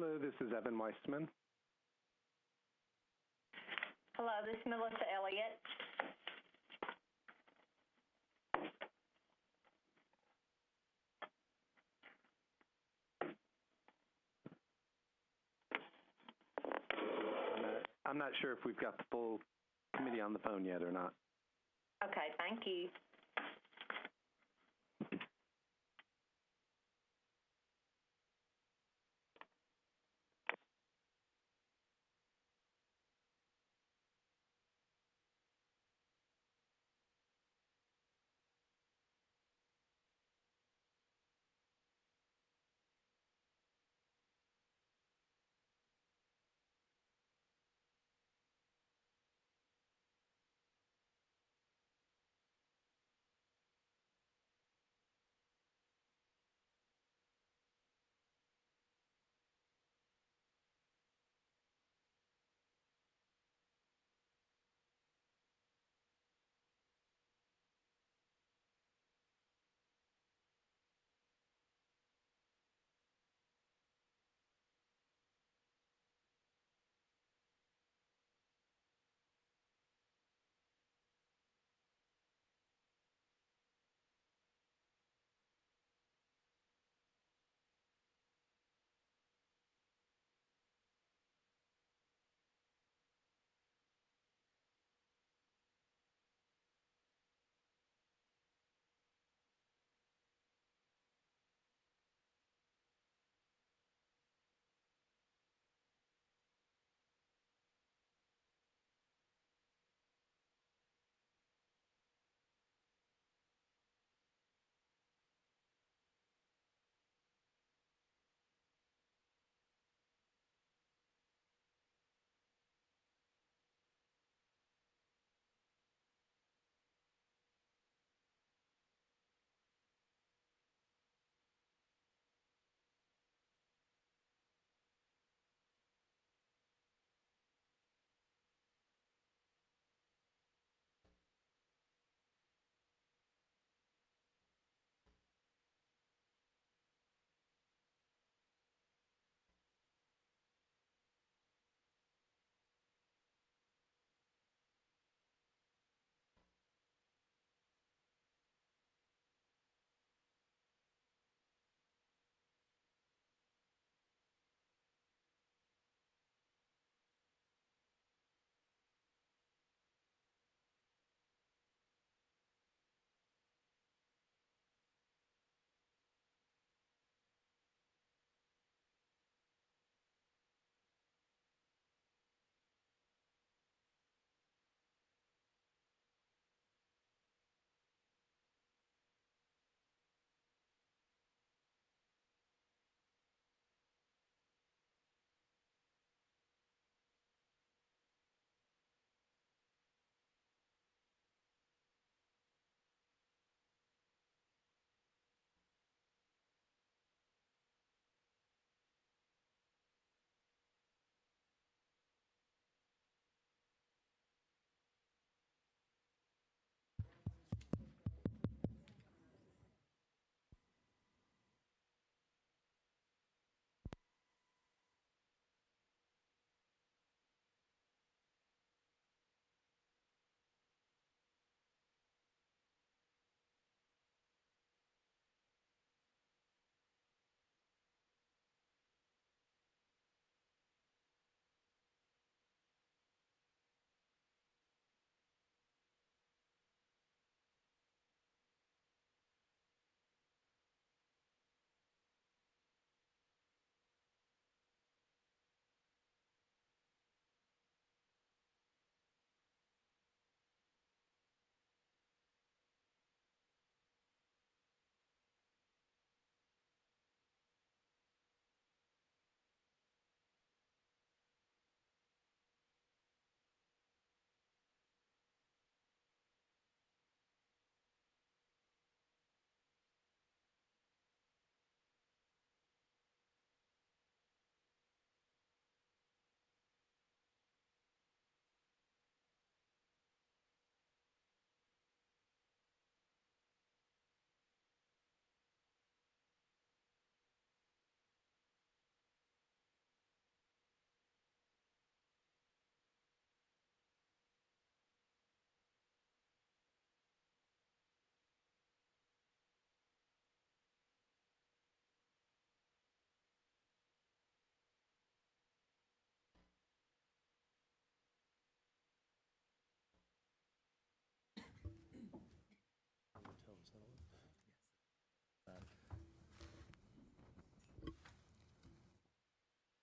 Hello, this is Evan Weissman. Hello, this is Melissa Elliott. I'm not sure if we've got the full committee on the phone yet or not. Okay, thank you.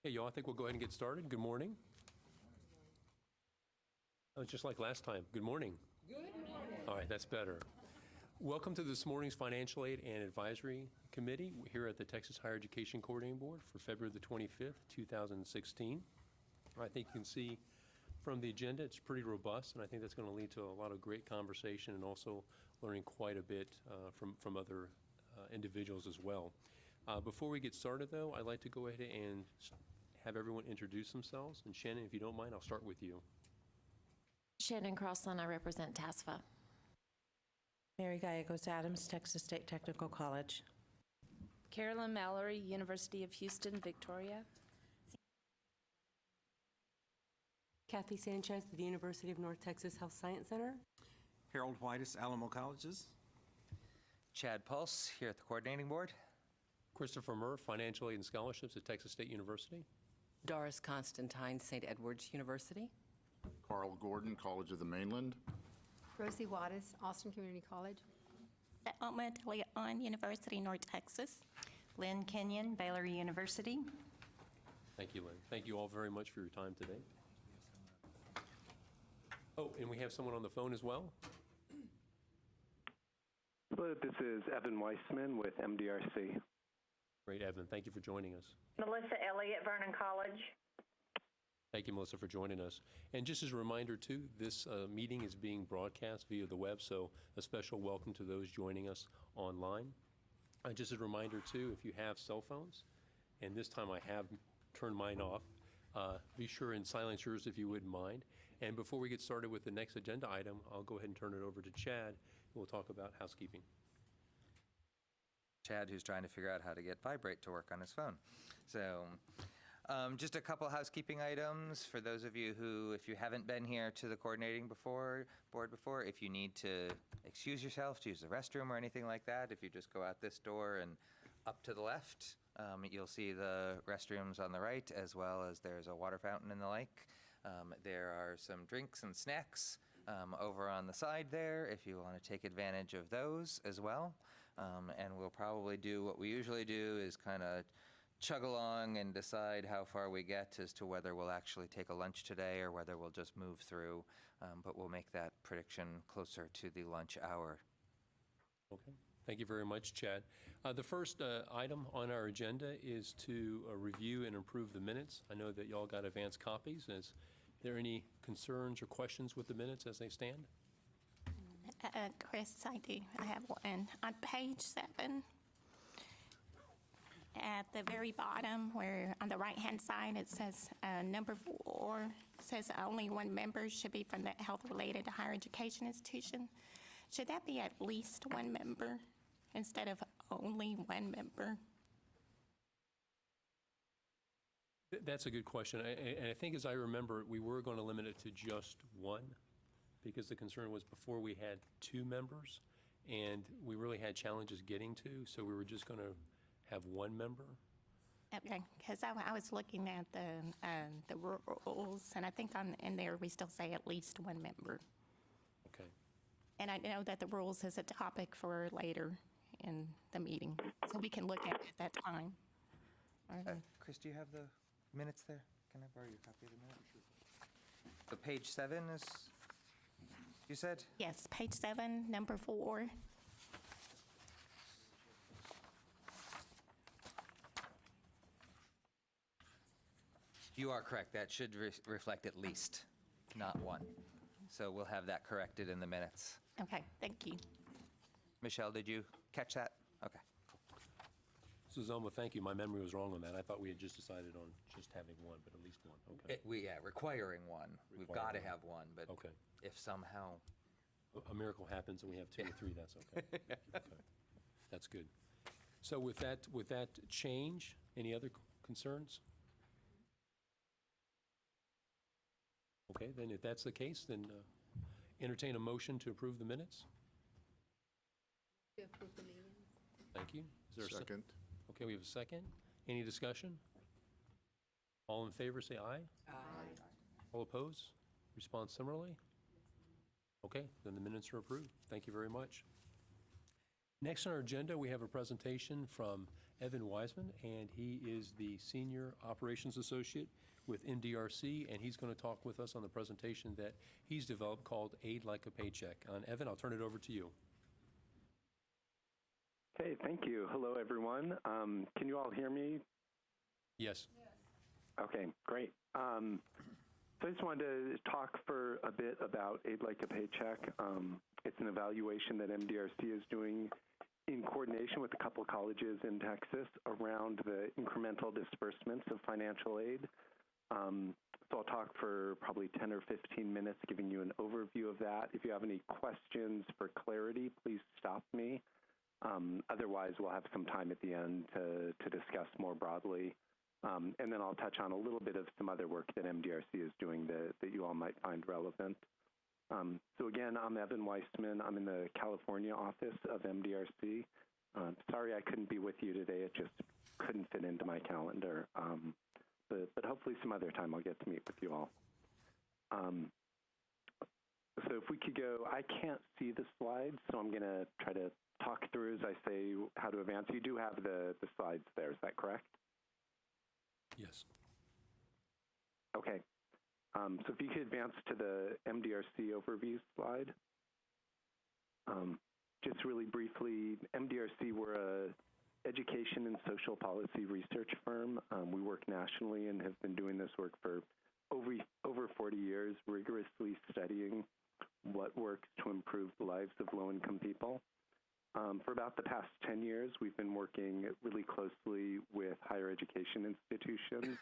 Hey, y'all, I think we'll go ahead and get started. Good morning. Oh, just like last time. Good morning. Good morning. All right, that's better. Welcome to this morning's Financial Aid and Advisory Committee here at the Texas Higher Education Coordinating Board for February the 25th, 2016. I think you can see from the agenda, it's pretty robust, and I think that's going to lead to a lot of great conversation and also learning quite a bit from other individuals as well. Before we get started, though, I'd like to go ahead and have everyone introduce themselves. And Shannon, if you don't mind, I'll start with you. Shannon Crossland, I represent TASFA. Mary Gallegos Adams, Texas State Technical College. Carolyn Mallory, University of Houston, Victoria. Kathy Sanchez, the University of North Texas Health Science Center. Harold Whitus, Alamo Colleges. Chad Pulse, here at the Coordinating Board. Christopher Murr, Financial Aid and Scholarships at Texas State University. Doris Constantine, St. Edward's University. Carl Gordon, College of the Mainland. Rosie Wattis, Austin Community College. Selma de Leon, University, North Texas. Lynn Kenyon, Baylor University. Thank you, Lynn. Thank you all very much for your time today. Oh, and we have someone on the phone as well. Hello, this is Evan Weissman with MDRC. Great, Evan. Thank you for joining us. Melissa Elliott, Vernon College. Thank you, Melissa, for joining us. And just as a reminder, too, this meeting is being broadcast via the web, so a special welcome to those joining us online. Just as a reminder, too, if you have cell phones, and this time I have turned mine off, be sure and silence yours if you wouldn't mind. And before we get started with the next agenda item, I'll go ahead and turn it over to Chad, who will talk about housekeeping. Chad, who's trying to figure out how to get Vibrate to work on his phone. So just a couple housekeeping items for those of you who, if you haven't been here to the coordinating board before, if you need to excuse yourself, to use the restroom or anything like that, if you just go out this door and up to the left, you'll see the restrooms on the right, as well as there's a water fountain and the like. There are some drinks and snacks over on the side there if you want to take advantage of those as well. And we'll probably do what we usually do, is kind of chug along and decide how far we get as to whether we'll actually take a lunch today or whether we'll just move through. But we'll make that prediction closer to the lunch hour. Okay. Thank you very much, Chad. The first item on our agenda is to review and approve the minutes. I know that y'all got advance copies. Is there any concerns or questions with the minutes as they stand? Chris, I do. I have one. On page 7, at the very bottom, where on the right-hand side it says number 4, says only one member should be from the health-related higher education institution. Should that be at least one member instead of only one member? That's a good question. And I think, as I remember, we were going to limit it to just one, because the concern was before we had 2 members, and we really had challenges getting to, so we were just going to have 1 member. Okay, because I was looking at the rules, and I think in there we still say at least one member. Okay. And I know that the rules is a topic for later in the meeting, so we can look at it at that time. Chris, do you have the minutes there? Can I borrow your copy of the minutes? So page 7 is, you said? Yes, page 7, number 4. You are correct. That should reflect at least, not one. So we'll have that corrected in the minutes. Okay, thank you. Michelle, did you catch that? Okay. So, Zelma, thank you. My memory was wrong on that. I thought we had just decided on just having 1, but at least 1. Okay. Requiring one. We've got to have one, but Okay. if somehow. A miracle happens and we have 2 or 3, that's okay. Okay. That's good. So with that change, any other concerns? Okay, then if that's the case, then entertain a motion to approve the minutes. To approve the meeting. Thank you. Is there a Second. Okay, we have a second. Any discussion? All in favor, say aye. Aye. All opposed? Respond similarly? Okay, then the minutes are approved. Thank you very much. Next on our agenda, we have a presentation from Evan Wiseman, and he is the Senior Operations Associate with MDRC, and he's going to talk with us on the presentation that he's developed called Aid Like a Paycheck. Evan, I'll turn it over to you. Okay, thank you. Hello, everyone. Can you all hear me? Yes. Okay, great. So I just wanted to talk for a bit about Aid Like a Paycheck. It's an evaluation that MDRC is doing in coordination with a couple colleges in Texas around the incremental disbursements of financial aid. So I'll talk for probably 10 or 15 minutes giving you an overview of that. If you have any questions for clarity, please stop me. Otherwise, we'll have some time at the end to discuss more broadly. And then I'll touch on a little bit of some other work that MDRC is doing that you all might find relevant. So again, I'm Evan Weissman. I'm in the California office of MDRC. Sorry I couldn't be with you today. It just couldn't fit into my calendar. But hopefully some other time I'll get to meet with you all. So if we could go, I can't see the slides, so I'm going to try to talk through as I say how to advance. You do have the slides there, is that correct? Yes. Okay. So if you could advance to the MDRC overview slide. Just really briefly, MDRC, we're a education and social policy research firm. We work nationally and have been doing this work for over 40 years, rigorously studying what works to improve the lives of low-income people. For about the past 10 years, we've been working really closely with higher education institutions,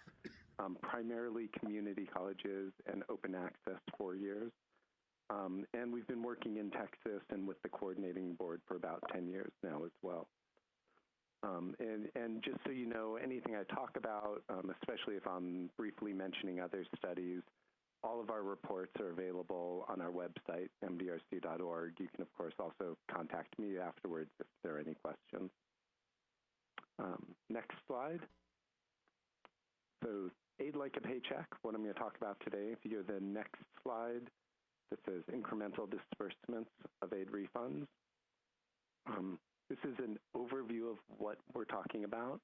primarily community colleges and open access 4 years. And we've been working in Texas and with the coordinating board for about 10 years now as well. And just so you know, anything I talk about, especially if I'm briefly mentioning other studies, all of our reports are available on our website, mdrc.org. You can, of course, also contact me afterwards if there are any questions. Next slide. So Aid Like a Paycheck, what I'm going to talk about today. If you go to the next slide, that says incremental disbursements of aid refunds. This is an overview of what we're talking about.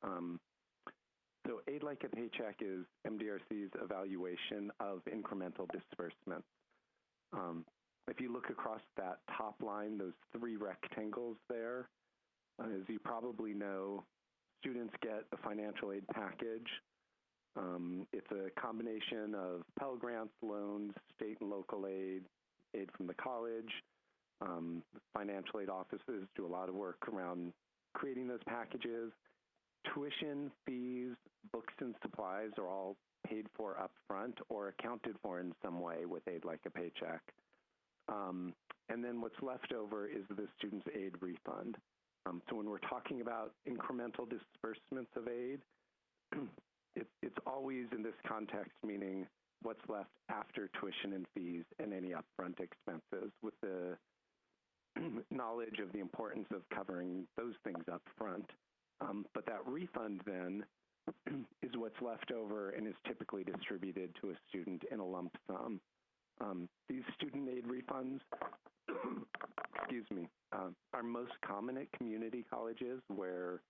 So Aid Like a Paycheck is MDRC's evaluation of incremental disbursements. If you look across that top line, those 3 rectangles there, as you probably know, students get a financial aid package. It's a combination of Pell Grants, loans, state and local aid, aid from the college. Financial aid offices do a lot of work around creating those packages. Tuition, fees, books, and supplies are all paid for up front or accounted for in some way with Aid Like a Paycheck. And then what's left over is the student's aid refund. So when we're talking about incremental disbursements of aid, it's always in this context, meaning what's left after tuition and fees and any upfront expenses, with the knowledge of the importance of covering those things up front. But that refund then is what's left over and is typically distributed to a student in a lump sum. These student aid refunds, excuse me, are most common at community colleges where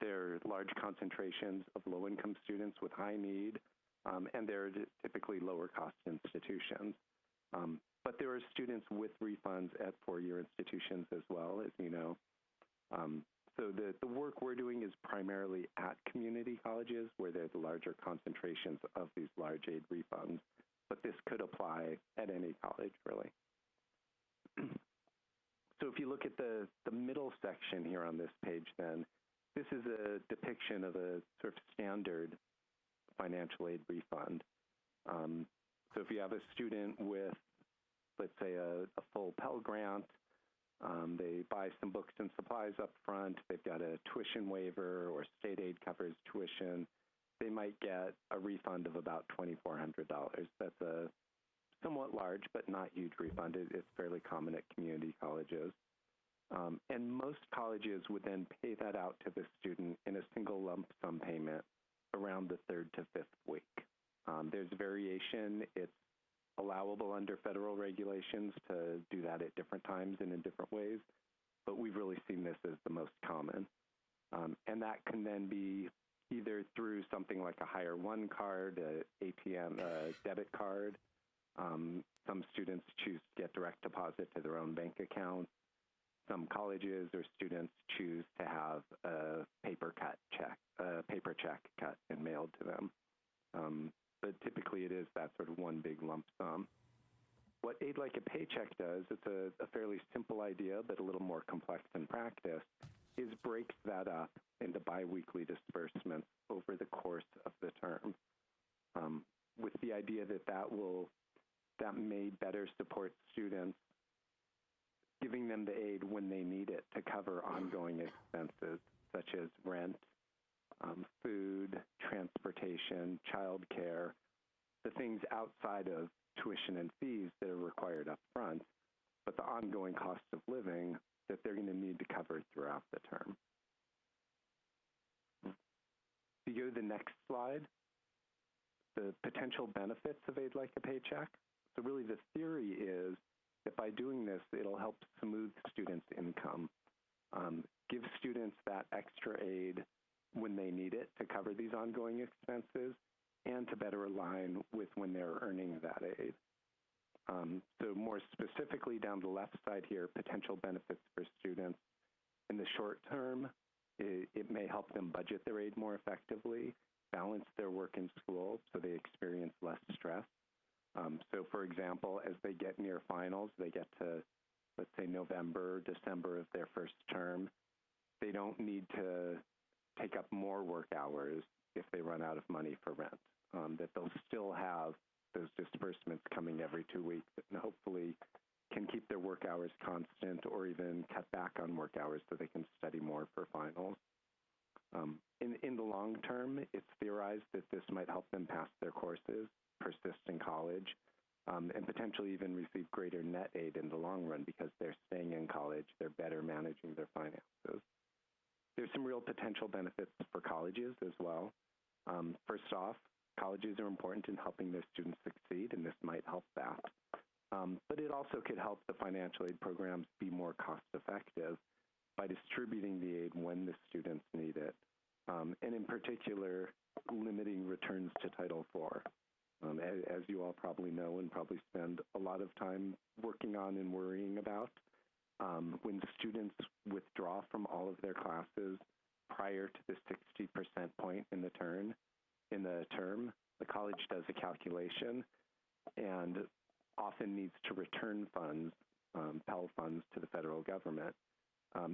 there are large concentrations of low-income students with high need, and they're typically lower-cost institutions. But there are students with refunds at 4-year institutions as well, as you know. So the work we're doing is primarily at community colleges where there's larger concentrations of these large aid refunds, but this could apply at any college, really. So if you look at the middle section here on this page, then, this is a depiction of a sort of standard financial aid refund. So if you have a student with, let's say, a full Pell Grant, they buy some books and supplies up front, they've got a tuition waiver or state aid covers tuition, they might get a refund of about $2,400. That's a somewhat large but not huge refund. It's fairly common at community colleges. And most colleges would then pay that out to the student in a single lump sum payment around the 3rd to 5th week. There's variation. It's allowable under federal regulations to do that at different times and in different ways, but we've really seen this as the most common. And that can then be either through something like a Hire One card, a ATM, a debit card. Some students choose to get direct deposit to their own bank account. Some colleges or students choose to have a paper check cut and mailed to them. But typically it is that sort of one big lump sum. What Aid Like a Paycheck does, it's a fairly simple idea, but a little more complex in practice, is breaks that up into biweekly disbursements over the course of the term, with the idea that may better support students, giving them the aid when they need it to cover ongoing expenses such as rent, food, transportation, childcare, the things outside of tuition and fees that are required up front, but the ongoing cost of living that they're going to need to cover throughout the term. If you go to the next slide, the potential benefits of Aid Like a Paycheck. So really the theory is that by doing this, it'll help smooth students' income, give students that extra aid when they need it to cover these ongoing expenses, and to better align with when they're earning that aid. So more specifically down the left side here, potential benefits for students. In the short term, it may help them budget their aid more effectively, balance their work and school so they experience less stress. So for example, as they get near finals, they get to, let's say, November, December of their first term, they don't need to take up more work hours if they run out of money for rent, that they'll still have those disbursements coming every 2 weeks and hopefully can keep their work hours constant or even cut back on work hours so they can study more for finals. In the long term, it's theorized that this might help them pass their courses, persist in college, and potentially even receive greater net aid in the long run because they're staying in college, they're better managing their finances. There's some real potential benefits for colleges as well. First off, colleges are important in helping their students succeed, and this might help that. But it also could help the financial aid programs be more cost effective by distributing the aid when the students need it, and in particular, limiting returns to Title IV. As you all probably know and probably spend a lot of time working on and worrying about, when students withdraw from all of their classes prior to the 60% point in the term, the college does a calculation and often needs to return funds, Pell funds, to the federal government.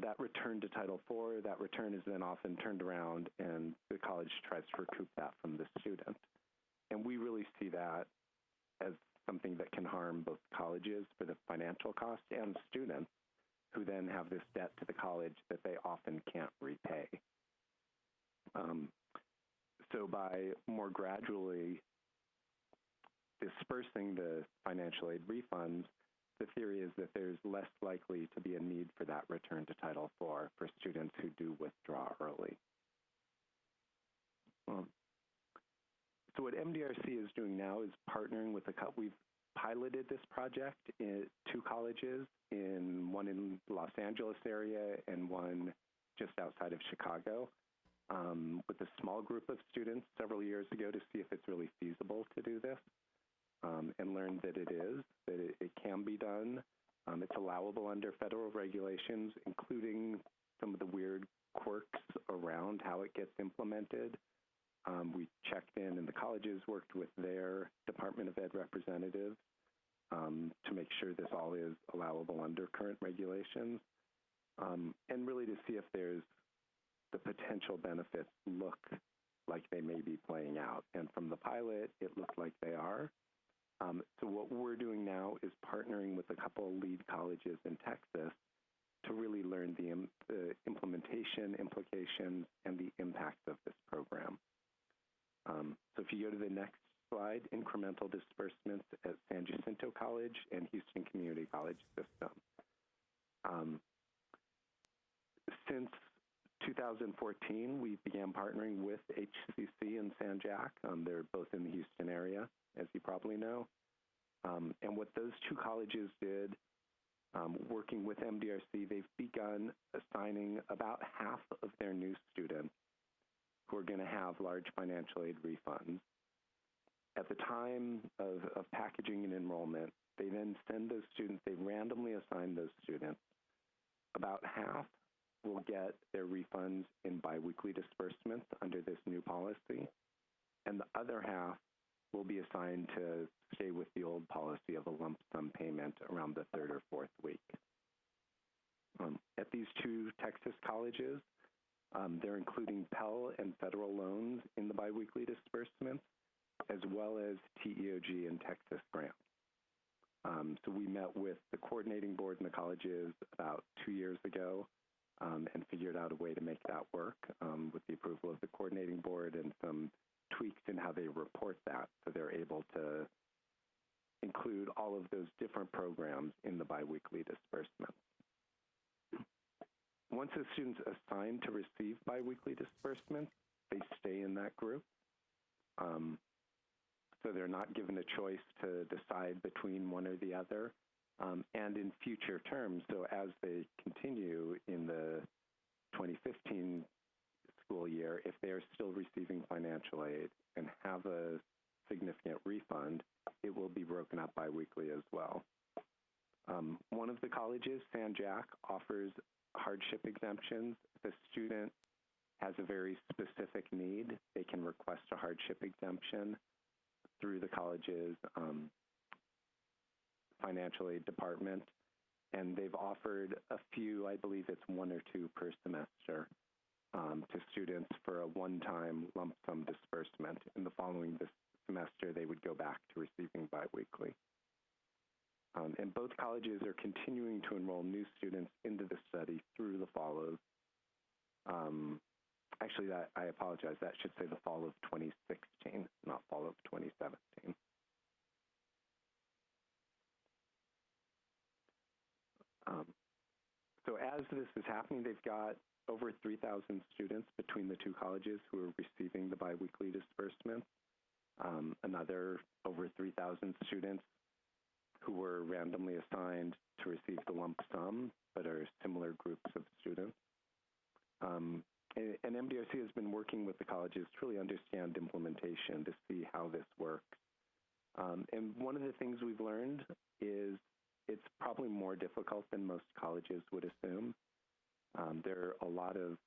That return to Title IV, that return is then often turned around and the college tries to recoup that from the student. And we really see that as something that can harm both colleges for the financial cost and students who then have this debt to the college that they often can't repay. So by more gradually dispersing the financial aid refunds, the theory is that there's less likely to be a need for that return to Title IV for students who do withdraw early. So what MDRC is doing now is partnering with we've piloted this project in 2 colleges, one in Los Angeles area and one just outside of Chicago, with a small group of students several years ago to see if it's really feasible to do this, and learned that it is, that it can be done. It's allowable under federal regulations, including some of the weird quirks around how it gets implemented. We checked in and the colleges worked with their Department of Ed representatives to make sure this all is allowable under current regulations, and really to see if there's the potential benefits look like they may be playing out. And from the pilot, it looked like they are. So what we're doing now is partnering with a couple of lead colleges in Texas to really learn the implementation, implications, and the impact of this program. So if you go to the next slide, incremental disbursements at San Jacinto College and Houston Community College system. Since 2014, we began partnering with HCC and San Jac. They're both in the Houston area, as you probably know. And what those 2 colleges did Working with MDRC, they've begun assigning about half of their new students who are going to have large financial aid refunds. At the time of packaging and enrollment, they then send those students, they randomly assign those students. About half will get their refunds in biweekly disbursements under this new policy, and the other half will be assigned to stay with the old policy of a lump sum payment around the third or fourth week. At these two Texas colleges, they're including Pell and federal loans in the biweekly disbursements, as well as TEOG and Texas grants. So we met with the coordinating board in the colleges about 2 years ago and figured out a way to make that work with the approval of the coordinating board and some tweaks in how they report that, so they're able to include all of those different programs in the biweekly disbursement. Once a student's assigned to receive biweekly disbursements, they stay in that group. So they're not given a choice to decide between one or the other. And in future terms, so as they continue in the 2015 school year, if they are still receiving financial aid and have a significant refund, it will be broken up biweekly as well. One of the colleges, San Jac, offers hardship exemptions. If a student has a very specific need, they can request a hardship exemption through the college's financial aid department. And they've offered a few, I believe it's 1 or 2 per semester, to students for a one-time lump sum disbursement. In the following this semester, they would go back to receiving biweekly. And both colleges are continuing to enroll new students into the study through the fall of, actually, I apologize, that should say the fall of 2016, not fall of 2017. So as this is happening, they've got over 3,000 students between the two colleges who are receiving the biweekly disbursements. Another over 3,000 students who were randomly assigned to receive the lump sum, but are similar groups of students. And MDRC has been working with the colleges to really understand implementation, to see how this works. And one of the things we've learned is it's probably more difficult than most colleges would assume. There are a lot of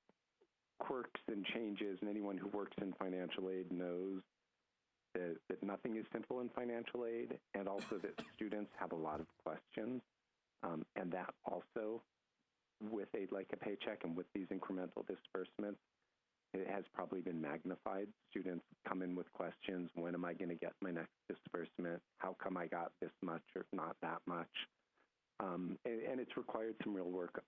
quirks and changes, and anyone who works in financial aid knows that nothing is simple in financial aid, and also that students have a lot of questions. And that also, with Aid Like a Paycheck and with these incremental disbursements, it has probably been magnified. Students come in with questions: when am I going to get my next disbursement? How come I got this much or not that much? And it's required some real work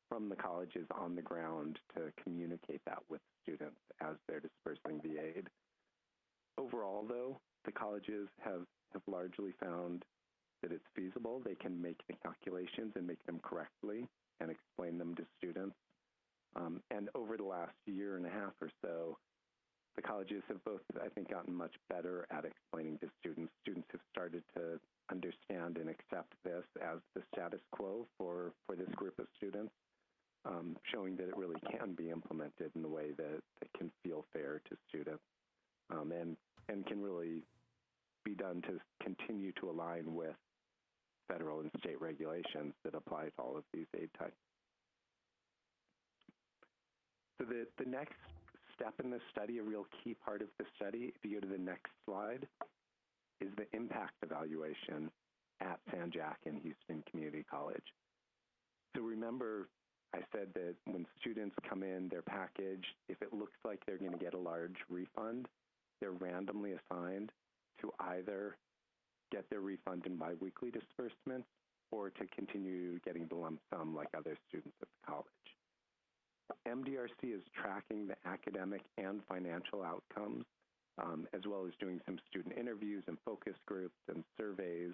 from the colleges on the ground to communicate that with students as they're dispersing the aid. Overall, though, the colleges have largely found that it's feasible. They can make the calculations and make them correctly and explain them to students. And over the last year and a half or so, the colleges have both, I think, gotten much better at explaining to students. Students have started to understand and accept this as the status quo for this group of students, showing that it really can be implemented in a way that can feel fair to students, and can really be done to continue to align with federal and state regulations that apply to all of these aid types. So the next step in this study, a real key part of the study, if you go to the next slide, is the impact evaluation at San Jac and Houston Community College. So remember, I said that when students come in, their package, if it looks like they're going to get a large refund, they're randomly assigned to either get their refund in biweekly disbursements or to continue getting the lump sum like other students at the college. MDRC is tracking the academic and financial outcomes, as well as doing some student interviews and focus groups and surveys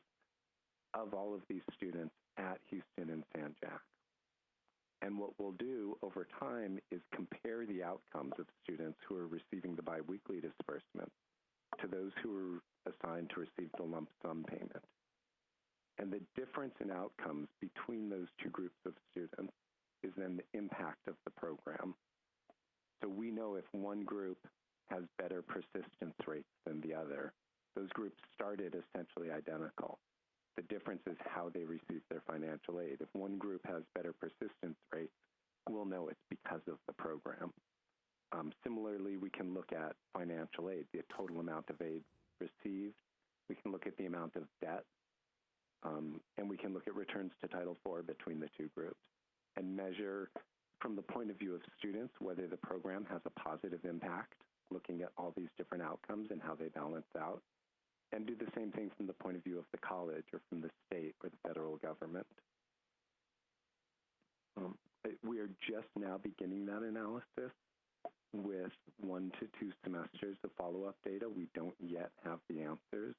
of all of these students at Houston and San Jac. And what we'll do over time is compare the outcomes of students who are receiving the biweekly disbursement to those who are assigned to receive the lump sum payment. And the difference in outcomes between those two groups of students is then the impact of the program. So we know if one group has better persistence rates than the other, those groups started essentially identical. The difference is how they receive their financial aid. If one group has better persistence rates, we'll know it's because of the program. Similarly, we can look at financial aid, the total amount of aid received. We can look at the amount of debt, and we can look at returns to Title IV between the two groups and measure from the point of view of students whether the program has a positive impact, looking at all these different outcomes and how they balance out, and do the same thing from the point of view of the college or from the state or the federal government. We are just now beginning that analysis with 1 to 2 semesters of follow-up data. We don't yet have the answers,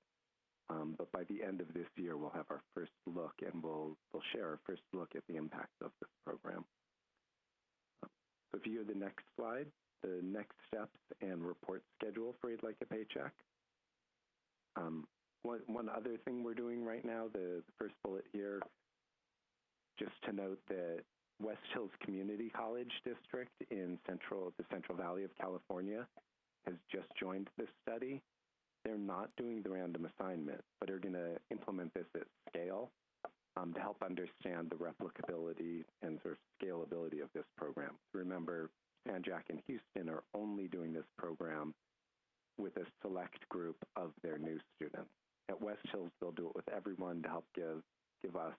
but by the end of this year, we'll have our first look, and we'll share our first look at the impact of this program. So if you go to the next slide, the next steps and report schedule for Aid Like a Paycheck. One other thing we're doing right now, the first bullet here, just to note that West Hills Community College District in the Central Valley of California has just joined this study. They're not doing the random assignment, but are going to implement this at scale to help understand the replicability and sort of scalability of this program. Remember, San Jac and Houston are only doing this program with a select group of their new students. At West Hills, they'll do it with everyone to help give us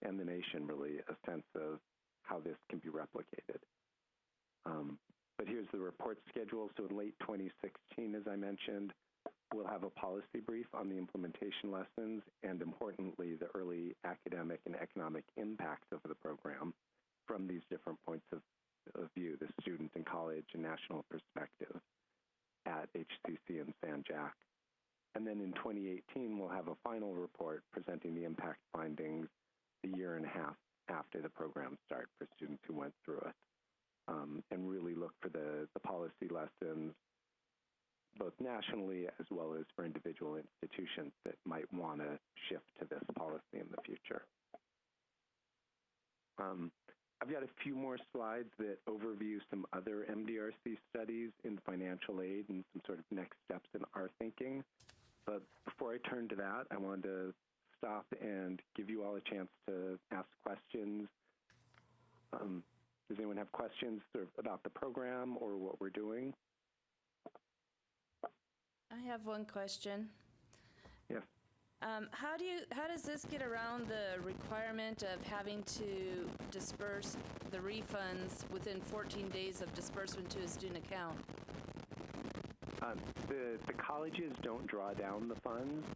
and the nation really a sense of how this can be replicated. But here's the report schedule. So in late 2016, as I mentioned, we'll have a policy brief on the implementation lessons and, importantly, the early academic and economic impacts of the program from these different points of view, the student and college and national perspective at HCC and San Jac. And then in 2018, we'll have a final report presenting the impact findings a year and a half after the program start for students who went through it, and really look for the policy lessons, both nationally as well as for individual institutions that might want to shift to this policy in the future. I've got a few more slides that overview some other MDRC studies in financial aid and some sort of next steps in our thinking. But before I turn to that, I wanted to stop and give you all a chance to ask questions. Does anyone have questions sort of about the program or what we're doing? I have one question. Yes. How does this get around the requirement of having to disperse the refunds within 14 days of disbursement to a student account? The colleges don't draw down the funds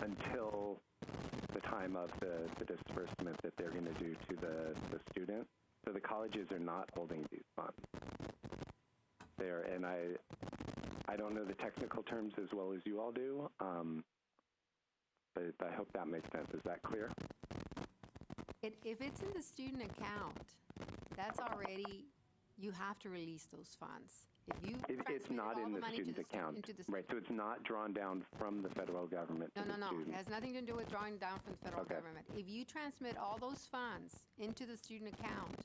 until the time of the disbursement that they're going to do to the student. So the colleges are not holding these funds. And I don't know the technical terms as well as you all do, but I hope that makes sense. Is that clear? If it's in the student account, that's already, you have to release those funds. It's not in the student account, right? So it's not drawn down from the federal government to the student. It has nothing to do with drawing down from the federal government. If you transmit all those funds into the student account,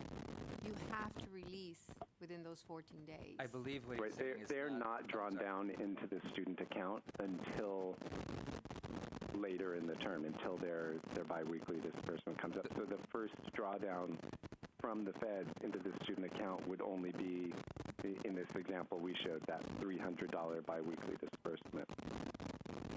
you have to release within those 14 days. I believe what you're saying is they're not drawn down into the student account until later in the term, until their biweekly disbursement comes up. So the first drawdown from the Fed into the student account would only be, in this example we showed, that $300 biweekly disbursement.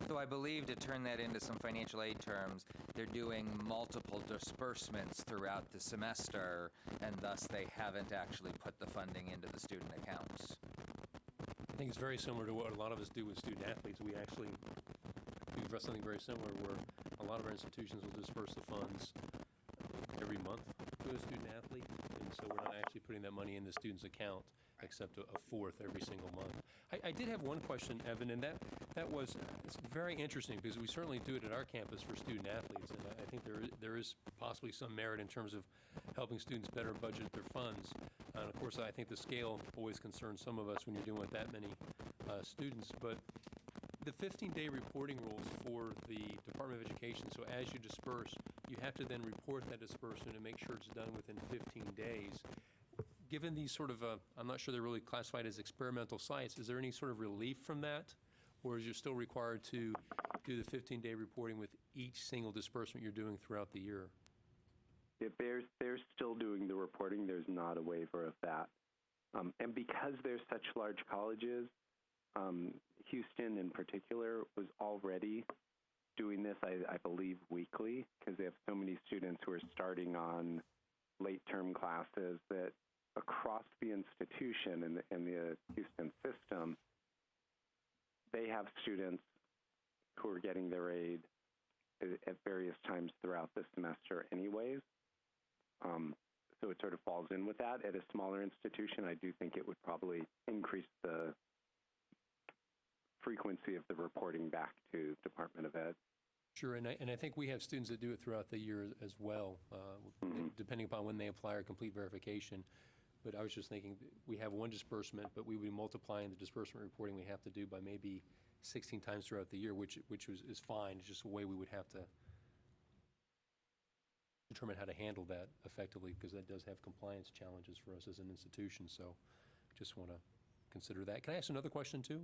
So I believe, to turn that into some financial aid terms, they're doing multiple disbursements throughout the semester, and thus they haven't actually put the funding into the student accounts. I think it's very similar to what a lot of us do with student athletes. We actually do something very similar where a lot of our institutions will disperse the funds every month to a student athlete, and so we're not actually putting that money in the student's account except a fourth every single month. I did have one question, Evan, and that was, it's very interesting because we certainly do it at our campus for student athletes, and I think there is possibly some merit in terms of helping students better budget their funds. And of course, I think the scale always concerns some of us when you're dealing with that many students, but The 15-day reporting rules for the Department of Education, so as you disperse, you have to then report that disbursement and make sure it's done within 15 days. Given these sort of, I'm not sure they're really classified as experimental sites, is there any sort of relief from that? Or is you still required to do the 15-day reporting with each single disbursement you're doing throughout the year? If they're still doing the reporting, there's not a waiver of that. And because they're such large colleges, Houston in particular was already doing this, I believe, weekly, because they have so many students who are starting on late term classes that across the institution and the Houston system, they have students who are getting their aid at various times throughout the semester anyways. So it sort of falls in with that. At a smaller institution, I do think it would probably increase the frequency of the reporting back to Department of Ed. Sure, and I think we have students that do it throughout the year as well, depending upon when they apply or complete verification. But I was just thinking, we have one disbursement, but we would be multiplying the disbursement reporting we have to do by maybe 16 times throughout the year, which is fine. It's just a way we would have to determine how to handle that effectively, because that does have compliance challenges for us as an institution. So just want to consider that. Can I ask another question too?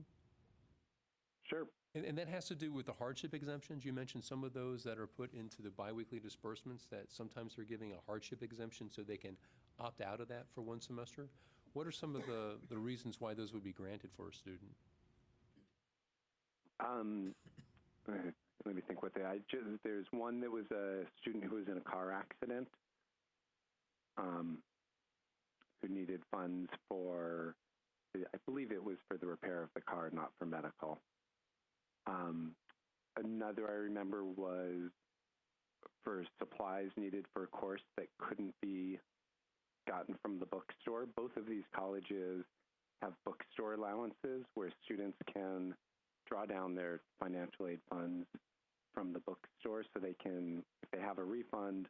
Sure. And that has to do with the hardship exemptions. You mentioned some of those that are put into the biweekly disbursements, that sometimes they're giving a hardship exemption so they can opt out of that for one semester. What are some of the reasons why those would be granted for a student? Let me think what there's one that was a student who was in a car accident, who needed funds for, I believe it was for the repair of the car, not for medical. Another I remember was for supplies needed for a course that couldn't be gotten from the bookstore. Both of these colleges have bookstore allowances where students can draw down their financial aid funds from the bookstore, so they can, if they have a refund,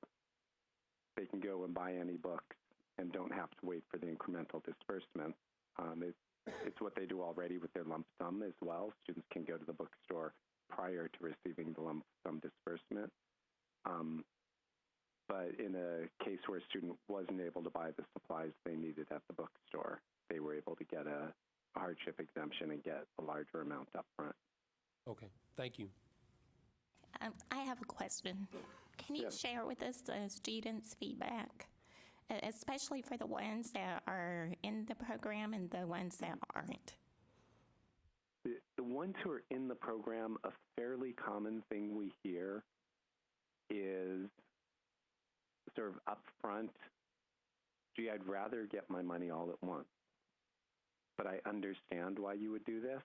they can go and buy any books and don't have to wait for the incremental disbursement. It's what they do already with their lump sum as well. Students can go to the bookstore prior to receiving the lump sum disbursement. But in a case where a student wasn't able to buy the supplies they needed at the bookstore, they were able to get a hardship exemption and get a larger amount up front. Okay, thank you. I have a question. Can you share with us the students' feedback, especially for the ones that are in the program and the ones that aren't? The ones who are in the program, a fairly common thing we hear is sort of upfront, gee, I'd rather get my money all at once, but I understand why you would do this.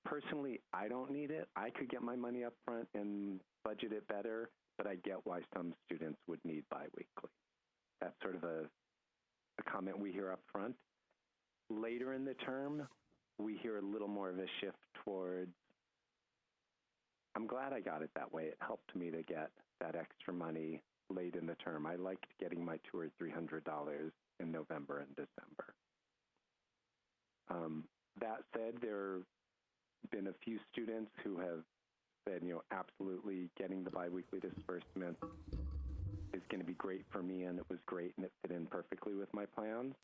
Personally, I don't need it. I could get my money up front and budget it better, but I get why some students would need biweekly. That's sort of a comment we hear up front. Later in the term, we hear a little more of a shift towards, I'm glad I got it that way. It helped me to get that extra money late in the term. I liked getting my $200 or $300 in November and December. That said, there have been a few students who have said, absolutely getting the biweekly disbursement is going to be great for me, and it was great, and it fit in perfectly with my plans.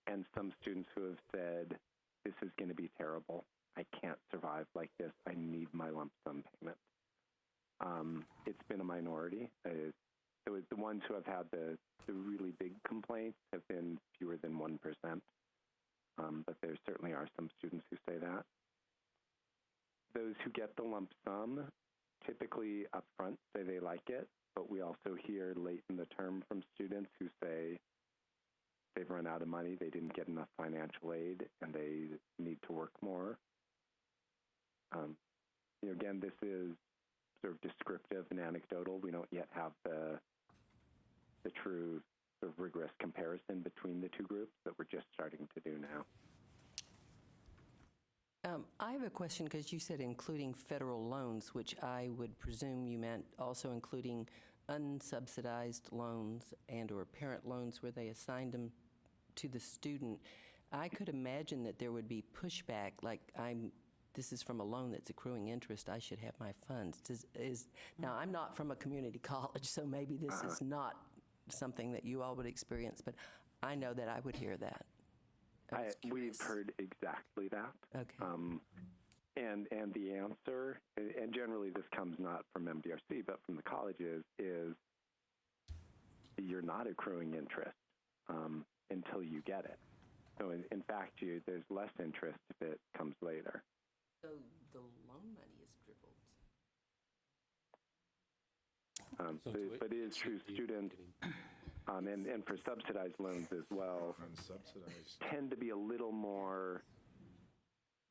And some students who have said, this is going to be terrible. I can't survive like this. I need my lump sum payment. It's been a minority. The ones who have had the really big complaints have been fewer than 1%. But there certainly are some students who say that. Those who get the lump sum typically up front say they like it, but we also hear late in the term from students who say they've run out of money, they didn't get enough financial aid, and they need to work more. Again, this is sort of descriptive and anecdotal. We don't yet have the true sort of rigorous comparison between the two groups that we're just starting to do now. I have a question, because you said including federal loans, which I would presume you meant also including unsubsidized loans and or parent loans where they assigned them to the student. I could imagine that there would be pushback, like I'm this is from a loan that's accruing interest, I should have my funds. Now, I'm not from a community college, so maybe this is not something that you all would experience, but I know that I would hear that. We've heard exactly that. Okay. And the answer, and generally this comes not from MDRC, but from the colleges, is you're not accruing interest until you get it. So in fact, there's less interest if it comes later. So the loan money is dribbled. But it is true, students, and for subsidized loans as well, tend to be a little more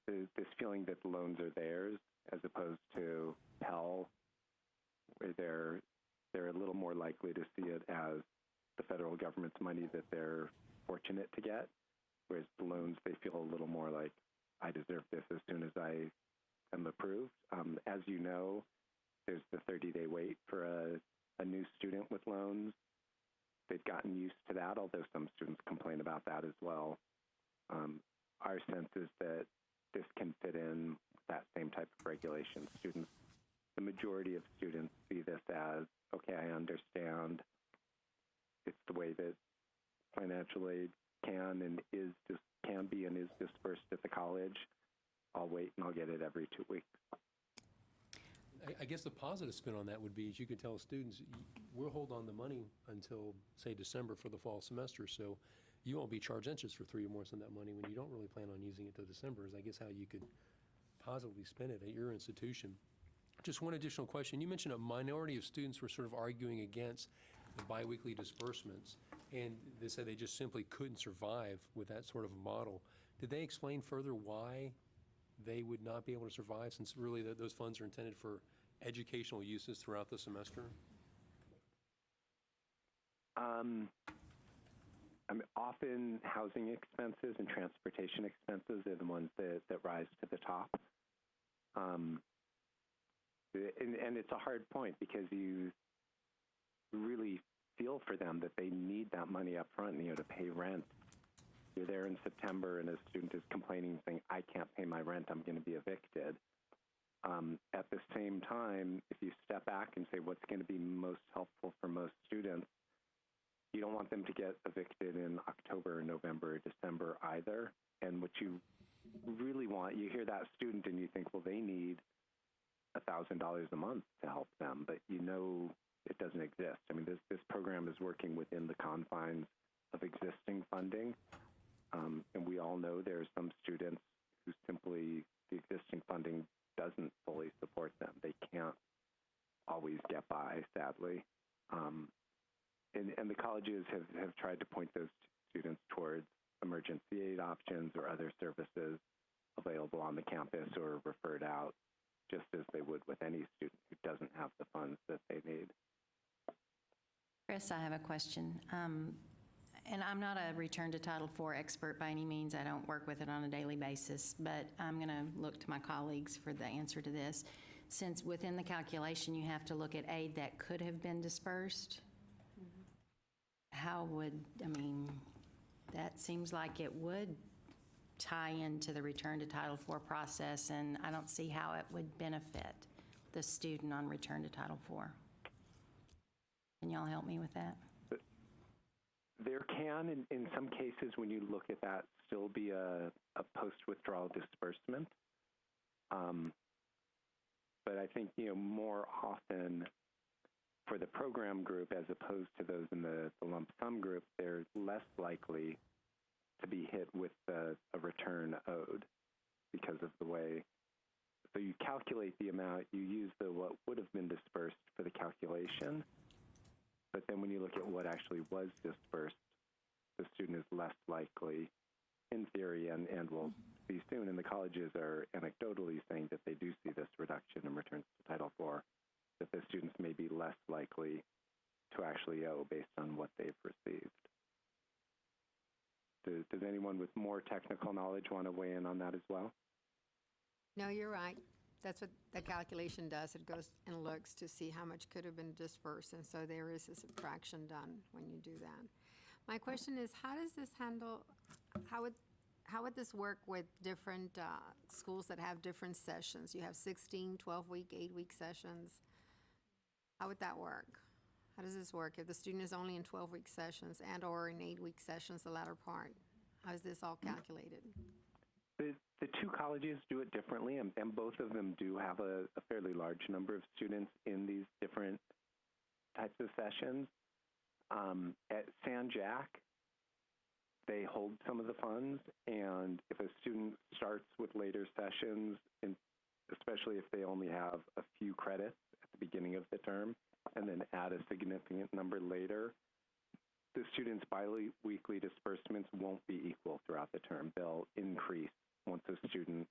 this feeling that the loans are theirs, as opposed to Pell, where they're a little more likely to see it as the federal government's money that they're fortunate to get, whereas the loans, they feel a little more like, I deserve this as soon as I am approved. As you know, there's the 30-day wait for a new student with loans. They've gotten used to that, although some students complain about that as well. Our sense is that this can fit in with that same type of regulation. The majority of students see this as, okay, I understand it's the way that financial aid can be and is dispersed at the college. I'll wait and I'll get it every 2 weeks. I guess the positive spin on that would be, is you could tell students, we'll hold on the money until, say, December for the fall semester, so you won't be charged interest for 3 months on that money when you don't really plan on using it till December, is I guess how you could positively spin it at your institution. Just one additional question. You mentioned a minority of students were sort of arguing against the biweekly disbursements, and they said they just simply couldn't survive with that sort of a model. Did they explain further why they would not be able to survive, since really those funds are intended for educational uses throughout the semester? Often housing expenses and transportation expenses are the ones that rise to the top. And it's a hard point, because you really feel for them that they need that money up front, to pay rent. You're there in September and a student is complaining, saying, I can't pay my rent, I'm going to be evicted. At the same time, if you step back and say what's going to be most helpful for most students, you don't want them to get evicted in October, November, or December either. And what you really want, you hear that student and you think, well, they need $1,000 a month to help them, but it doesn't exist. I mean, this program is working within the confines of existing funding. And we all know there are some students who simply, the existing funding doesn't fully support them. They can't always get by, sadly. And the colleges have tried to point those students towards emergency aid options or other services available on the campus or referred out, just as they would with any student who doesn't have the funds that they need. Chris, I have a question. And I'm not a return to Title IV expert by any means. I don't work with it on a daily basis, but I'm going to look to my colleagues for the answer to this. Since within the calculation you have to look at aid that could have been dispersed, that seems like it would tie into the return to Title IV process, and I don't see how it would benefit the student on return to Title IV. Can y'all help me with that? There can, in some cases, when you look at that, still be a post-withdrawal disbursement. But I think, more often for the program group, as opposed to those in the lump sum group, they're less likely to be hit with a return owed because of the way. So you calculate the amount, you use what would have been dispersed for the calculation, but then when you look at what actually was dispersed, the student is less likely, in theory, and will see soon, and the colleges are anecdotally saying that they do see this reduction in returns to Title IV, that the students may be less likely to actually owe based on what they've received. Does anyone with more technical knowledge want to weigh in on that as well? No, you're right. That's what the calculation does. It goes and looks to see how much could have been dispersed, and so there is a subtraction done when you do that. My question is, how does this handle, how would this work with different schools that have different sessions? You have 16, 12-week, 8-week sessions. How would that work? How does this work if the student is only in 12-week sessions and/or in 8-week sessions, the latter part? How is this all calculated? The two colleges do it differently, and both of them do have a fairly large number of students in these different types of sessions. At San Jac, they hold some of the funds, and if a student starts with later sessions, especially if they only have a few credits at the beginning of the term, and then add a significant number later, the students' biweekly disbursements won't be equal throughout the term. They'll increase once a student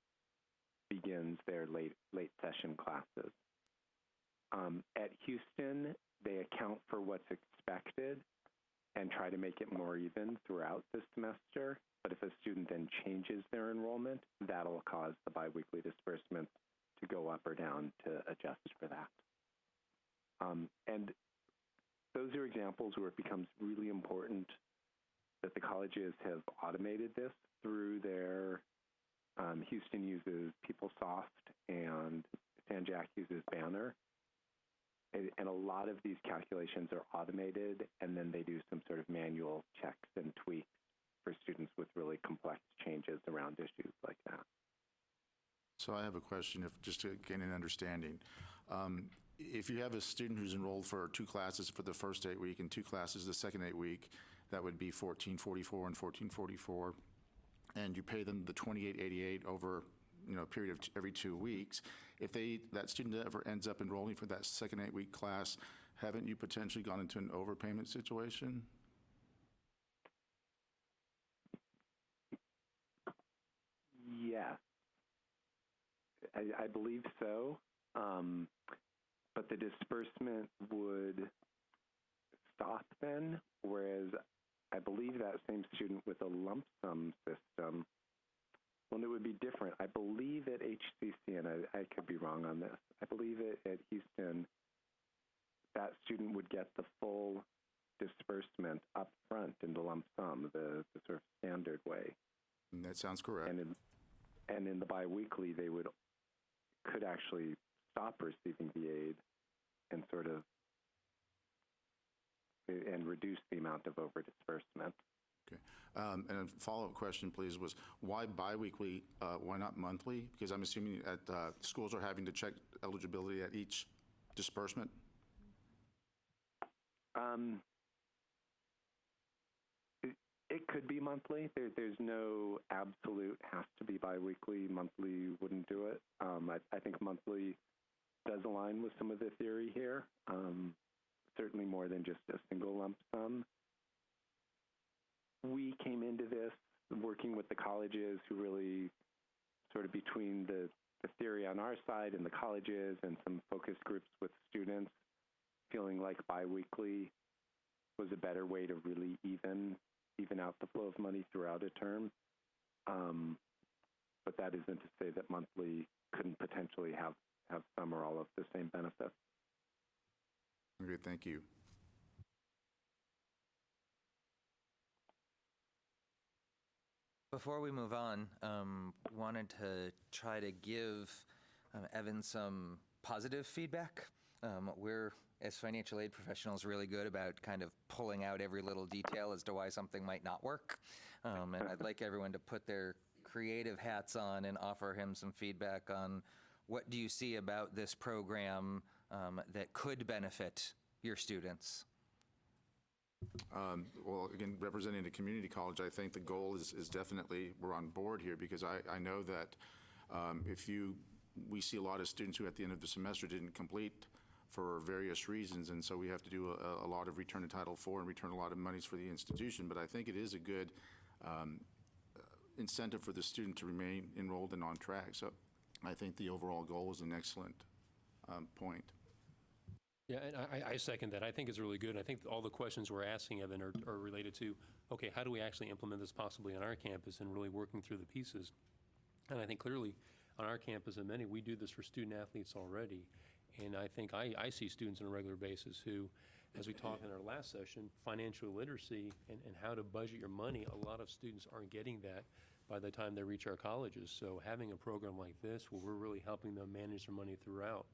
begins their late session classes. At Houston, they account for what's expected and try to make it more even throughout the semester. But if a student then changes their enrollment, that'll cause the biweekly disbursements to go up or down to adjust for that. And those are examples where it becomes really important that the colleges have automated this through their, Houston uses PeopleSoft and San Jac uses Banner. And a lot of these calculations are automated, and then they do some sort of manual checks and tweaks for students with really complex changes around issues like that. So I have a question, just to gain an understanding. If you have a student who's enrolled for 2 classes for the first 8 week and 2 classes the second 8 week, that would be $1,444 and $1,444, and you pay them the $2,888 over a period of every 2 weeks. If that student ever ends up enrolling for that second 8 week class, haven't you potentially gone into an overpayment situation? Yes, I believe so. But the disbursement would stop then, whereas I believe that same student with a lump sum system, well, it would be different. I believe at HCC, and I could be wrong on this, I believe at Houston, that student would get the full disbursement up front in the lump sum, the sort of standard way. And that sounds correct. And in the biweekly, they could actually stop receiving the aid and and reduce the amount of over disbursement. Okay. And a follow-up question, please, was why biweekly? Why not monthly? Because I'm assuming at schools are having to check eligibility at each disbursement. It could be monthly. There's no absolute has to be biweekly. Monthly wouldn't do it. I think monthly does align with some of the theory here. Certainly more than just a single lump sum. We came into this working with the colleges who really sort of between the theory on our side and the colleges and some focus groups with students, feeling like biweekly was a better way to really even out the flow of money throughout a term. But that isn't to say that monthly couldn't potentially have some or all of the same benefits. Okay, thank you. Before we move on, wanted to try to give Evan some positive feedback. We're, as financial aid professionals, really good about kind of pulling out every little detail as to why something might not work. And I'd like everyone to put their creative hats on and offer him some feedback on what do you see about this program that could benefit your students? Well, again, representing a community college, I think the goal is definitely we're on board here because I know that we see a lot of students who at the end of the semester didn't complete for various reasons, and so we have to do a lot of return to Title IV and return a lot of monies for the institution. But I think it is a good incentive for the student to remain enrolled and on track. So I think the overall goal is an excellent point. Yeah, and I second that. I think it's really good. I think all the questions we're asking, Evan, are related to, okay, how do we actually implement this possibly on our campus and really working through the pieces? And I think clearly on our campus and many, we do this for student athletes already. And I think I see students on a regular basis who, as we talked in our last session, financial literacy and how to budget your money, a lot of students aren't getting that by the time they reach our colleges. So having a program like this, where we're really helping them manage their money throughout,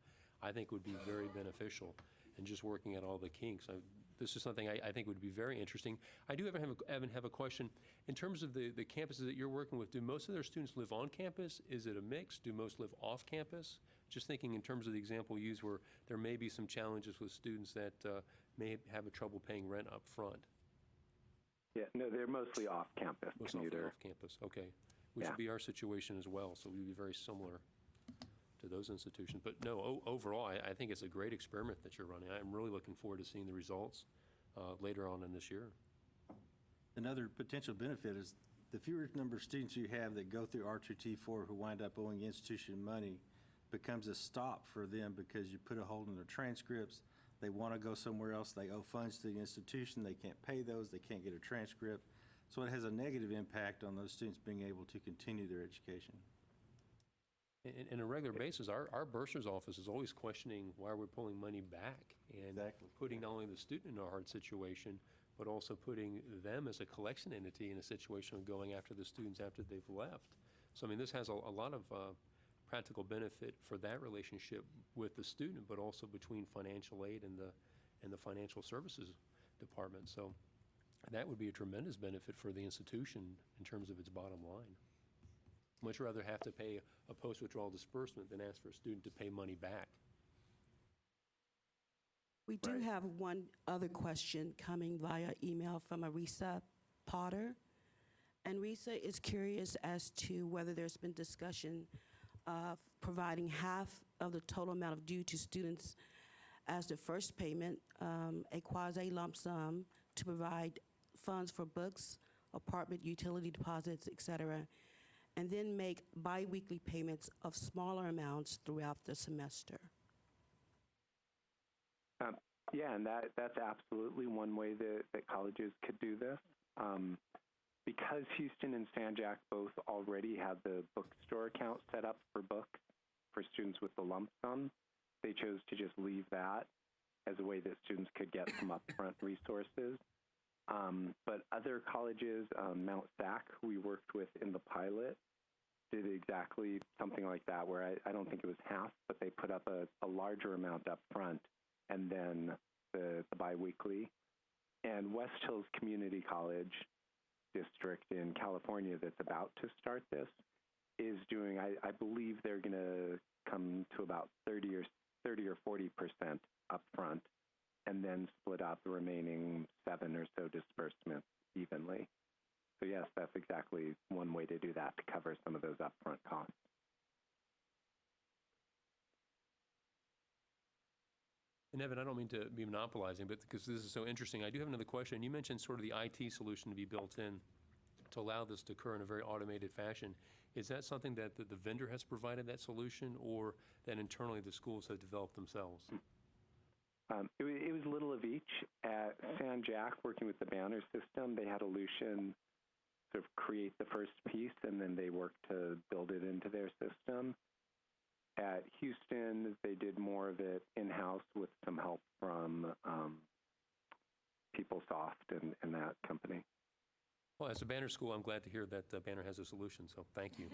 I think would be very beneficial, and just working at all the kinks. This is something I think would be very interesting. I do Evan, have a question. In terms of the campuses that you're working with, do most of their students live on campus? Is it a mix? Do most live off campus? Just thinking in terms of the example used where there may be some challenges with students that may have a trouble paying rent up front. Yeah, no, they're mostly off campus. Most often off campus, okay. Which would be our situation as well, so we'd be very similar to those institutions. But no, overall, I think it's a great experiment that you're running. I'm really looking forward to seeing the results later on in this year. Another potential benefit is the fewer number of students you have that go through R2T4 who wind up owing the institution money becomes a stop for them, because you put a hold on their transcripts. They want to go somewhere else. They owe funds to the institution. They can't pay those. They can't get a transcript. So it has a negative impact on those students being able to continue their education. In a regular basis, our bursar's office is always questioning why we're pulling money back, and putting not only the student in a hard situation, but also putting them as a collection entity in a situation of going after the students after they've left. So, I mean, this has a lot of practical benefit for that relationship with the student, but also between financial aid and the financial services department. So that would be a tremendous benefit for the institution in terms of its bottom line. Much rather have to pay a post-withdrawal disbursement than ask for a student to pay money back. We do have one other question coming via email from Arisa Potter. And Risa is curious as to whether there's been discussion of providing half of the total amount of due to students as the first payment, a quasi lump sum to provide funds for books, apartment, utility deposits, et cetera, and then make biweekly payments of smaller amounts throughout the semester. Yeah, and that's absolutely one way that colleges could do this. Because Houston and San Jac both already have the bookstore account set up for books for students with the lump sum, they chose to just leave that as a way that students could get some upfront resources. But other colleges, Mount Sac, who we worked with in the pilot, did exactly something like that, where I don't think it was half, but they put up a larger amount up front and then the biweekly. And West Hills Community College District in California that's about to start this is doing, I believe they're going to come to about 30 or 40% up front, and then split out the remaining 7 or so disbursements evenly. So yes, that's exactly one way to do that, to cover some of those upfront costs. And Evan, I don't mean to be monopolizing, but because this is so interesting, I do have another question. You mentioned sort of the IT solution to be built in to allow this to occur in a very automated fashion. Is that something that the vendor has provided, that solution, or that internally the schools have developed themselves? It was a little of each. At San Jac, working with the Banner system, they had Lucian sort of create the first piece, and then they worked to build it into their system. At Houston, they did more of it in-house with some help from PeopleSoft and that company. Well, as a Banner school, I'm glad to hear that Banner has a solution, so thank you.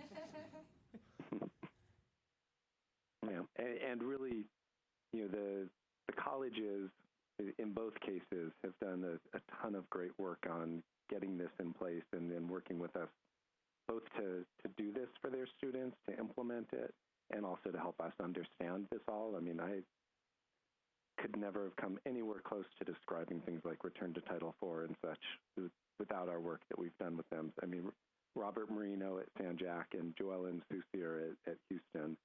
Yeah, and really, you know, the colleges in both cases have done a ton of great work on getting this in place and then working with us both to do this for their students, to implement it, and also to help us understand this all. I mean, I could never have come anywhere close to describing things like return to Title IV and such without our work that we've done with them. I mean, Robert Marino at San Jac and Joellen Soucier at Houston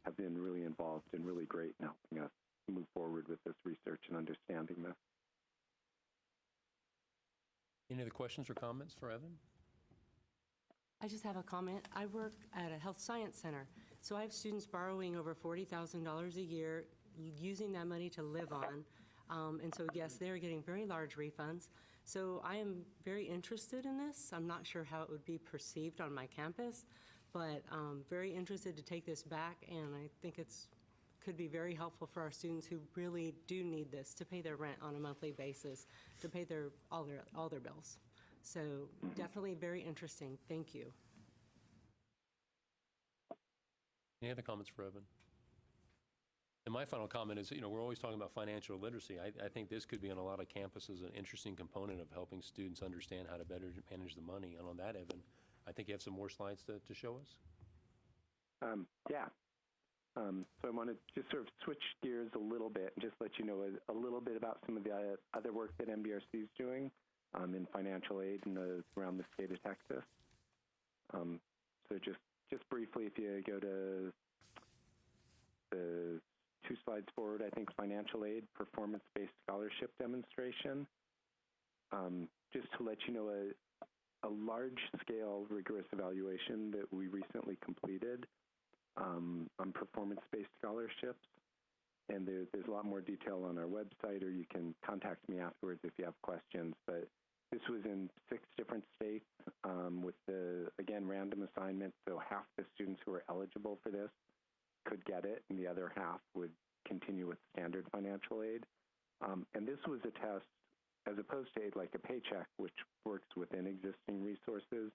have been really involved and really great in helping us move forward with this research and understanding this. Any other questions or comments for Evan? I just have a comment. I work at a health science center, so I have students borrowing over $40,000 a year, using that money to live on. And so, yes, they're getting very large refunds. So I am very interested in this. I'm not sure how it would be perceived on my campus, but very interested to take this back, and I think could be very helpful for our students who really do need this to pay their rent on a monthly basis, to pay all their bills. So definitely very interesting. Thank you. Any other comments for Evan? And my final comment is, we're always talking about financial literacy. I think this could be on a lot of campuses an interesting component of helping students understand how to better manage the money. And on that, Evan, I think you have some more slides to show us. Yeah. So I want to just sort of switch gears a little bit and just let you know a little bit about some of the other work that MBRC is doing in financial aid around the state of Texas. So just briefly, if you go to the 2 slides forward, I think financial aid, performance-based scholarship demonstration. Just to let you know, a large-scale rigorous evaluation that we recently completed on performance-based scholarships. And there's a lot more detail on our website, or you can contact me afterwards if you have questions. But this was in 6 different states with again, random assignment. So half the students who were eligible for this could get it, and the other half would continue with standard financial aid. And this was a test, as opposed to aid like a paycheck, which works within existing resources.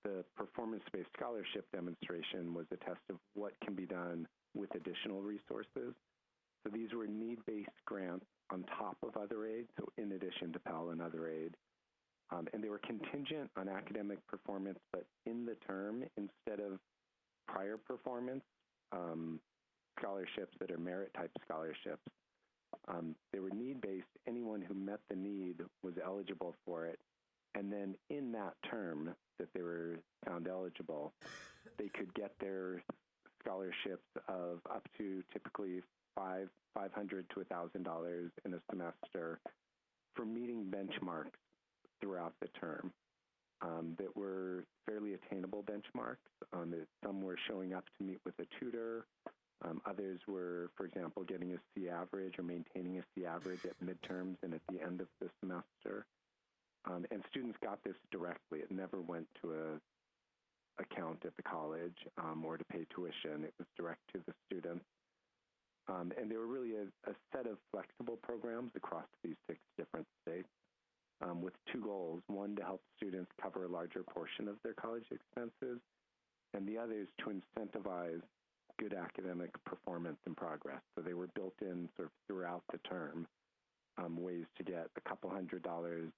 The performance-based scholarship demonstration was a test of what can be done with additional resources. So these were need-based grants on top of other aid, so in addition to Pell and other aid. And they were contingent on academic performance, but in the term, instead of prior performance, scholarships that are merit-type scholarships. They were need-based. Anyone who met the need was eligible for it. And then in that term that they were found eligible, they could get their scholarships of up to typically $500 to $1,000 in a semester for meeting benchmarks throughout the term that were fairly attainable benchmarks. Some were showing up to meet with a tutor. Others were, for example, getting a C average or maintaining a C average at midterms and at the end of the semester. And students got this directly. It never went to a account at the college or to pay tuition. It was direct to the students. And they were really a set of flexible programs across these 6 different states with 2 goals. One, to help students cover a larger portion of their college expenses, and the other is to incentivize good academic performance and progress. So they were built in sort of throughout the term, ways to get a couple $100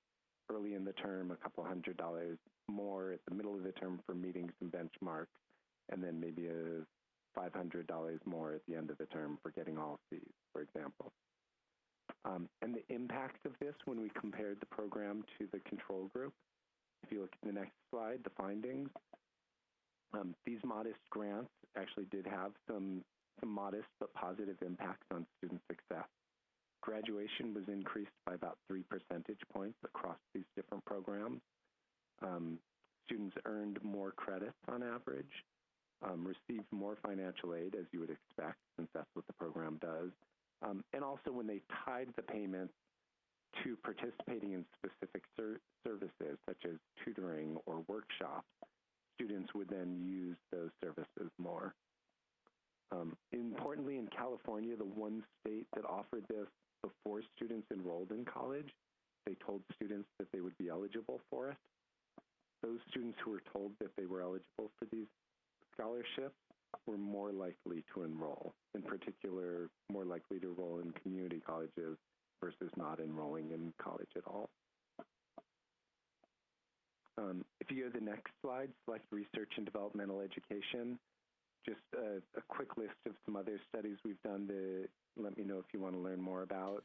early in the term, a couple $100 more at the middle of the term for meeting some benchmarks, and then maybe a $500 more at the end of the term for getting all C's, for example. And the impact of this when we compared the program to the control group, if you look at the next slide, the findings, these modest grants actually did have some modest but positive impacts on student success. Graduation was increased by about 3 percentage points across these different programs. Students earned more credits on average, received more financial aid, as you would expect, since that's what the program does. And also when they tied the payments to participating in specific services, such as tutoring or workshops, students would then use those services more. Importantly, in California, the one state that offered this before students enrolled in college, they told students that they would be eligible for it. Those students who were told that they were eligible for these scholarships were more likely to enroll, in particular, more likely to enroll in community colleges versus not enrolling in college at all. If you go to the next slide, select research and developmental education, just a quick list of some other studies we've done to let me know if you want to learn more about.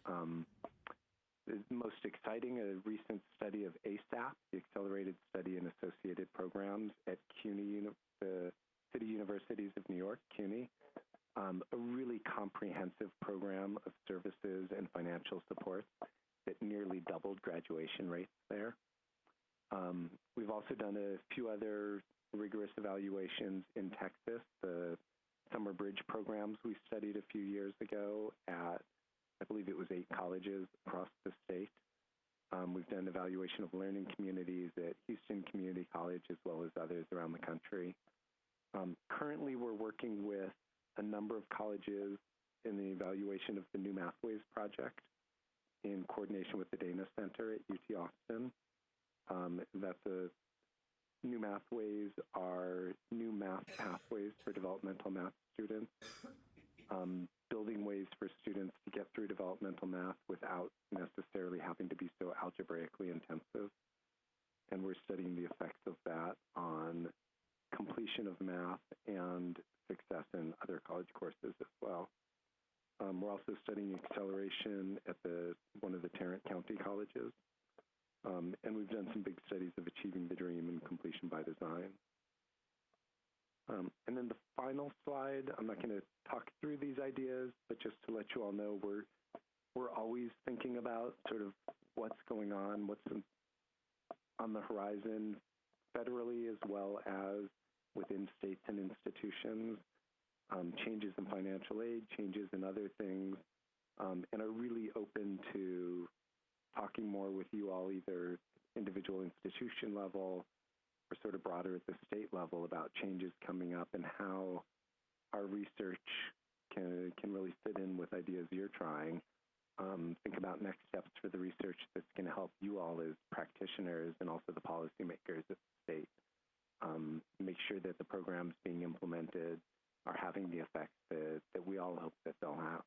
The most exciting, a recent study of ASAP, the Accelerated Study and Associated Programs at CUNY, the City Universities of New York, CUNY, a really comprehensive program of services and financial support that nearly doubled graduation rates there. We've also done a few other rigorous evaluations in Texas, the summer bridge programs we studied a few years ago at, I believe it was 8 colleges across the state. We've done evaluation of learning communities at Houston Community College as well as others around the country. Currently, we're working with a number of colleges in the evaluation of the New Mathways project in coordination with the Dana Center at UT Austin. That's a new Mathways are new math pathways for developmental math students, building ways for students to get through developmental math without necessarily having to be so algebraically intensive. And we're studying the effects of that on completion of math and success in other college courses as well. We're also studying acceleration at one of the Tarrant County colleges. And we've done some big studies of achieving the dream and completion by design. And then the final slide, I'm not going to talk through these ideas, but just to let you all know, we're always thinking about sort of what's going on, what's on the horizon federally as well as within states and institutions, changes in financial aid, changes in other things, and are really open to talking more with you all, either individual institution level or sort of broader at the state level, about changes coming up and how our research can really fit in with ideas you're trying. Think about next steps for the research that's going to help you all as practitioners and also the policymakers at the state. Make sure that the programs being implemented are having the effects that we all hope that they'll have.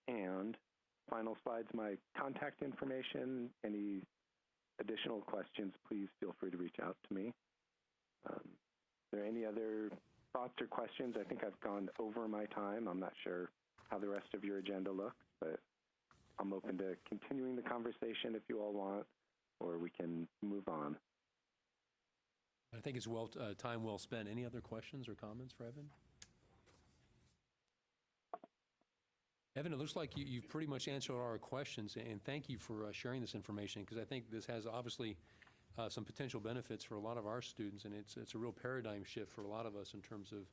And final slide's my contact information. Any additional questions, please feel free to reach out to me. Are there any other thoughts or questions? I think I've gone over my time. I'm not sure how the rest of your agenda looks, but I'm open to continuing the conversation if you all want, or we can move on. I think it's time well spent. Any other questions or comments for Evan? Evan, it looks like you've pretty much answered all our questions, and thank you for sharing this information, because I think this has obviously some potential benefits for a lot of our students, and it's a real paradigm shift for a lot of us in terms of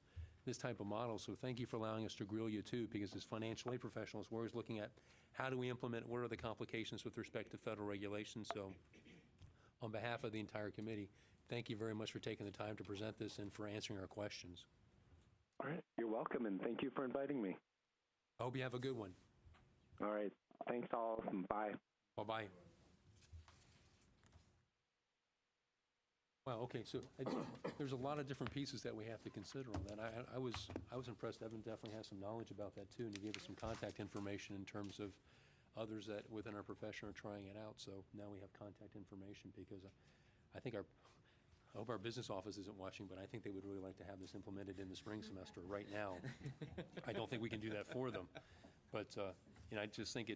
this type of model. So thank you for allowing us to grill you too, because as financial aid professionals, we're always looking at how do we implement, what are the complications with respect to federal regulations. So on behalf of the entire committee, thank you very much for taking the time to present this and for answering our questions. All right, you're welcome, and thank you for inviting me. I hope you have a good one. All right, thanks all, and bye. Bye-bye. Wow, okay, so there's a lot of different pieces that we have to consider on that. I was impressed. Evan definitely has some knowledge about that too, and he gave us some contact information in terms of others that within our profession are trying it out. So now we have contact information, because I think I hope our business office isn't watching, but I think they would really like to have this implemented in the spring semester right now. I don't think we can do that for them. But I just think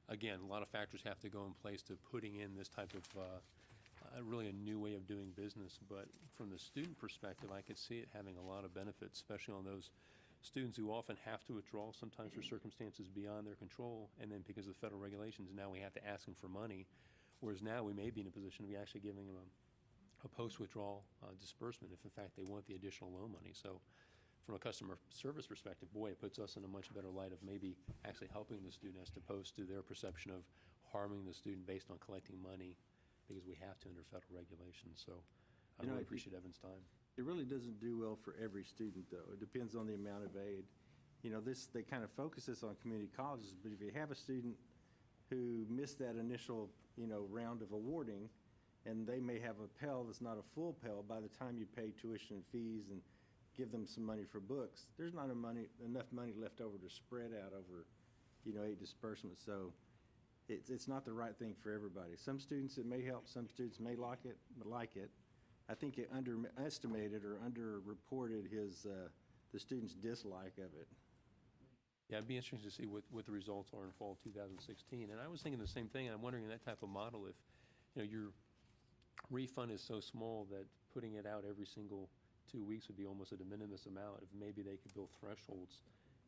again, a lot of factors have to go in place to putting in this type of really a new way of doing business. But from the student perspective, I could see it having a lot of benefits, especially on those students who often have to withdraw, sometimes for circumstances beyond their control, and then because of the federal regulations, now we have to ask them for money, whereas now we may be in a position to be actually giving them a post-withdrawal disbursement if, in fact, they want the additional loan money. So from a customer service perspective, boy, it puts us in a much better light of maybe actually helping the student as opposed to their perception of harming the student based on collecting money because we have to under federal regulations. So I really appreciate Evan's time. It really doesn't do well for every student, though. It depends on the amount of aid. They kind of focus this on community colleges, but if you have a student who missed that initial, round of awarding, and they may have a Pell that's not a full Pell, by the time you pay tuition and fees and give them some money for books, there's not enough money left over to spread out over, 8 disbursements. So it's not the right thing for everybody. Some students it may help, some students may like it. I think it underestimated or underreported the students' dislike of it. Yeah, it'd be interesting to see what the results are in fall 2016. And I was thinking the same thing, and I'm wondering in that type of model if, your refund is so small that putting it out every single 2 weeks would be almost a de minimis amount. If maybe they could build thresholds,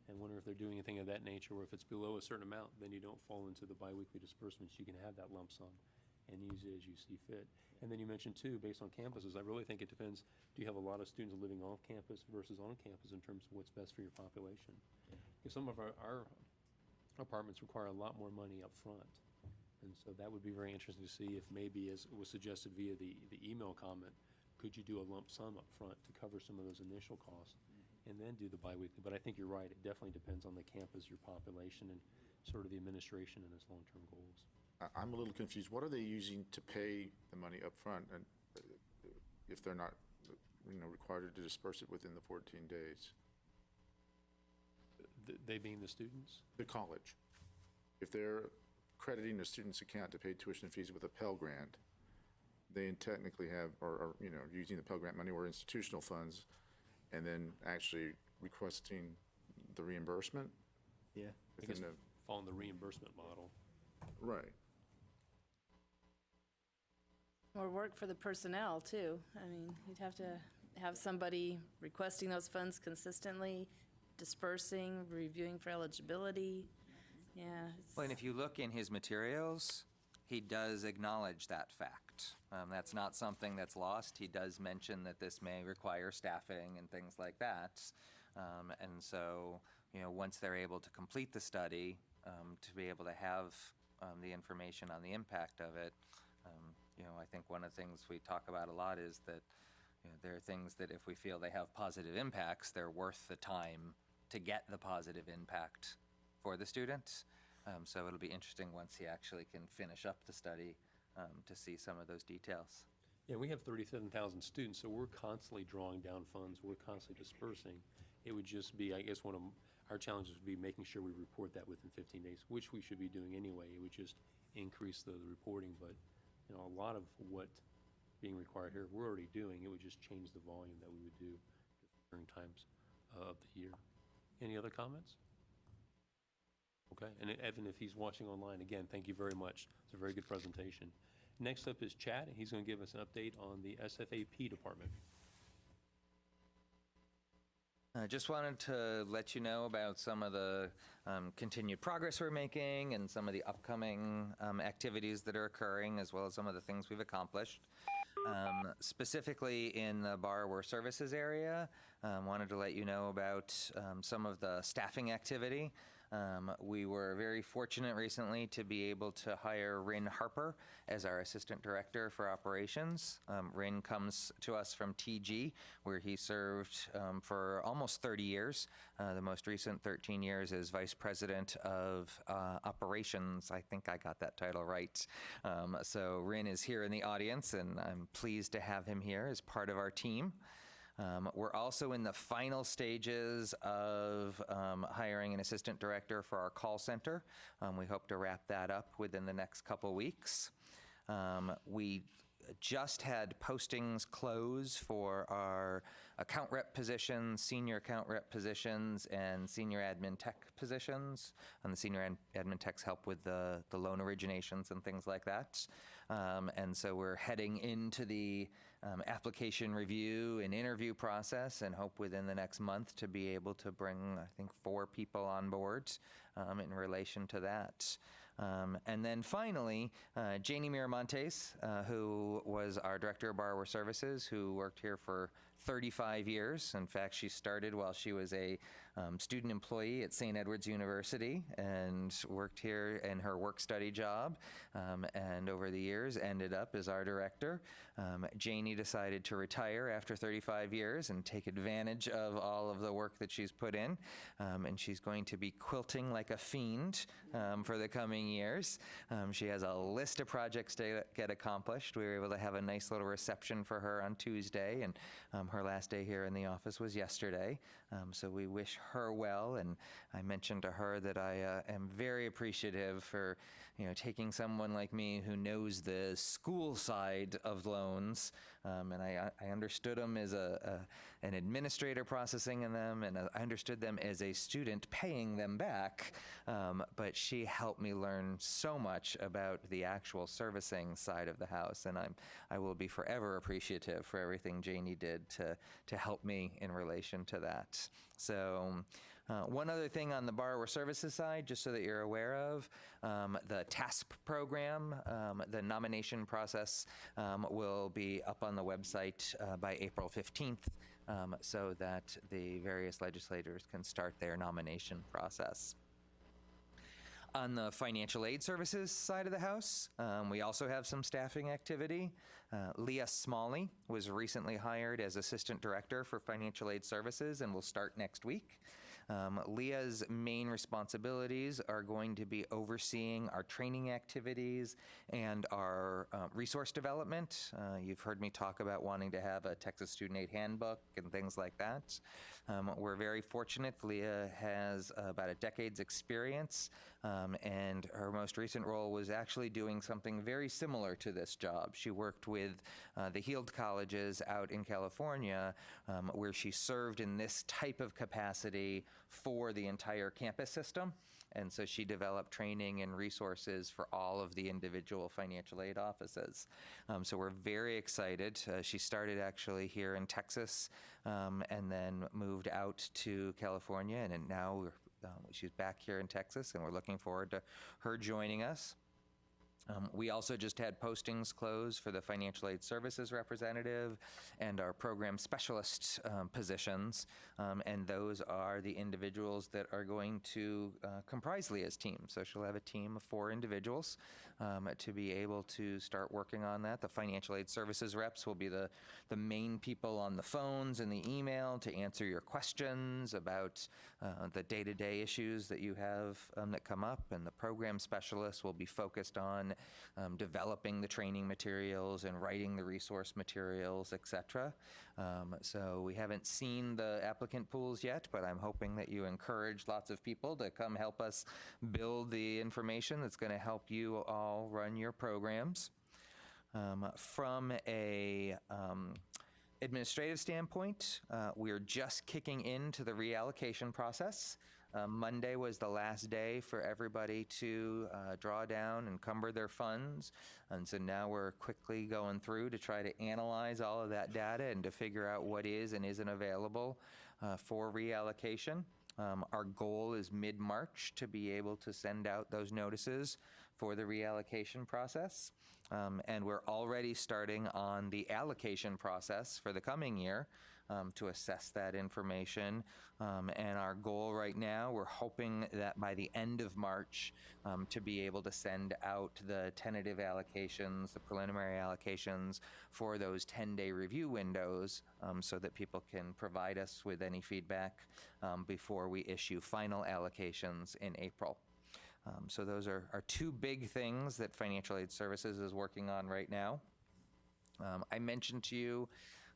and wonder if they're doing anything of that nature, or if it's below a certain amount, then you don't fall into the biweekly disbursements. You can have that lump sum and use it as you see fit. And then you mentioned too, based on campuses, I really think it depends. Do you have a lot of students living off campus versus on campus in terms of what's best for your population? Because some of our apartments require a lot more money up front. And so that would be very interesting to see if maybe, as was suggested via the email comment, could you do a lump sum up front to cover some of those initial costs and then do the biweekly? But I think you're right. It definitely depends on the campus, your population, and sort of the administration and its long-term goals. I'm a little confused. What are they using to pay the money up front, and if they're not, required to disperse it within the 14 days? They being the students? The college. If they're crediting a student's account to pay tuition fees with a Pell Grant, they technically have, or using the Pell Grant money or institutional funds, and then actually requesting the reimbursement? Yeah. I guess following the reimbursement model. Right. Or work for the personnel, too. I mean, you'd have to have somebody requesting those funds consistently, dispersing, reviewing for eligibility. Yeah. Well, and if you look in his materials, he does acknowledge that fact. That's not something that's lost. He does mention that this may require staffing and things like that. And so, once they're able to complete the study, to be able to have the information on the impact of it, I think one of the things we talk about a lot is that there are things that if we feel they have positive impacts, they're worth the time to get the positive impact for the students. So it'll be interesting once he actually can finish up the study to see some of those details. Yeah, we have 37,000 students, so we're constantly drawing down funds. We're constantly dispersing. It would just be, I guess, one of our challenges would be making sure we report that within 15 days, which we should be doing anyway. It would just increase the reporting, but a lot of what being required here, we're already doing. It would just change the volume that we would do during times of the year. Any other comments? Okay, and Evan, if he's watching online, again, thank you very much. It's a very good presentation. Next up is Chad, and he's going to give us an update on the SFAP department. I just wanted to let you know about some of the continued progress we're making and some of the upcoming activities that are occurring, as well as some of the things we've accomplished. Specifically in the borrower services area, wanted to let you know about some of the staffing activity. We were very fortunate recently to be able to hire Ryn Harper as our Assistant Director for Operations. Ryn comes to us from TG, where he served for almost 30 years, the most recent 13 years as Vice President of Operations. I think I got that title right. So Ryn is here in the audience, and I'm pleased to have him here as part of our team. We're also in the final stages of hiring an assistant director for our call center. We hope to wrap that up within the next couple weeks. We just had postings close for our account rep positions, senior account rep positions, and senior admin tech positions. And the senior admin techs help with the loan originations and things like that. And so we're heading into the application review and interview process, and hope within the next month to be able to bring, I think, 4 people on board in relation to that. And then finally, Janie Miramontes, who was our Director of Borrower Services, who worked here for 35 years. In fact, she started while she was a student employee at St. Edward's University and worked here in her work-study job, and over the years ended up as our director. Janie decided to retire after 35 years and take advantage of all of the work that she's put in, and she's going to be quilting like a fiend for the coming years. She has a list of projects to get accomplished. We were able to have a nice little reception for her on Tuesday, and her last day here in the office was yesterday. So we wish her well, and I mentioned to her that I am very appreciative for taking someone like me who knows the school side of loans, and I understood them as an administrator processing them, and I understood them as a student paying them back, but she helped me learn so much about the actual servicing side of the house, and I will be forever appreciative for everything Janie did to help me in relation to that. So one other thing on the borrower services side, just so that you're aware of, the TASP program, the nomination process will be up on the website by April 15th, so that the various legislators can start their nomination process. On the financial aid services side of the house, we also have some staffing activity. Leah Smalley was recently hired as Assistant Director for Financial Aid Services and will start next week. Leah's main responsibilities are going to be overseeing our training activities and our resource development. You've heard me talk about wanting to have a Texas Student Aid handbook and things like that. We're very fortunate. Leah has about a decade's experience, and her most recent role was actually doing something very similar to this job. She worked with the Heald colleges out in California, where she served in this type of capacity for the entire campus system. And so she developed training and resources for all of the individual financial aid offices. So we're very excited. She started actually here in Texas and then moved out to California, and now she's back here in Texas, and we're looking forward to her joining us. We also just had postings close for the financial aid services representative and our program specialist positions, and those are the individuals that are going to comprise Leah's team. So she'll have a team of 4 individuals to be able to start working on that. The financial aid services reps will be the main people on the phones and the email to answer your questions about the day-to-day issues that you have that come up, and the program specialists will be focused on developing the training materials and writing the resource materials, etc. So we haven't seen the applicant pools yet, but I'm hoping that you encourage lots of people to come help us build the information that's going to help you all run your programs. From a administrative standpoint, we're just kicking into the reallocation process. Monday was the last day for everybody to draw down and encumber their funds. And so now we're quickly going through to try to analyze all of that data and to figure out what is and isn't available for reallocation. Our goal is mid-March to be able to send out those notices for the reallocation process. And we're already starting on the allocation process for the coming year to assess that information. And our goal right now, we're hoping that by the end of March to be able to send out the tentative allocations, the preliminary allocations for those 10-day review windows so that people can provide us with any feedback before we issue final allocations in April. So those are 2 big things that Financial Aid Services is working on right now. I mentioned to you,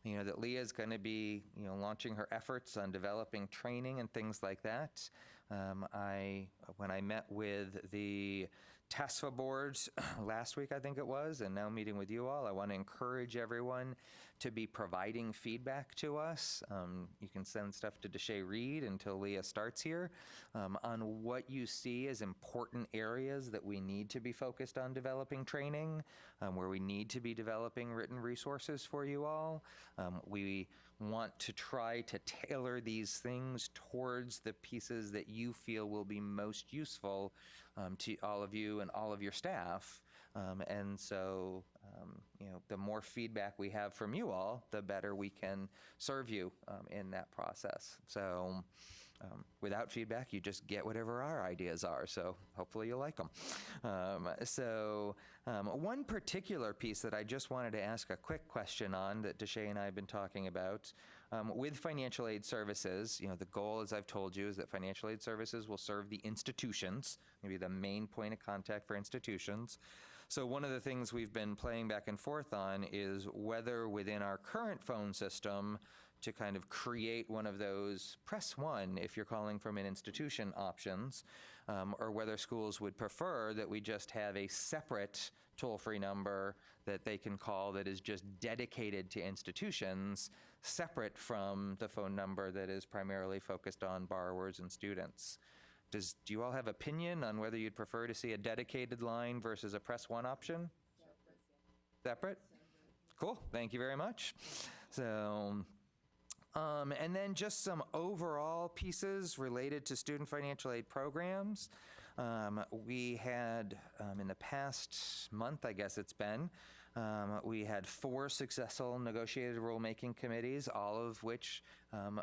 that Leah's going to be, launching her efforts on developing training and things like that. When I met with the TASFA boards last week, I think it was, and now meeting with you all, I want to encourage everyone to be providing feedback to us. You can send stuff to Deshae Reed until Leah starts here on what you see as important areas that we need to be focused on developing training, where we need to be developing written resources for you all. We want to try to tailor these things towards the pieces that you feel will be most useful to all of you and all of your staff. And so, the more feedback we have from you all, the better we can serve you in that process. So without feedback, you just get whatever our ideas are. So hopefully you'll like them. One particular piece that I just wanted to ask a quick question on that Deshae and I have been talking about, with financial aid services, the goal, as I've told you, is that financial aid services will serve the institutions, maybe the main point of contact for institutions. So one of the things we've been playing back and forth on is whether within our current phone system to kind of create one of those press 1 if you're calling from an institution options, or whether schools would prefer that we just have a separate toll-free number that they can call that is just dedicated to institutions, separate from the phone number that is primarily focused on borrowers and students. Do you all have opinion on whether you'd prefer to see a dedicated line versus a press 1 option? Separate? Cool, thank you very much. So, and then just some overall pieces related to student financial aid programs. We had, in the past month, I guess it's been, we had 4 successful negotiated rulemaking committees, all of which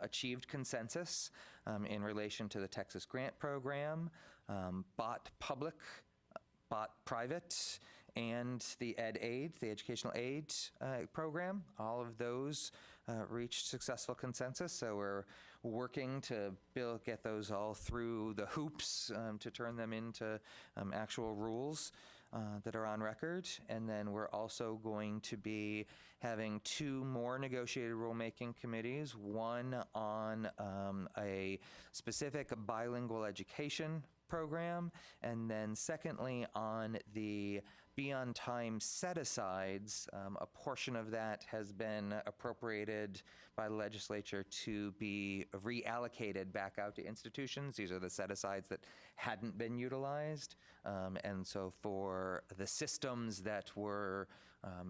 achieved consensus in relation to the Texas Grant Program, BOT Public, BOT Private, and the EdAid, the Educational Aid Program. All of those reached successful consensus, so we're working to get those all through the hoops to turn them into actual rules that are on record. And then we're also going to be having 2 more negotiated rulemaking committees, one on a specific bilingual education program, and then secondly on the Be On Time set-asides. A portion of that has been appropriated by the legislature to be reallocated back out to institutions. These are the set-asides that hadn't been utilized. And so for the systems that were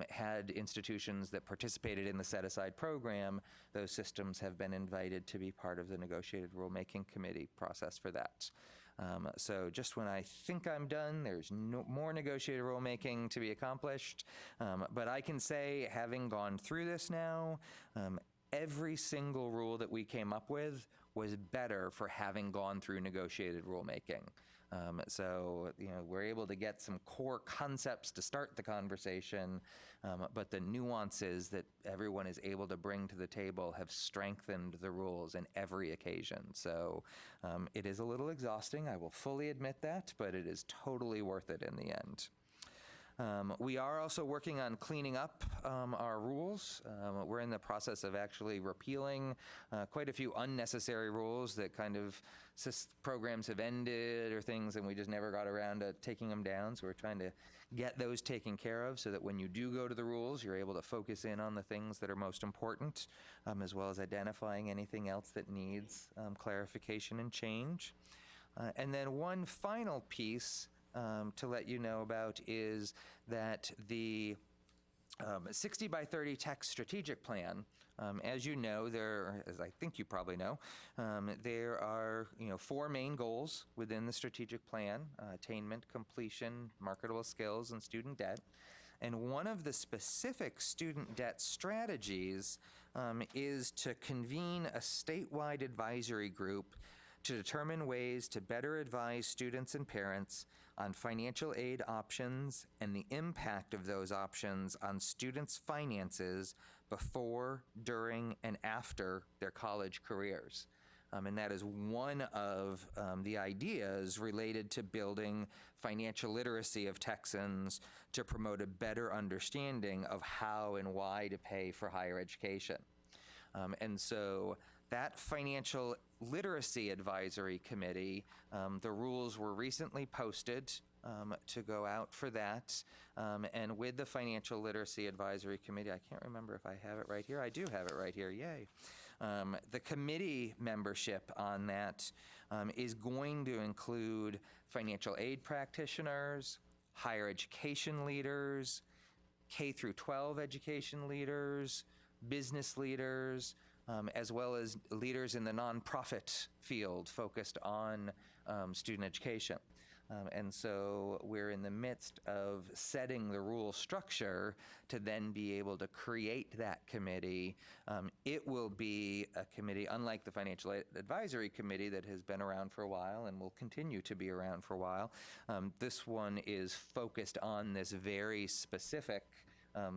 had institutions that participated in the set-aside program, those systems have been invited to be part of the negotiated rulemaking committee process for that. So just when I think I'm done, there's more negotiated rulemaking to be accomplished. But I can say, having gone through this now, every single rule that we came up with was better for having gone through negotiated rulemaking. So, we're able to get some core concepts to start the conversation, but the nuances that everyone is able to bring to the table have strengthened the rules in every occasion. So it is a little exhausting, I will fully admit that, but it is totally worth it in the end. We are also working on cleaning up our rules. We're in the process of actually repealing quite a few unnecessary rules that kind of programs have ended or things, and we just never got around to taking them down. So we're trying to get those taken care of so that when you do go to the rules, you're able to focus in on the things that are most important, as well as identifying anything else that needs clarification and change. And then one final piece to let you know about is that the 60 by 30 text strategic plan, as you know, as I think you probably know, there are 4 main goals within the strategic plan: attainment, completion, marketable skills, and student debt. And one of the specific student debt strategies is to convene a statewide advisory group to determine ways to better advise students and parents on financial aid options and the impact of those options on students' finances before, during, and after their college careers. And that is one of the ideas related to building financial literacy of Texans to promote a better understanding of how and why to pay for higher education. And so that Financial Literacy Advisory Committee, the rules were recently posted to go out for that. And with the Financial Literacy Advisory Committee, I can't remember if I have it right here. I do have it right here, yay. The committee membership on that is going to include financial aid practitioners, higher education leaders, K through 12 education leaders, business leaders, as well as leaders in the nonprofit field focused on student education. And so we're in the midst of setting the rule structure to then be able to create that committee. It will be a committee, unlike the Financial Advisory Committee that has been around for a while and will continue to be around for a while. This one is focused on this very specific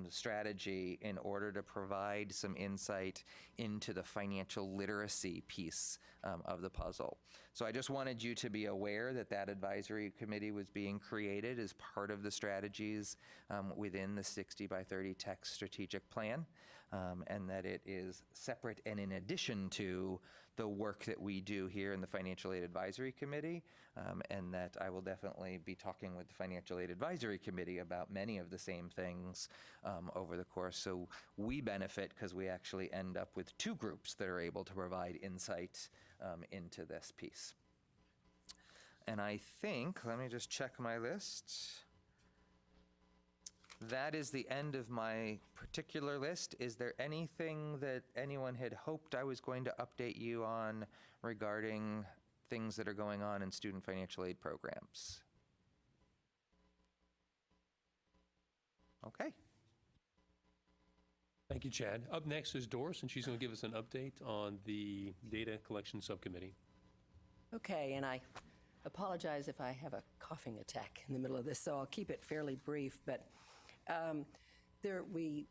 strategy in order to provide some insight into the financial literacy piece of the puzzle. So I just wanted you to be aware that that advisory committee was being created as part of the strategies within the 60 by 30 text strategic plan, and that it is separate and in addition to the work that we do here in the Financial Aid Advisory Committee, and that I will definitely be talking with the Financial Aid Advisory Committee about many of the same things over the course. So we benefit because we actually end up with 2 groups that are able to provide insight into this piece. And I think, let me just check my list. That is the end of my particular list. Is there anything that anyone had hoped I was going to update you on regarding things that are going on in student financial aid programs? Okay. Thank you, Chad. Up next is Doris, and she's going to give us an update on the Data Collection Subcommittee. Okay, and I apologize if I have a coughing attack in the middle of this, so I'll keep it fairly brief. But we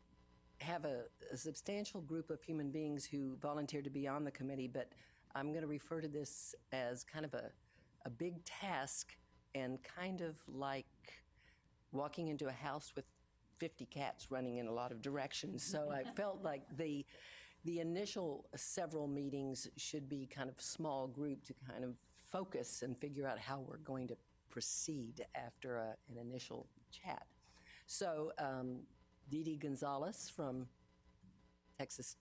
have a substantial group of human beings who volunteered to be on the committee, but I'm going to refer to this as kind of a big task and kind of like walking into a house with 50 cats running in a lot of directions. So I felt like the initial several meetings should be kind of small group to kind of focus and figure out how we're going to proceed after an initial chat. So Dee Dee Gonzalez from Texas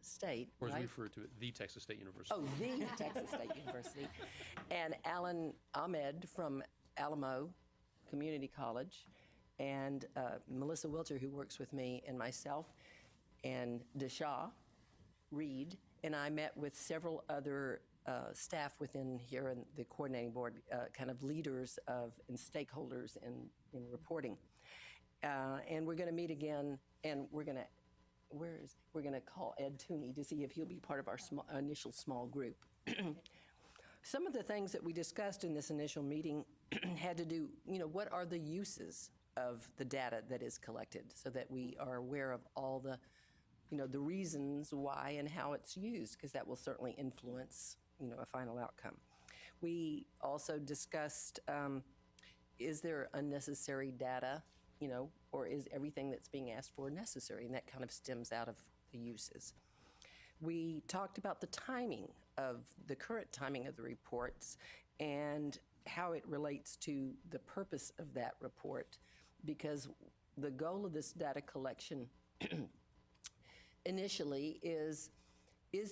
State. Or as we right? refer to it, the Texas State University. Oh, the Texas State University. And Alan Ahmed from Alamo Community College. And Melissa Wilter, who works with me, and myself, and Deshaw Reed. And I met with several other staff within here in the coordinating board, kind of leaders of and stakeholders in reporting. And we're going to meet again, and we're going to call Ed Tooney to see if he'll be part of our initial small group. Some of the things that we discussed in this initial meeting had to do, what are the uses of the data that is collected so that we are aware of all the, the reasons why and how it's used, because that will certainly influence, a final outcome. We also discussed, is there unnecessary data, or is everything that's being asked for necessary? And that kind of stems out of the uses. We talked about the timing of the current timing of the reports and how it relates to the purpose of that report, because the goal of this data collection initially is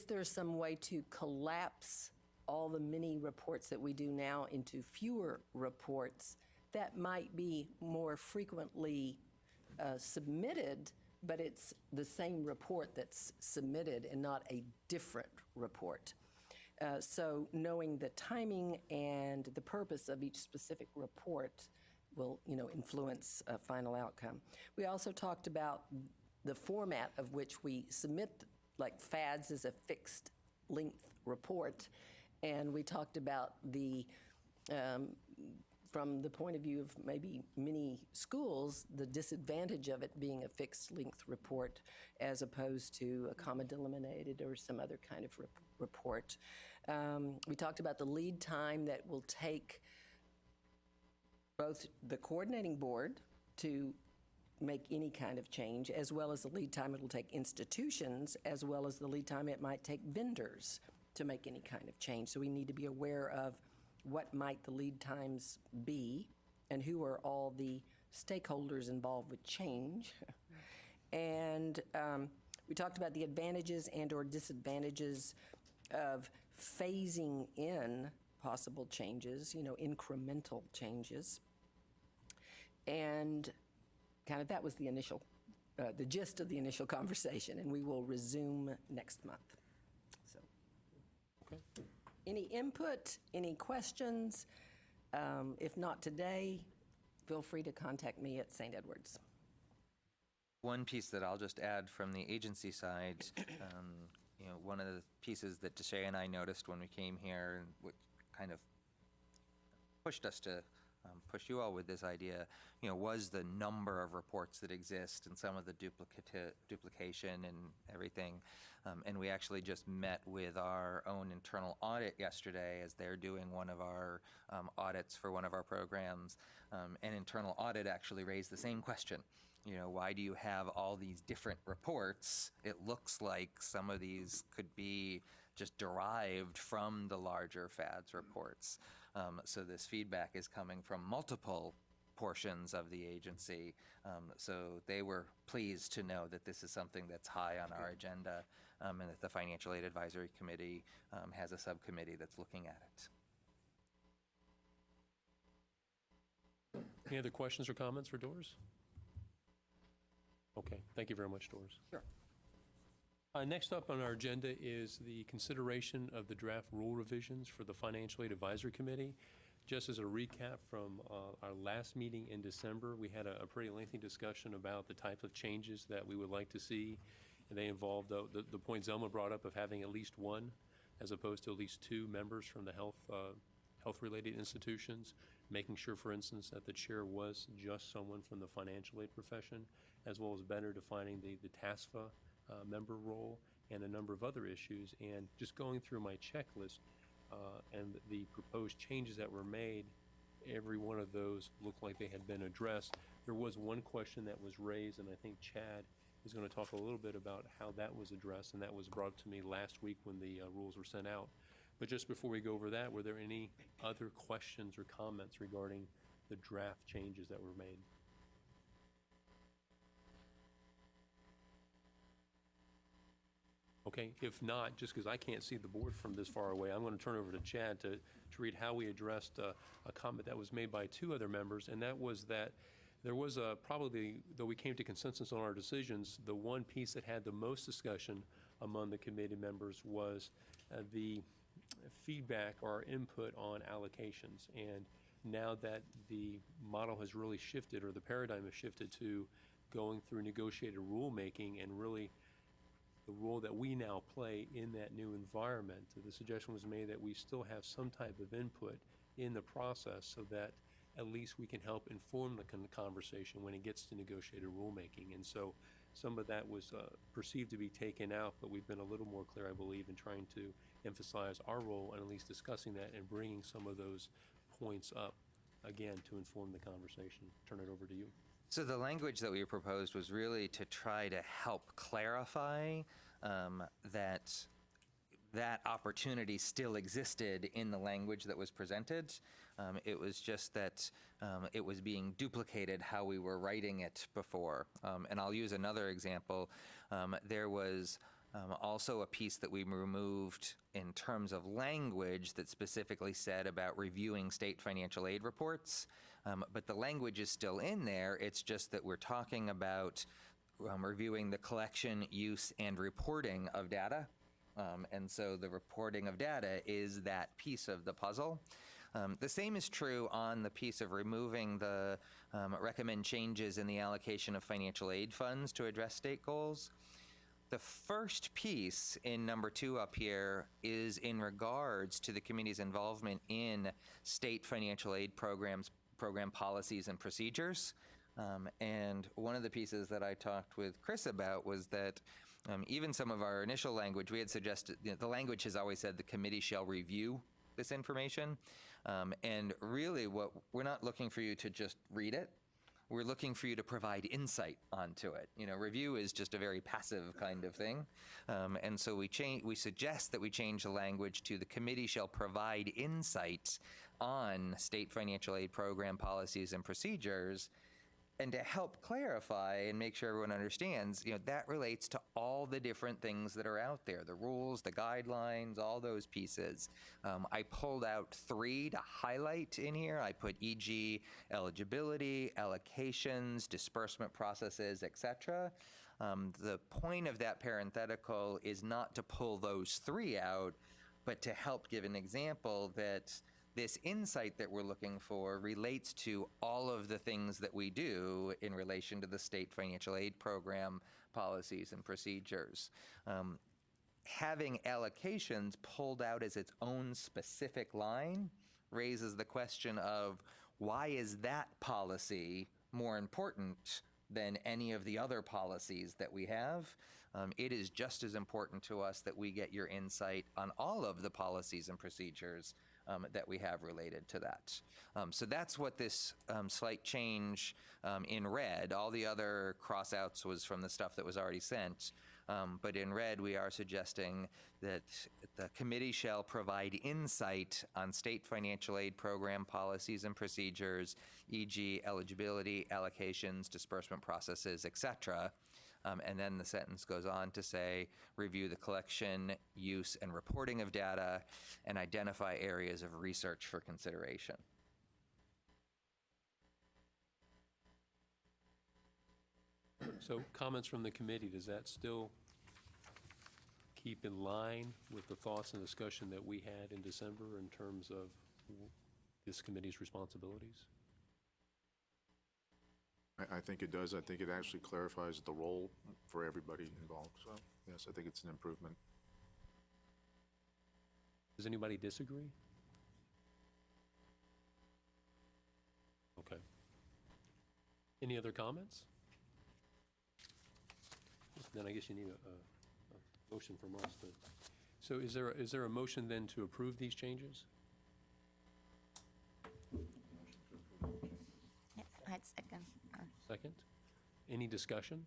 there some way to collapse all the mini reports that we do now into fewer reports that might be more frequently submitted, but it's the same report that's submitted and not a different report. So knowing the timing and the purpose of each specific report will, influence a final outcome. We also talked about the format of which we submit, like FADS is a fixed length report, and we talked about the from the point of view of maybe many schools, the disadvantage of it being a fixed length report as opposed to a comma delimited or some other kind of report. We talked about the lead time that will take both the coordinating board to make any kind of change, as well as the lead time it will take institutions, as well as the lead time it might take vendors to make any kind of change. So we need to be aware of what might the lead times be and who are all the stakeholders involved with change. And we talked about the advantages and or disadvantages of phasing in possible changes, incremental changes. And kind of that was the initial, the gist of the initial conversation, and we will resume next month. So, Okay. any input, any questions? If not today, feel free to contact me at St. Edwards. One piece that I'll just add from the agency side, one of the pieces that Deshay and I noticed when we came here, and what kind of pushed us to push you all with this idea, was the number of reports that exist and some of the duplication and everything. And we actually just met with our own internal audit yesterday as they're doing one of our audits for one of our programs. And internal audit actually raised the same question. Why do you have all these different reports? It looks like some of these could be just derived from the larger FADS reports. So this feedback is coming from multiple portions of the agency. So they were pleased to know that this is something that's high on our agenda, and that the Financial Aid Advisory Committee has a subcommittee that's looking at it. Any other questions or comments for Doris? Okay, thank you very much, Doris. Sure. Next up on our agenda is the consideration of the draft rule revisions for the Financial Aid Advisory Committee. Just as a recap from our last meeting in December, we had a pretty lengthy discussion about the type of changes that we would like to see. And they involved the point Zelma brought up of having at least one as opposed to at least two members from the health-related institutions, making sure, for instance, that the chair was just someone from the financial aid profession, as well as better defining the TASFA member role and a number of other issues. And just going through my checklist and the proposed changes that were made, every one of those looked like they had been addressed. There was one question that was raised, and I think Chad is going to talk a little bit about how that was addressed, and that was brought to me last week when the rules were sent out. But just before we go over that, were there any other questions or comments regarding the draft changes that were made? Okay, if not, just because I can't see the board from this far away, I'm going to turn over to Chad to read how we addressed a comment that was made by two other members, and that was that there was probably, though we came to consensus on our decisions, the one piece that had the most discussion among the committee members was the feedback or input on allocations. And now that the model has really shifted, or the paradigm has shifted to going through negotiated rulemaking and really the role that we now play in that new environment, the suggestion was made that we still have some type of input in the process so that at least we can help inform the conversation when it gets to negotiated rulemaking. And so some of that was perceived to be taken out, but we've been a little more clear, I believe, in trying to emphasize our role and at least discussing that and bringing some of those points up, again, to inform the conversation. Turn it over to you. So the language that we proposed was really to try to help clarify that opportunity still existed in the language that was presented. It was just that it was being duplicated how we were writing it before. And I'll use another example. There was also a piece that we removed in terms of language that specifically said about reviewing state financial aid reports. But the language is still in there. It's just that we're talking about reviewing the collection, use, and reporting of data. And so the reporting of data is that piece of the puzzle. The same is true on the piece of removing the recommend changes in the allocation of financial aid funds to address state goals. The first piece in number 2 up here is in regards to the committee's involvement in state financial aid program policies and procedures. And one of the pieces that I talked with Chris about was that even some of our initial language, we had suggested, the language has always said the committee shall review this information. And really we're not looking for you to just read it. We're looking for you to provide insight onto it. Review is just a very passive kind of thing. And so we suggest that we change the language to the committee shall provide insight on state financial aid program policies and procedures. And to help clarify and make sure everyone understands, that relates to all the different things that are out there, the rules, the guidelines, all those pieces. I pulled out 3 to highlight in here. I put e.g. eligibility, allocations, disbursement processes, etc. The point of that parenthetical is not to pull those 3 out, but to help give an example that this insight that we're looking for relates to all of the things that we do in relation to the state financial aid program policies and procedures. Having allocations pulled out as its own specific line raises the question of why is that policy more important than any of the other policies that we have? It is just as important to us that we get your insight on all of the policies and procedures that we have related to that. So that's what this slight change in red, all the other crossouts was from the stuff that was already sent, but in red we are suggesting that the committee shall provide insight on state financial aid program policies and procedures, e.g. eligibility, allocations, disbursement processes, etc. And then the sentence goes on to say, review the collection, use, and reporting of data, and identify areas of research for consideration. So comments from the committee, does that still keep in line with the thoughts and discussion that we had in December in terms of this committee's responsibilities? I think it does. I think it actually clarifies the role for everybody involved. So, yes, I think it's an improvement. Does anybody disagree? Okay. Any other comments? Then I guess you need a Motion from us. So is there a motion then to approve these changes? I'd second. Second? Any discussion?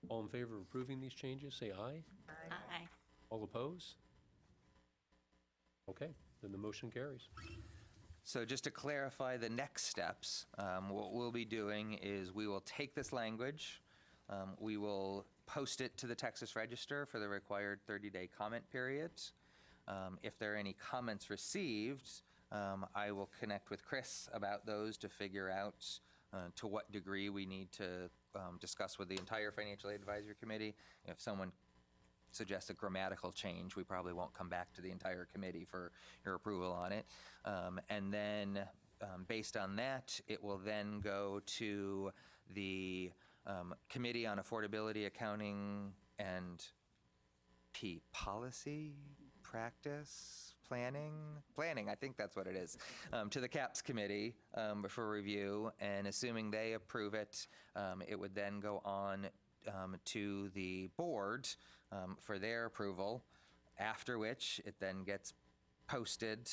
All in favor of approving these changes, say aye. Aye. All oppose? Okay, then the motion carries. So just to clarify the next steps, what we'll be doing is we will take this language, we will post it to the Texas Register for the required 30-day comment period. If there are any comments received, I will connect with Chris about those to figure out to what degree we need to discuss with the entire Financial Aid Advisory Committee. If someone suggests a grammatical change, we probably won't come back to the entire committee for your approval on it. And then based on that, it will then go to the Committee on Affordability, Accounting, and Policy, Practice, Planning, I think that's what it is, to the CAPS Committee for review. And assuming they approve it, it would then go on to the board for their approval, after which it then gets posted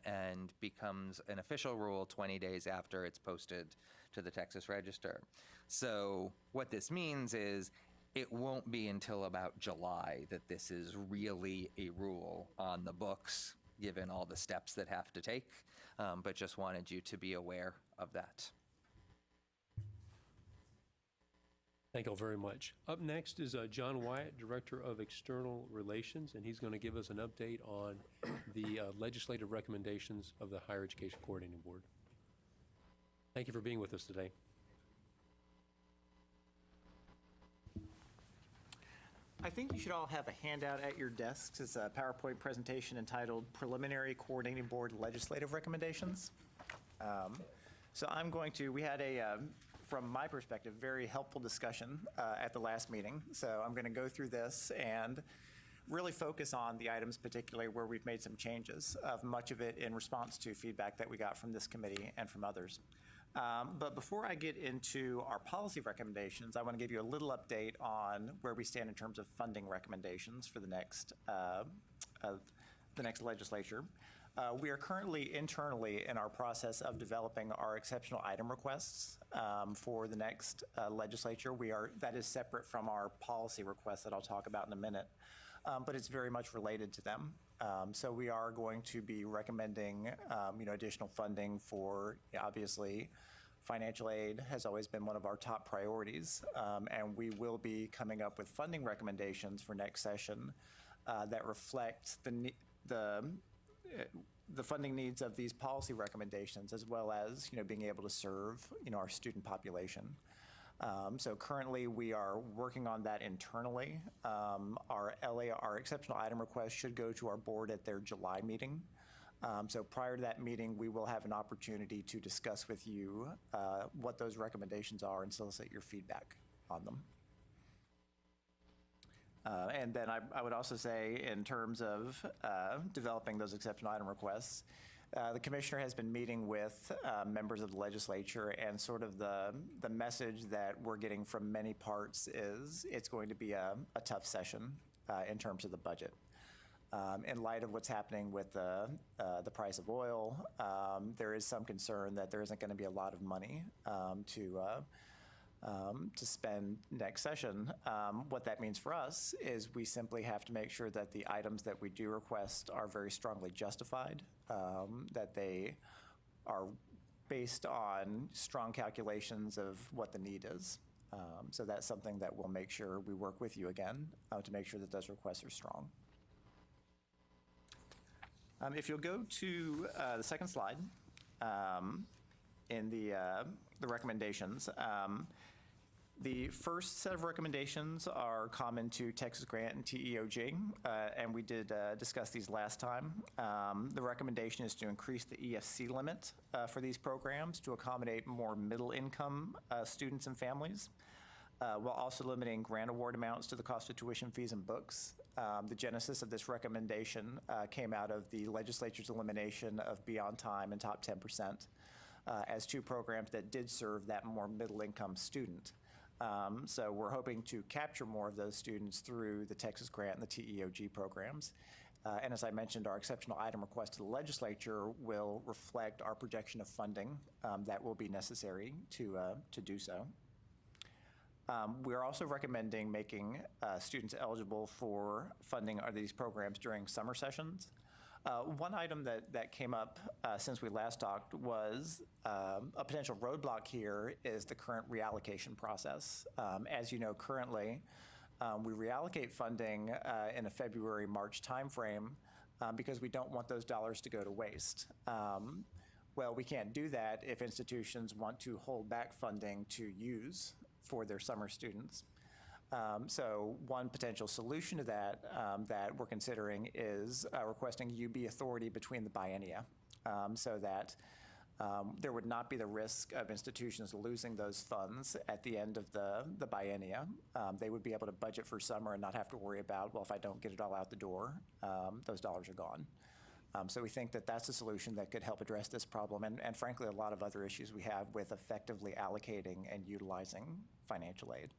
and becomes an official rule 20 days after it's posted to the Texas Register. So what this means is it won't be until about July that this is really a rule on the books, given all the steps that have to take, but just wanted you to be aware of that. Thank you all very much. Up next is John Wyatt, Director of External Relations, and he's going to give us an update on the legislative recommendations of the Higher Education Coordinating Board. Thank you for being with us today. I think you should all have a handout at your desks. It's a PowerPoint presentation entitled Preliminary Coordinating Board Legislative Recommendations. We had a, from my perspective, very helpful discussion at the last meeting. So I'm going to go through this and really focus on the items particularly where we've made some changes, much of it in response to feedback that we got from this committee and from others. But before I get into our policy recommendations, I want to give you a little update on where we stand in terms of funding recommendations for the next legislature. We are currently internally in our process of developing our exceptional item requests for the next legislature. That is separate from our policy requests that I'll talk about in a minute, but it's very much related to them. So we are going to be recommending additional funding for, obviously, financial aid has always been one of our top priorities, and we will be coming up with funding recommendations for next session that reflect the funding needs of these policy recommendations, as well as being able to serve our student population. So currently we are working on that internally. Our exceptional item request should go to our board at their July meeting. So prior to that meeting, we will have an opportunity to discuss with you what those recommendations are and solicit your feedback on them. And then I would also say, in terms of developing those exceptional item requests, the commissioner has been meeting with members of the legislature, and sort of the message that we're getting from many parts is it's going to be a tough session in terms of the budget. In light of what's happening with the price of oil, there is some concern that there isn't going to be a lot of money to spend next session. What that means for us is we simply have to make sure that the items that we do request are very strongly justified, that they are based on strong calculations of what the need is. So that's something that we'll make sure we work with you again to make sure that those requests are strong. If you'll go to the second slide in the recommendations, the first set of recommendations are common to Texas Grant and TEOG, and we did discuss these last time. The recommendation is to increase the EFC limit for these programs to accommodate more middle-income students and families, while also limiting grant award amounts to the cost of tuition fees and books. The genesis of this recommendation came out of the legislature's elimination of Beyond Time and Top 10% as two programs that did serve that more middle-income student. So we're hoping to capture more of those students through the Texas Grant and the TEOG programs. And as I mentioned, our exceptional item request to the legislature will reflect our projection of funding that will be necessary to do so. We're also recommending making students eligible for funding of these programs during summer sessions. One item that came up since we last talked was a potential roadblock here is the current reallocation process. As you know, currently, we reallocate funding in a February-March timeframe because we don't want those dollars to go to waste. Well, we can't do that if institutions want to hold back funding to use for their summer students. So one potential solution to that that we're considering is requesting UB authority between the biennia so that there would not be the risk of institutions losing those funds at the end of the biennia. They would be able to budget for summer and not have to worry about, well, if I don't get it all out the door, those dollars are gone. So we think that that's a solution that could help address this problem and frankly, a lot of other issues we have with effectively allocating and utilizing financial aid.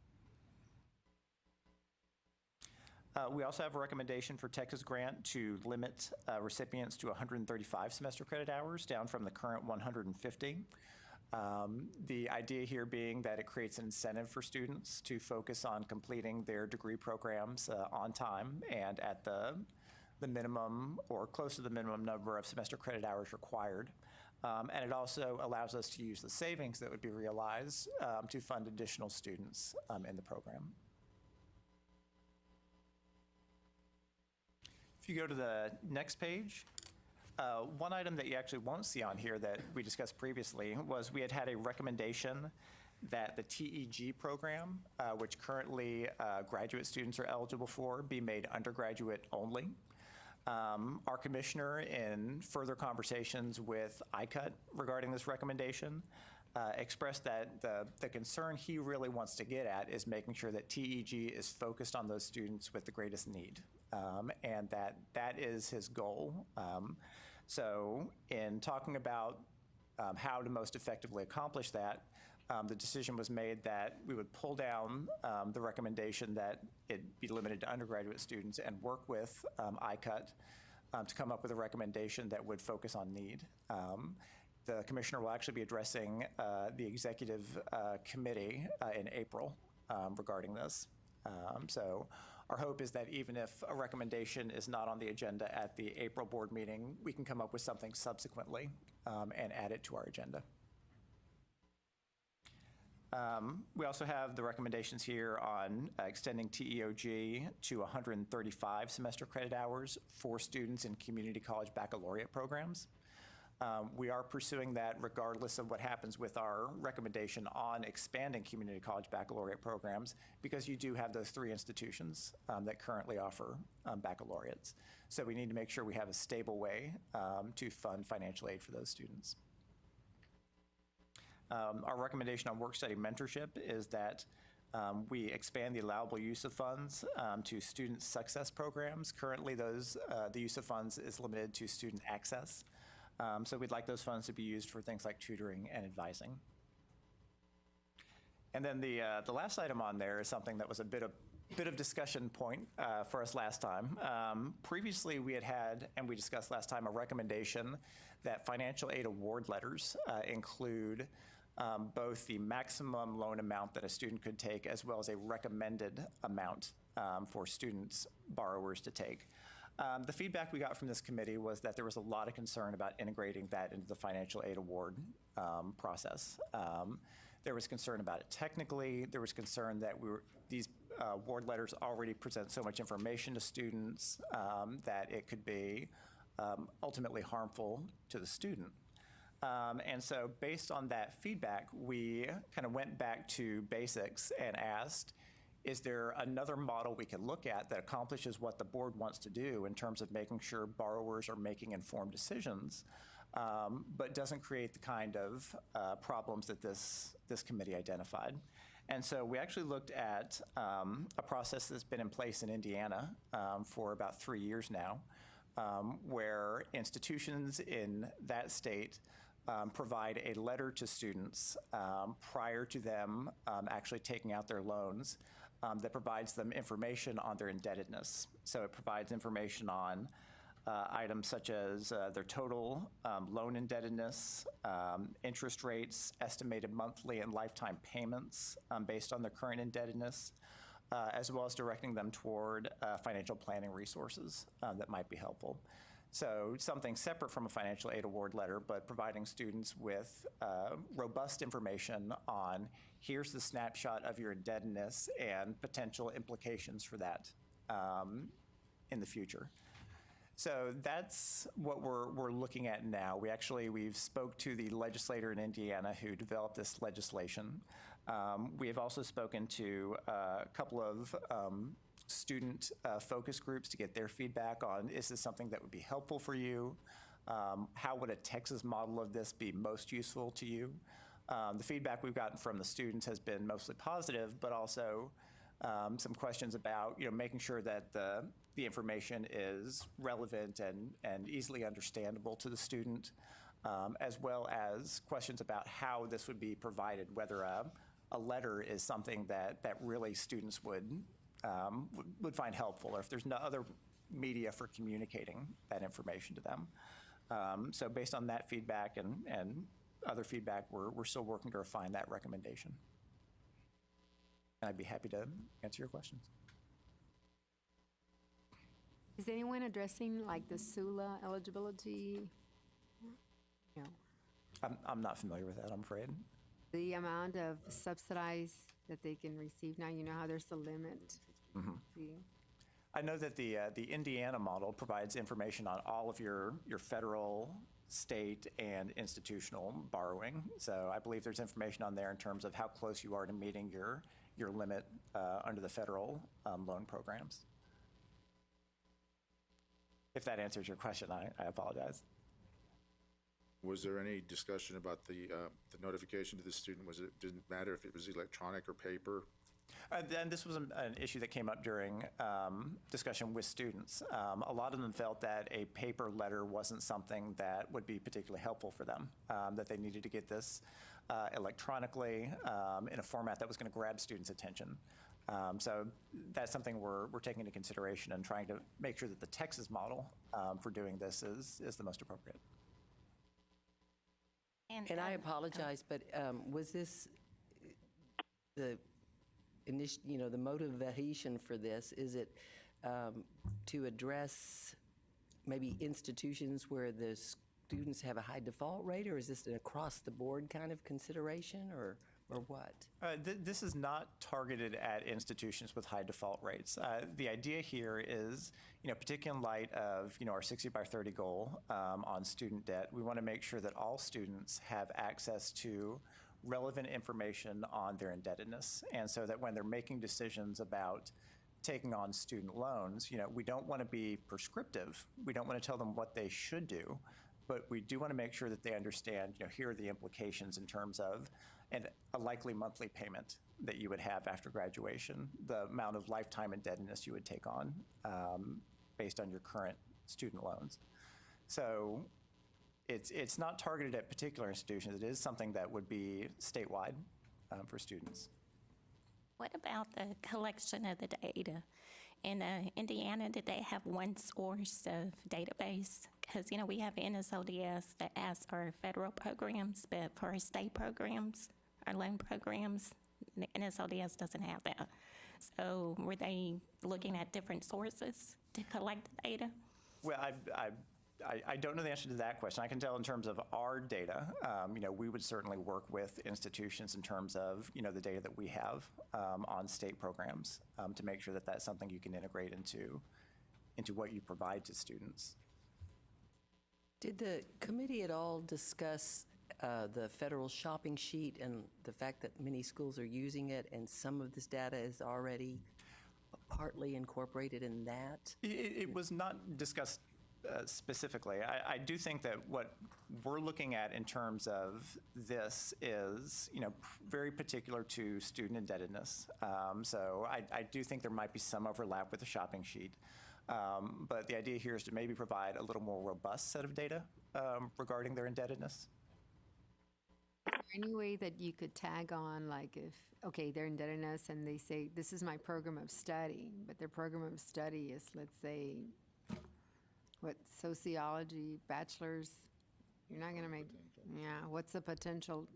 We also have a recommendation for Texas Grant to limit recipients to 135 semester credit hours, down from the current 150. The idea here being that it creates an incentive for students to focus on completing their degree programs on time and at the minimum or close to the minimum number of semester credit hours required. And it also allows us to use the savings that would be realized to fund additional students in the program. If you go to the next page, one item that you actually won't see on here that we discussed previously was we had a recommendation that the TEG program, which currently graduate students are eligible for, be made undergraduate only. Our commissioner, in further conversations with ICUT regarding this recommendation, expressed that the concern he really wants to get at is making sure that TEG is focused on those students with the greatest need, and that is his goal. So in talking about how to most effectively accomplish that, the decision was made that we would pull down the recommendation that it be limited to undergraduate students and work with ICUT to come up with a recommendation that would focus on need. The commissioner will actually be addressing the executive committee in April regarding this. So our hope is that even if a recommendation is not on the agenda at the April board meeting, we can come up with something subsequently and add it to our agenda. We also have the recommendations here on extending TEOG to 135 semester credit hours for students in community college baccalaureate programs. We are pursuing that regardless of what happens with our recommendation on expanding community college baccalaureate programs, because you do have those 3 institutions that currently offer baccalaureates. So we need to make sure we have a stable way to fund financial aid for those students. Our recommendation on work-study mentorship is that we expand the allowable use of funds to student success programs. Currently, the use of funds is limited to student access. So we'd like those funds to be used for things like tutoring and advising. And then the last item on there is something that was a bit of discussion point for us last time. Previously, we had, and we discussed last time, a recommendation that financial aid award letters include both the maximum loan amount that a student could take as well as a recommended amount for students, borrowers to take. The feedback we got from this committee was that there was a lot of concern about integrating that into the financial aid award process. There was concern about it technically. There was concern that these award letters already present so much information to students that it could be ultimately harmful to the student. And so based on that feedback, we kind of went back to basics and asked, is there another model we can look at that accomplishes what the board wants to do in terms of making sure borrowers are making informed decisions, but doesn't create the kind of problems that this committee identified? And so we actually looked at a process that's been in place in Indiana for about 3 years now, where institutions in that state provide a letter to students prior to them actually taking out their loans that provides them information on their indebtedness. So it provides information on items such as their total loan indebtedness, interest rates, estimated monthly and lifetime payments based on their current indebtedness, as well as directing them toward financial planning resources that might be helpful. So something separate from a financial aid award letter, but providing students with robust information on here's the snapshot of your indebtedness and potential implications for that in the future. So that's what we're looking at now. We've spoke to the legislator in Indiana who developed this legislation. We have also spoken to a couple of student focus groups to get their feedback on, is this something that would be helpful for you? How would a Texas model of this be most useful to you? The feedback we've gotten from the students has been mostly positive, but also some questions about making sure that the information is relevant and easily understandable to the student, as well as questions about how this would be provided, whether a letter is something that really students would find helpful, or if there's no other media for communicating that information to them. So based on that feedback and other feedback, we're still working to refine that recommendation. And I'd be happy to answer your questions. Is anyone addressing like the SULA eligibility? No. I'm not familiar with that, I'm afraid. The amount of subsidized that they can receive now, you know how there's a limit. I know that the Indiana model provides information on all of your federal, state, and institutional borrowing. So I believe there's information on there in terms of how close you are to meeting your limit under the federal loan programs. If that answers your question, I apologize. Was there any discussion about the notification to the student? Didn't matter if it was electronic or paper? And this was an issue that came up during discussion with students. A lot of them felt that a paper letter wasn't something that would be particularly helpful for them, that they needed to get this electronically in a format that was going to grab students' attention. So that's something we're taking into consideration and trying to make sure that the Texas model for doing this is the most appropriate. And I apologize, but was this the motivation for this? Is it to address maybe institutions where the students have a high default rate, or is this an across-the-board kind of consideration, or what? This is not targeted at institutions with high default rates. The idea here is, particularly in light of, our 60 by 30 goal on student debt, we want to make sure that all students have access to relevant information on their indebtedness. And so that when they're making decisions about taking on student loans, we don't want to be prescriptive. We don't want to tell them what they should do, but we do want to make sure that they understand, here are the implications in terms of a likely monthly payment that you would have after graduation, the amount of lifetime indebtedness you would take on based on your current student loans. So it's not targeted at particular institutions. It is something that would be statewide for students. What about the collection of the data? In Indiana, did they have one source of database? Because, we have NSLDS that asks for federal programs, but for our state programs, our loan programs, the NSLDS doesn't have that. So were they looking at different sources to collect the data? Well, I don't know the answer to that question. I can tell in terms of our data, we would certainly work with institutions in terms of, the data that we have on state programs to make sure that that's something you can integrate into what you provide to students. Did the committee at all discuss the federal shopping sheet and the fact that many schools are using it and some of this data is already partly incorporated in that? It was not discussed specifically. I do think that what we're looking at in terms of this is, very particular to student indebtedness. So I do think there might be some overlap with the shopping sheet. But the idea here is to maybe provide a little more robust set of data regarding their indebtedness. Is there any way that you could tag on, like if, okay, they're indebtedness and they say, this is my program of study, but their program of study is, let's say, what, sociology, bachelor's? You're not going to make, yeah, what's the potential,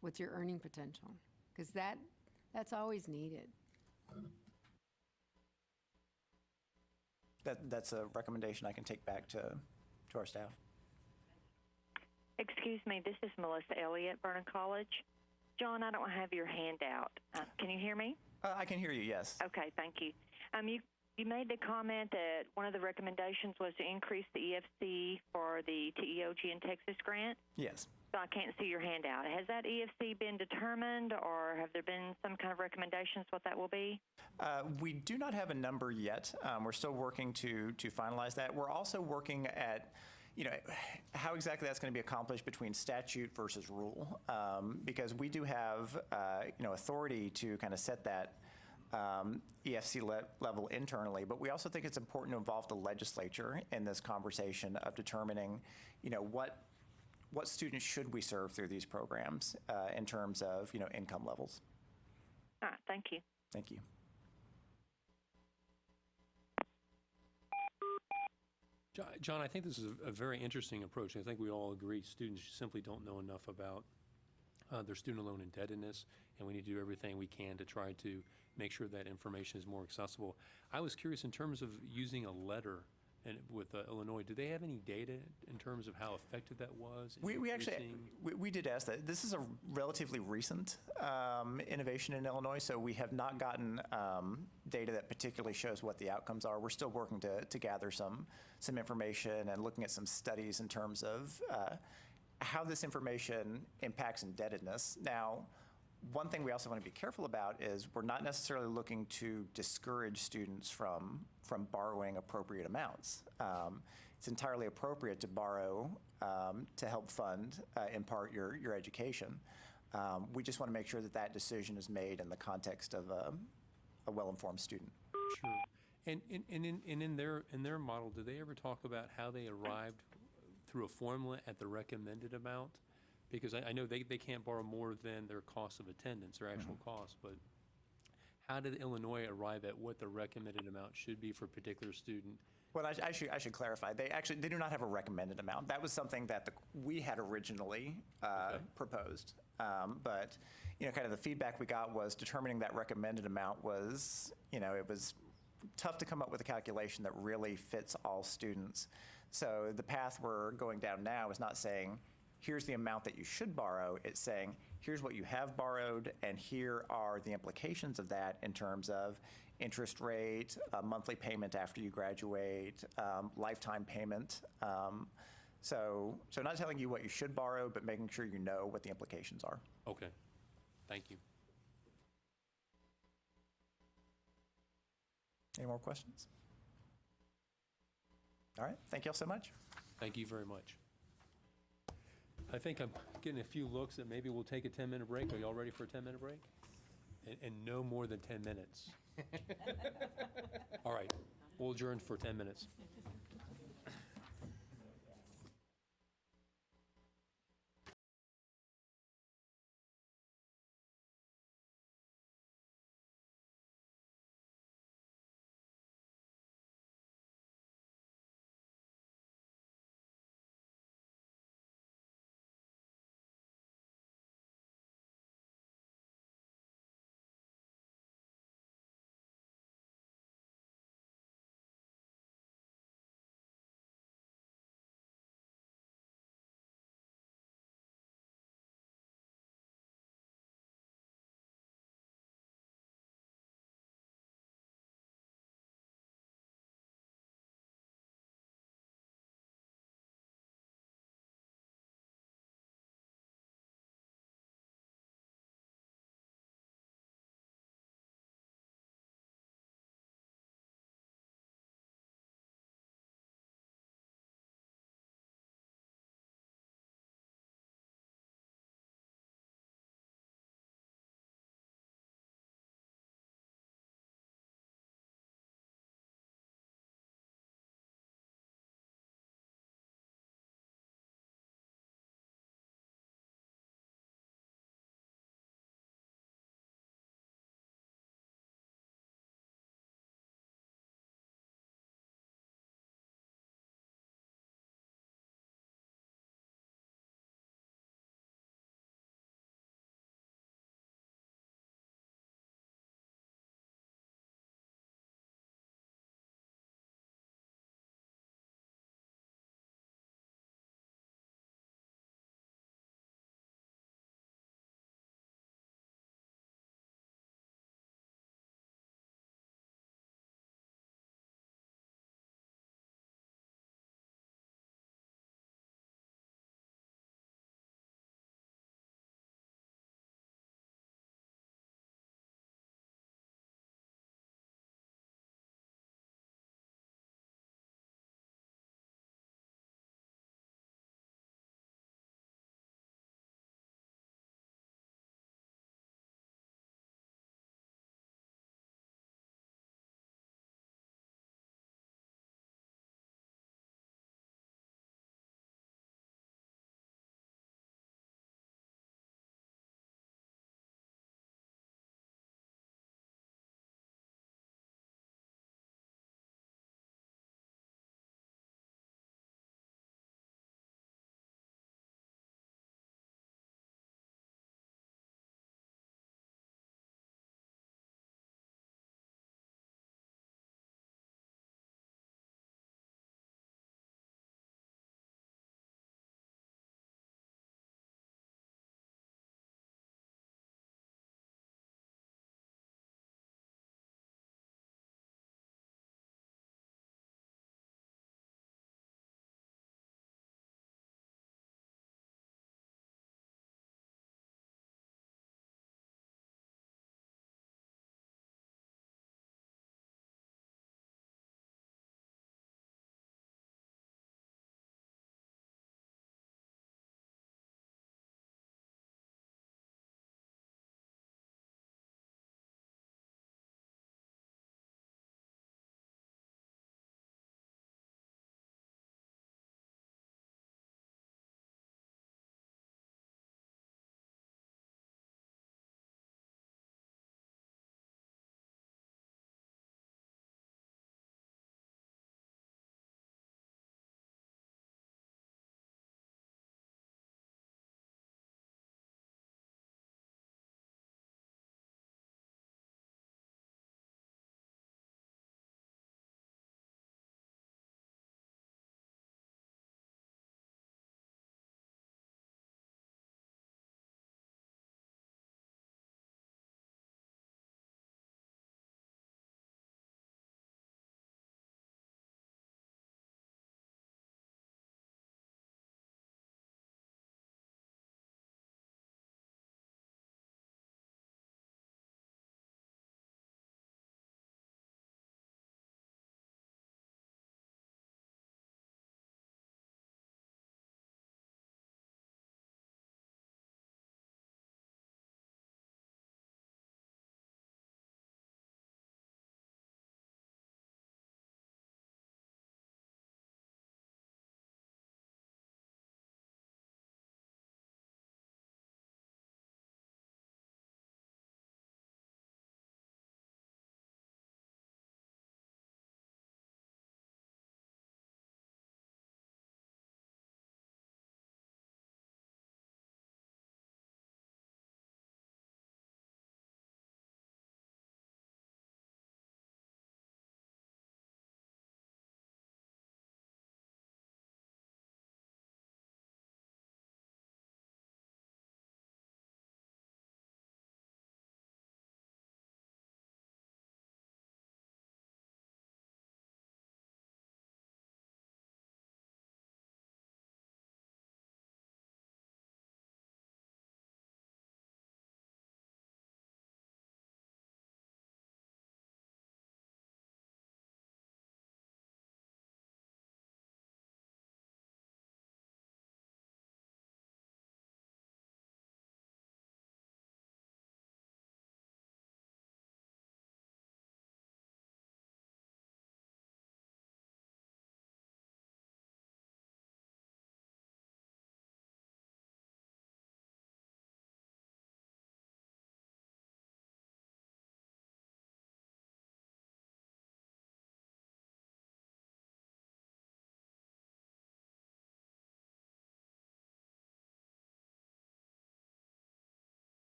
what's your earning potential? Because that's always needed. That's a recommendation I can take back to our staff. Excuse me, this is Melissa Elliott, Vernon College. John, I don't have your handout. Can you hear me? I can hear you, yes. Okay, thank you. You made the comment that one of the recommendations was to increase the EFC for the TEOG and Texas grant. Yes. So I can't see your handout. Has that EFC been determined, or have there been some kind of recommendations what that will be? We do not have a number yet. We're still working to finalize that. We're also working at, how exactly that's going to be accomplished between statute versus rule, because we do have, authority to kind of set that EFC level internally, but we also think it's important to involve the legislature in this conversation of determining, what students should we serve through these programs in terms of, income levels. All right, thank you. Thank you. John, I think this is a very interesting approach. I think we all agree students simply don't know enough about their student loan indebtedness, and we need to do everything we can to try to make sure that information is more accessible. I was curious in terms of using a letter and with Illinois, do they have any data in terms of how effective that was? We actually did ask that. This is a relatively recent innovation in Illinois, so we have not gotten data that particularly shows what the outcomes are. We're still working to gather some information and looking at some studies in terms of how this information impacts indebtedness. Now, one thing we also want to be careful about is we're not necessarily looking to discourage students from borrowing appropriate amounts. It's entirely appropriate to borrow to help fund, in part, your education. We just want to make sure that decision is made in the context of a well-informed student. Sure. And in their model, do they ever talk about how they arrived through a formula at the recommended amount? Because I know they can't borrow more than their cost of attendance, their actual cost, but how did Illinois arrive at what the recommended amount should be for a particular student? Well, I should clarify. They do not have a recommended amount. That was something that we had originally proposed. But, kind of the feedback we got was determining that recommended amount was, it was tough to come up with a calculation that really fits all students. So the path we're going down now is not saying, here's the amount that you should borrow. It's saying, here's what you have borrowed, and here are the implications of that in terms of interest rate, monthly payment after you graduate, lifetime payment. So not telling you what you should borrow, but making sure you know what the implications are. Okay. Thank you. Any more questions? All right. Thank you all so much. Thank you very much. I think I'm getting a few looks that maybe we'll take a 10-minute break. Are y'all ready for a 10-minute break? And no more than 10 minutes. All right. We'll adjourn for 10 minutes.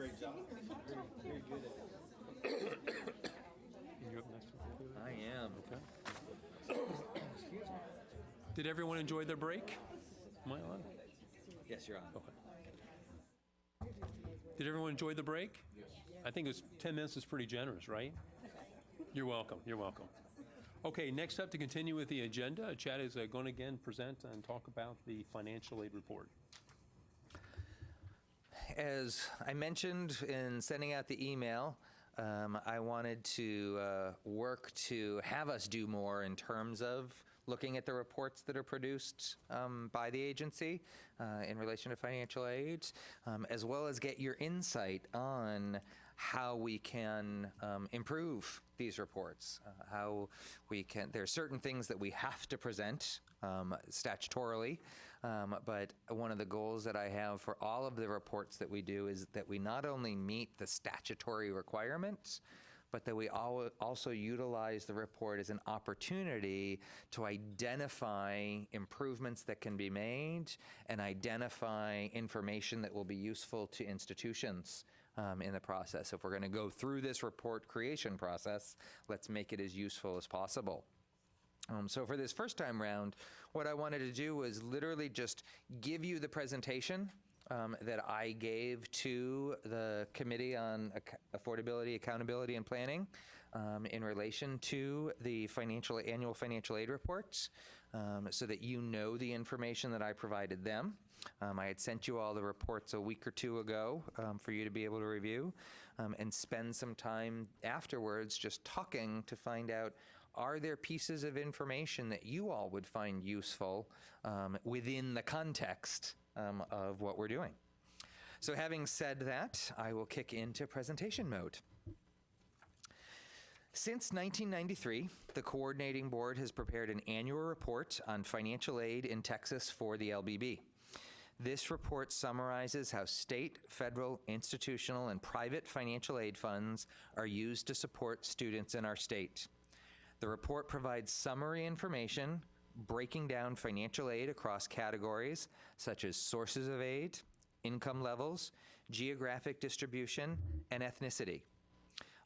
great job. Very good at it. You up next? I am. Okay. Did everyone enjoy their break? Am I on? Yes, you're on. Okay. Did everyone enjoy the break? I think it's 10 minutes is pretty generous, right? You're welcome. You're welcome. Okay, next up to continue with the agenda, Chad is going to again present and talk about the financial aid report. As I mentioned in sending out the email, I wanted to work to have us do more in terms of looking at the reports that are produced by the agency in relation to financial aid, as well as get your insight on how we can improve these reports, how we can, there are certain things that we have to present statutorily, but one of the goals that I have for all of the reports that we do is that we not only meet the statutory requirements, but that we also utilize the report as an opportunity to identify improvements that can be made and identify information that will be useful to institutions in the process. If we're going to go through this report creation process, let's make it as useful as possible. So for this first time round, what I wanted to do was literally just give you the presentation that I gave to the Committee on Affordability, Accountability, and Planning in relation to the annual financial aid reports, so that you know the information that I provided them. I had sent you all the reports a week or two ago for you to be able to review and spend some time afterwards just talking to find out, are there pieces of information that you all would find useful within the context of what we're doing? So having said that, I will kick into presentation mode. Since 1993, the Coordinating Board has prepared an annual report on financial aid in Texas for the LBB. This report summarizes how state, federal, institutional, and private financial aid funds are used to support students in our state. The report provides summary information breaking down financial aid across categories such as sources of aid, income levels, geographic distribution, and ethnicity.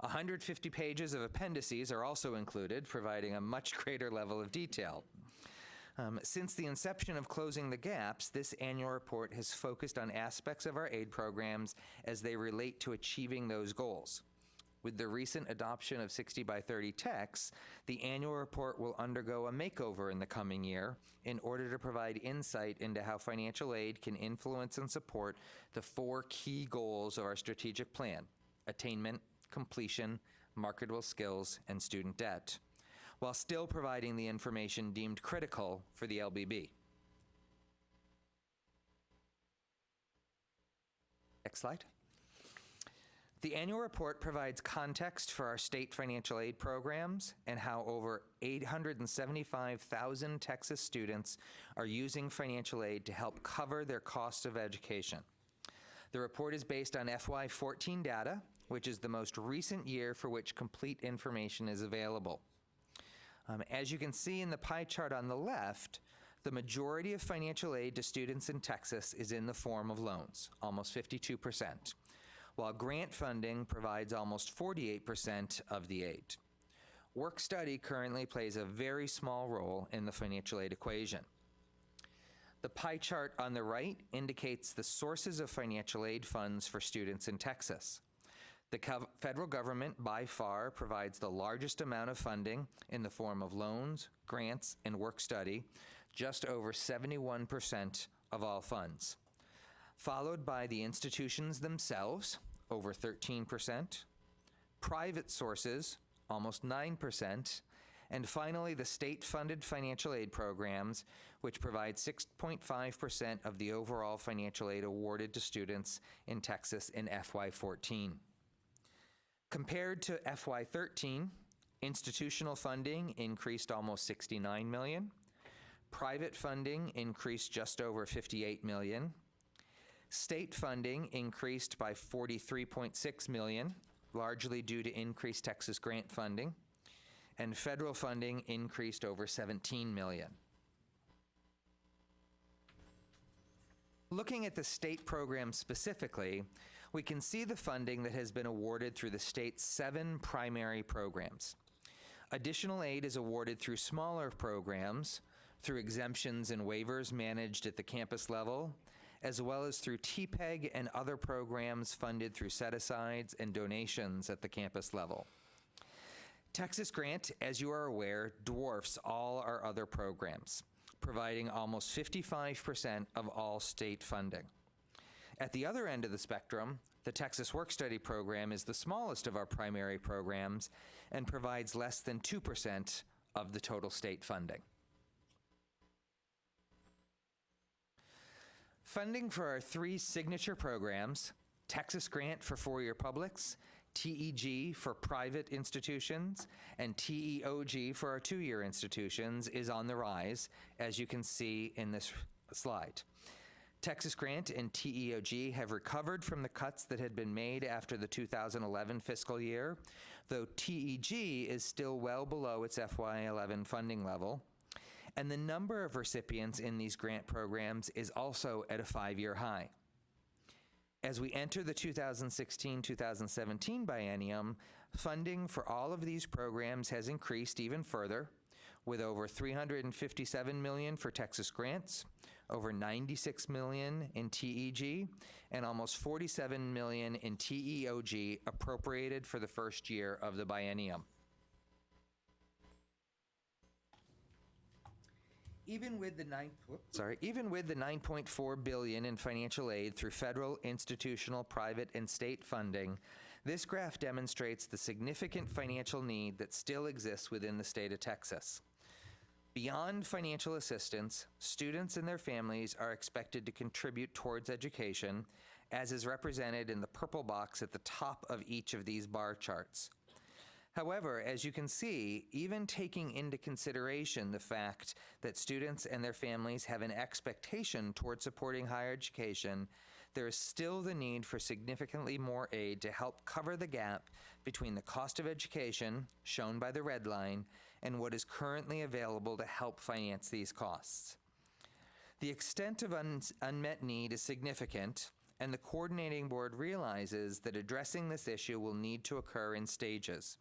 150 pages of appendices are also included, providing a much greater level of detail. Since the inception of Closing the Gaps, this annual report has focused on aspects of our aid programs as they relate to achieving those goals. With the recent adoption of 60 by 30 texts, the annual report will undergo a makeover in the coming year in order to provide insight into how financial aid can influence and support the 4 key goals of our strategic plan: attainment, completion, marketable skills, and student debt, while still providing the information deemed critical for the LBB. Next slide. The annual report provides context for our state financial aid programs and how over 875,000 Texas students are using financial aid to help cover their costs of education. The report is based on FY14 data, which is the most recent year for which complete information is available. As you can see in the pie chart on the left, the majority of financial aid to students in Texas is in the form of loans, almost 52%, while grant funding provides almost 48% of the aid. Work study currently plays a very small role in the financial aid equation. The pie chart on the right indicates the sources of financial aid funds for students in Texas. The federal government, by far, provides the largest amount of funding in the form of loans, grants, and work study, just over 71% of all funds, followed by the institutions themselves, over 13%, private sources, almost 9%, and finally the state-funded financial aid programs, which provide 6.5% of the overall financial aid awarded to students in Texas in FY14. Compared to FY13, institutional funding increased almost $69 million, private funding increased just over $58 million, state funding increased by $43.6 million, largely due to increased Texas grant funding, and federal funding increased over $17 million. Looking at the state program specifically, we can see the funding that has been awarded through the state's 7 primary programs. Additional aid is awarded through smaller programs, through exemptions and waivers managed at the campus level, as well as through TPEG and other programs funded through set-asides and donations at the campus level. Texas Grant, as you are aware, dwarfs all our other programs, providing almost 55% of all state funding. At the other end of the spectrum, the Texas Work-Study program is the smallest of our primary programs and provides less than 2% of the total state funding. Funding for our 3 signature programs, Texas Grant for 4-year publics, TEG for private institutions, and TEOG for our 2-year institutions is on the rise, as you can see in this slide. Texas Grant and TEOG have recovered from the cuts that had been made after the 2011 fiscal year, though TEG is still well below its FY11 funding level, and the number of recipients in these grant programs is also at a 5-year high. As we enter the 2016-2017 biennium, funding for all of these programs has increased even further, with over $357 million for Texas Grants, over $96 million in TEG, and almost $47 million in TEOG appropriated for the first year of the biennium. Even with the $9.4 billion in financial aid through federal, institutional, private, and state funding, this graph demonstrates the significant financial need that still exists within the state of Texas. Beyond financial assistance, students and their families are expected to contribute towards education, as is represented in the purple box at the top of each of these bar charts. However, as you can see, even taking into consideration the fact that students and their families have an expectation toward supporting higher education, there is still the need for significantly more aid to help cover the gap between the cost of education, shown by the red line, and what is currently available to help finance these costs. The extent of unmet need is significant, and the coordinating board realizes that addressing this issue will need to occur in stages,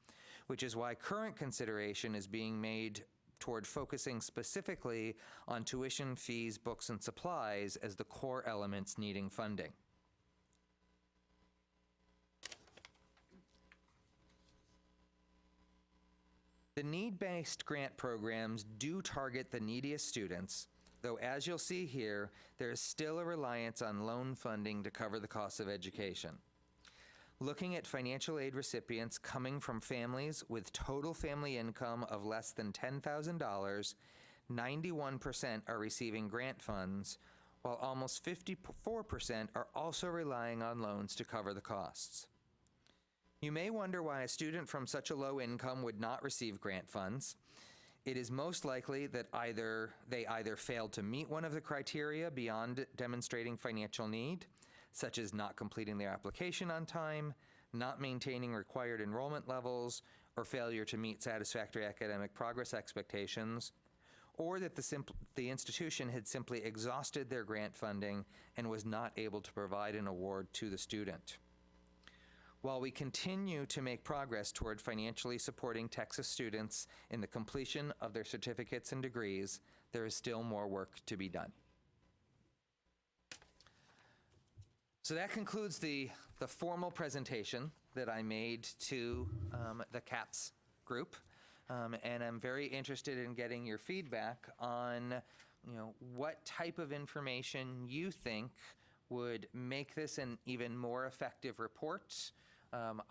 which is why current consideration is being made toward focusing specifically on tuition, fees, books, and supplies as the core elements needing funding. The need-based grant programs do target the neediest students, though as you'll see here, there is still a reliance on loan funding to cover the cost of education. Looking at financial aid recipients coming from families with total family income of less than $10,000, 91% are receiving grant funds, while almost 54% are also relying on loans to cover the costs. You may wonder why a student from such a low income would not receive grant funds. It is most likely that they either failed to meet one of the criteria beyond demonstrating financial need, such as not completing their application on time, not maintaining required enrollment levels, or failure to meet satisfactory academic progress expectations, or that the institution had simply exhausted their grant funding and was not able to provide an award to the student. While we continue to make progress toward financially supporting Texas students in the completion of their certificates and degrees, there is still more work to be done. So that concludes the formal presentation that I made to the CAPS group, and I'm very interested in getting your feedback on, what type of information you think would make this an even more effective report,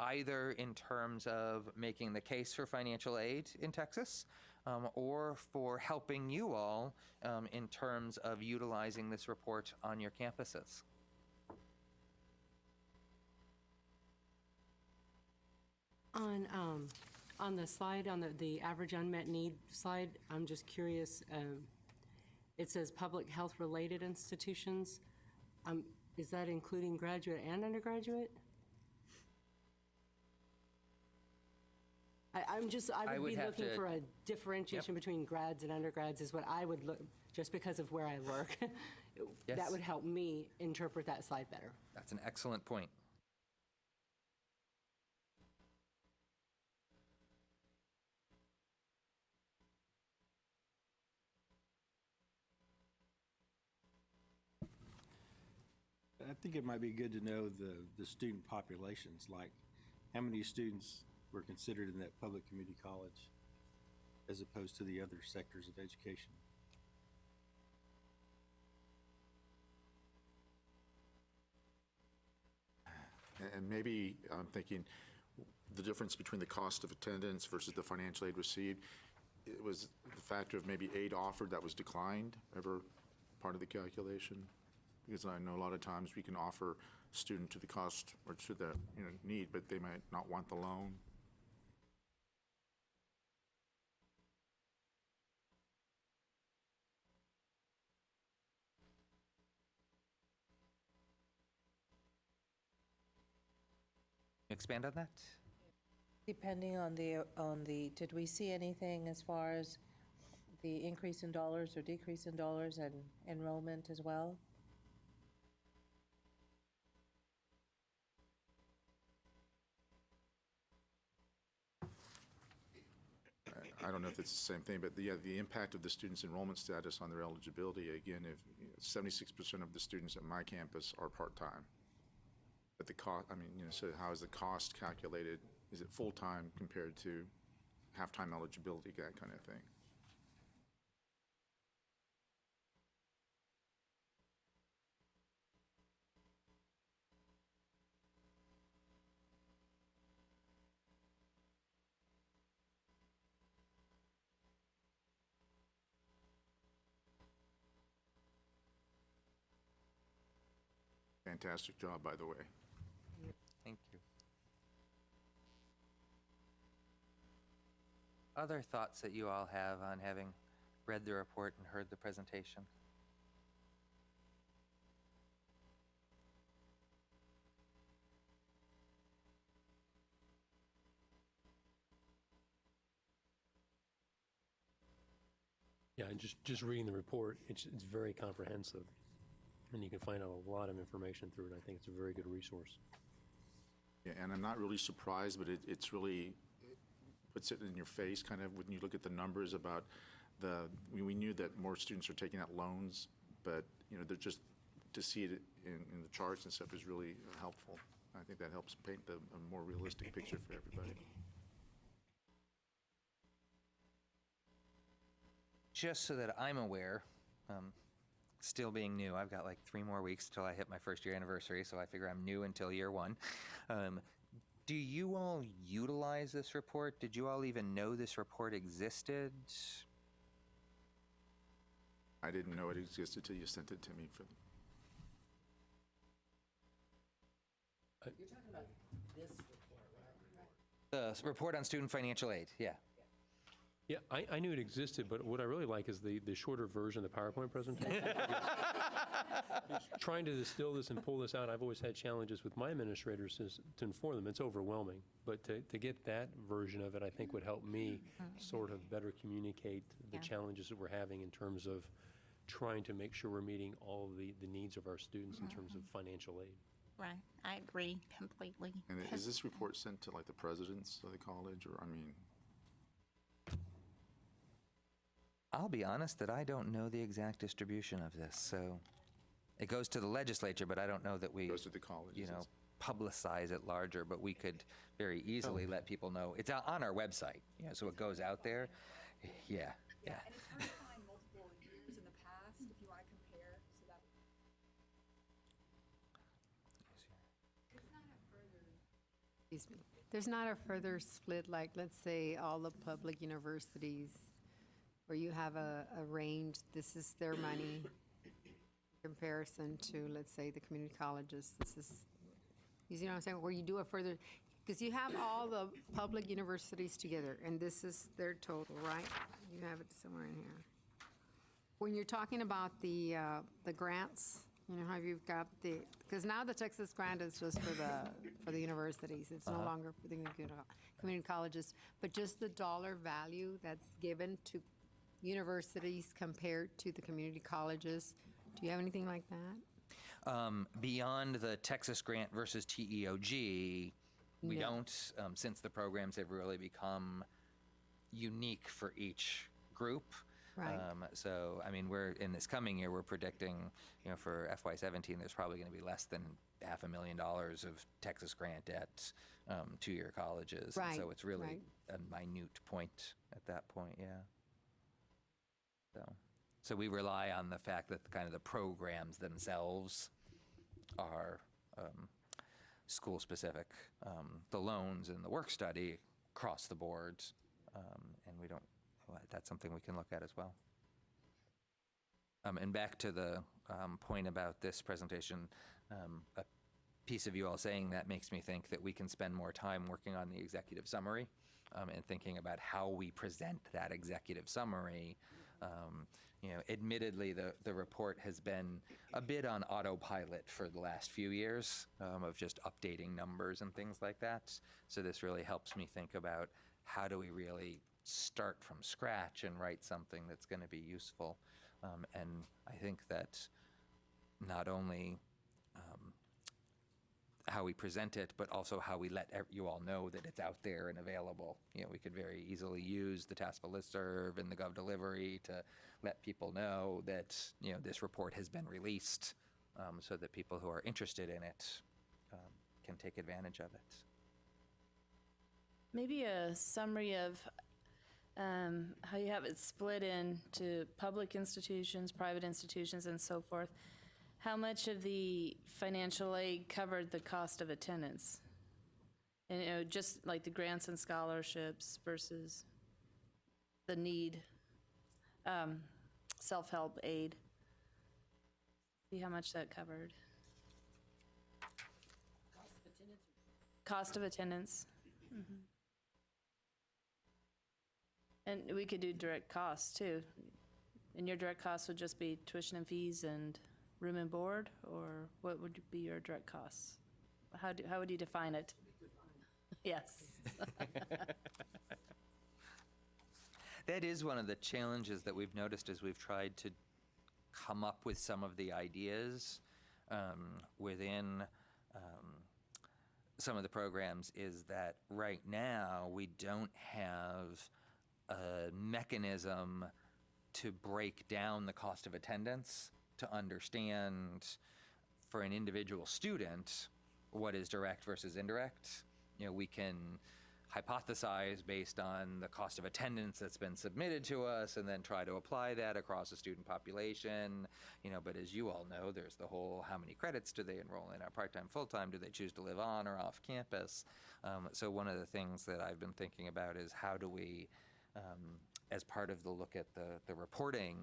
either in terms of making the case for financial aid in Texas, or for helping you all in terms of utilizing this report on your campuses. On the slide, on the average unmet need slide, I'm just curious, it says public health related institutions. Is that including graduate and undergraduate? I would be looking for a differentiation between grads and undergrads is what I would look, just because of where I work. Yes. That would help me interpret that slide better. That's an excellent point. I think it might be good to know the student populations, like how many students were considered in that public community college as opposed to the other sectors of education. And maybe I'm thinking the difference between the cost of attendance versus the financial aid received, it was the factor of maybe aid offered that was declined, ever part of the calculation? Because I know a lot of times we can offer student to the cost or to the need, but they might not want the loan. Expand on that? Depending on did we see anything as far as the increase in dollars or decrease in dollars and enrollment as well? I don't know if it's the same thing, but the impact of the student's enrollment status on their eligibility, again, if 76% of the students at my campus are part-time. But the cost, so how is the cost calculated? Is it full-time compared to half-time eligibility, that kind of thing? Fantastic job, by the way. Thank you. Other thoughts that you all have on having read the report and heard the presentation? Yeah, and just reading the report, it's very comprehensive. And you can find out a lot of information through it. I think it's a very good resource. Yeah, and I'm not really surprised, but it's really puts it in your face, kind of, when you look at the numbers about we knew that more students are taking out loans, but, they're just, to see it in the charts and stuff is really helpful. I think that helps paint a more realistic picture for everybody. Just so that I'm aware, still being new, I've got like 3 more weeks till I hit my first year anniversary, so I figure I'm new until year 1. Do you all utilize this report? Did you all even know this report existed? I didn't know it existed till you sent it to me. You're talking about this report, right? The report on student financial aid, yeah. Yeah, I knew it existed, but what I really like is the shorter version of the PowerPoint presentation. Trying to distill this and pull this out, I've always had challenges with my administrators to inform them. It's overwhelming. But to get that version of it, I think would help me sort of better communicate the challenges that we're having in terms of trying to make sure we're meeting all of the needs of our students in terms of financial aid. Right, I agree completely. And is this report sent to like the presidents of the college, or I'll be honest that I don't know the exact distribution of this, so it goes to the legislature, but I don't know that we goes to the colleges, publicize it larger, but we could very easily let people know. It's on our website, so it goes out there. Yeah. And it's hard to find multiple years in the past if you want to compare, so that. Excuse me. There's not a further split, like, let's say, all the public universities, where you have a range, this is their money, in comparison to, let's say, the community colleges, this is, you see what I'm saying, where you do a further, because you have all the public universities together, and this is their total, right? You have it somewhere in here. When you're talking about the grants, how you've got because now the Texas grant is just for the universities. It's no longer for the community colleges, but just the dollar value that's given to universities compared to the community colleges Do you have anything like that? Beyond the Texas grant versus TEOG, we No. don't, since the programs have really become unique for each group. Right. So, I mean, we're in this coming year, we're predicting, for FY17, there's probably going to be less than $500,000 of Texas grant at two-year colleges. And Right, so it's really right. a minute point at that point, yeah. So we rely on the fact that kind of the programs themselves are school-specific. The loans and the work study across the board, and that's something we can look at as well. And back to the point about this presentation, a piece of you all saying that makes me think that we can spend more time working on the executive summary and thinking about how we present that executive summary. Admittedly, the report has been a bit on autopilot for the last few years of just updating numbers and things like that. So this really helps me think about how do we really start from scratch and write something that's going to be useful. And I think that not only how we present it, but also how we let you all know that it's out there and available. We could very easily use the TASFA listserv and the GovDelivery to let people know that, this report has been released so that people who are interested in it can take advantage of it. Maybe a summary of how you have it split into public institutions, private institutions, and so forth. How much of the financial aid covered the cost of attendance? And just like the grants and scholarships versus the need, self-help aid. See how much that covered. Cost of attendance. Mm-hmm. And we could do direct costs too. And your direct costs would just be tuition and fees and room and board, or what would be your direct costs? How would you define it? Yes. That is one of the challenges that we've noticed as we've tried to come up with some of the ideas within some of the programs, is that right now we don't have a mechanism to break down the cost of attendance to understand for an individual student what is direct versus indirect. We can hypothesize based on the cost of attendance that's been submitted to us and then try to apply that across a student population. But as you all know, there's the whole how many credits do they enroll in, are part-time, full-time, do they choose to live on or off campus? So one of the things that I've been thinking about is how do we, as part of the look at the reporting,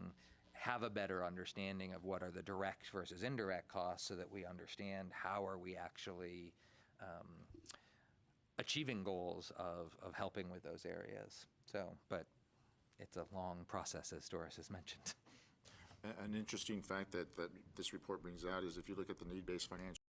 have a better understanding of what are the direct versus indirect costs so that we understand how are we actually achieving goals of helping with those areas. But it's a long process, as Doris has mentioned. An interesting fact that this report brings out is if you look at the need-based financial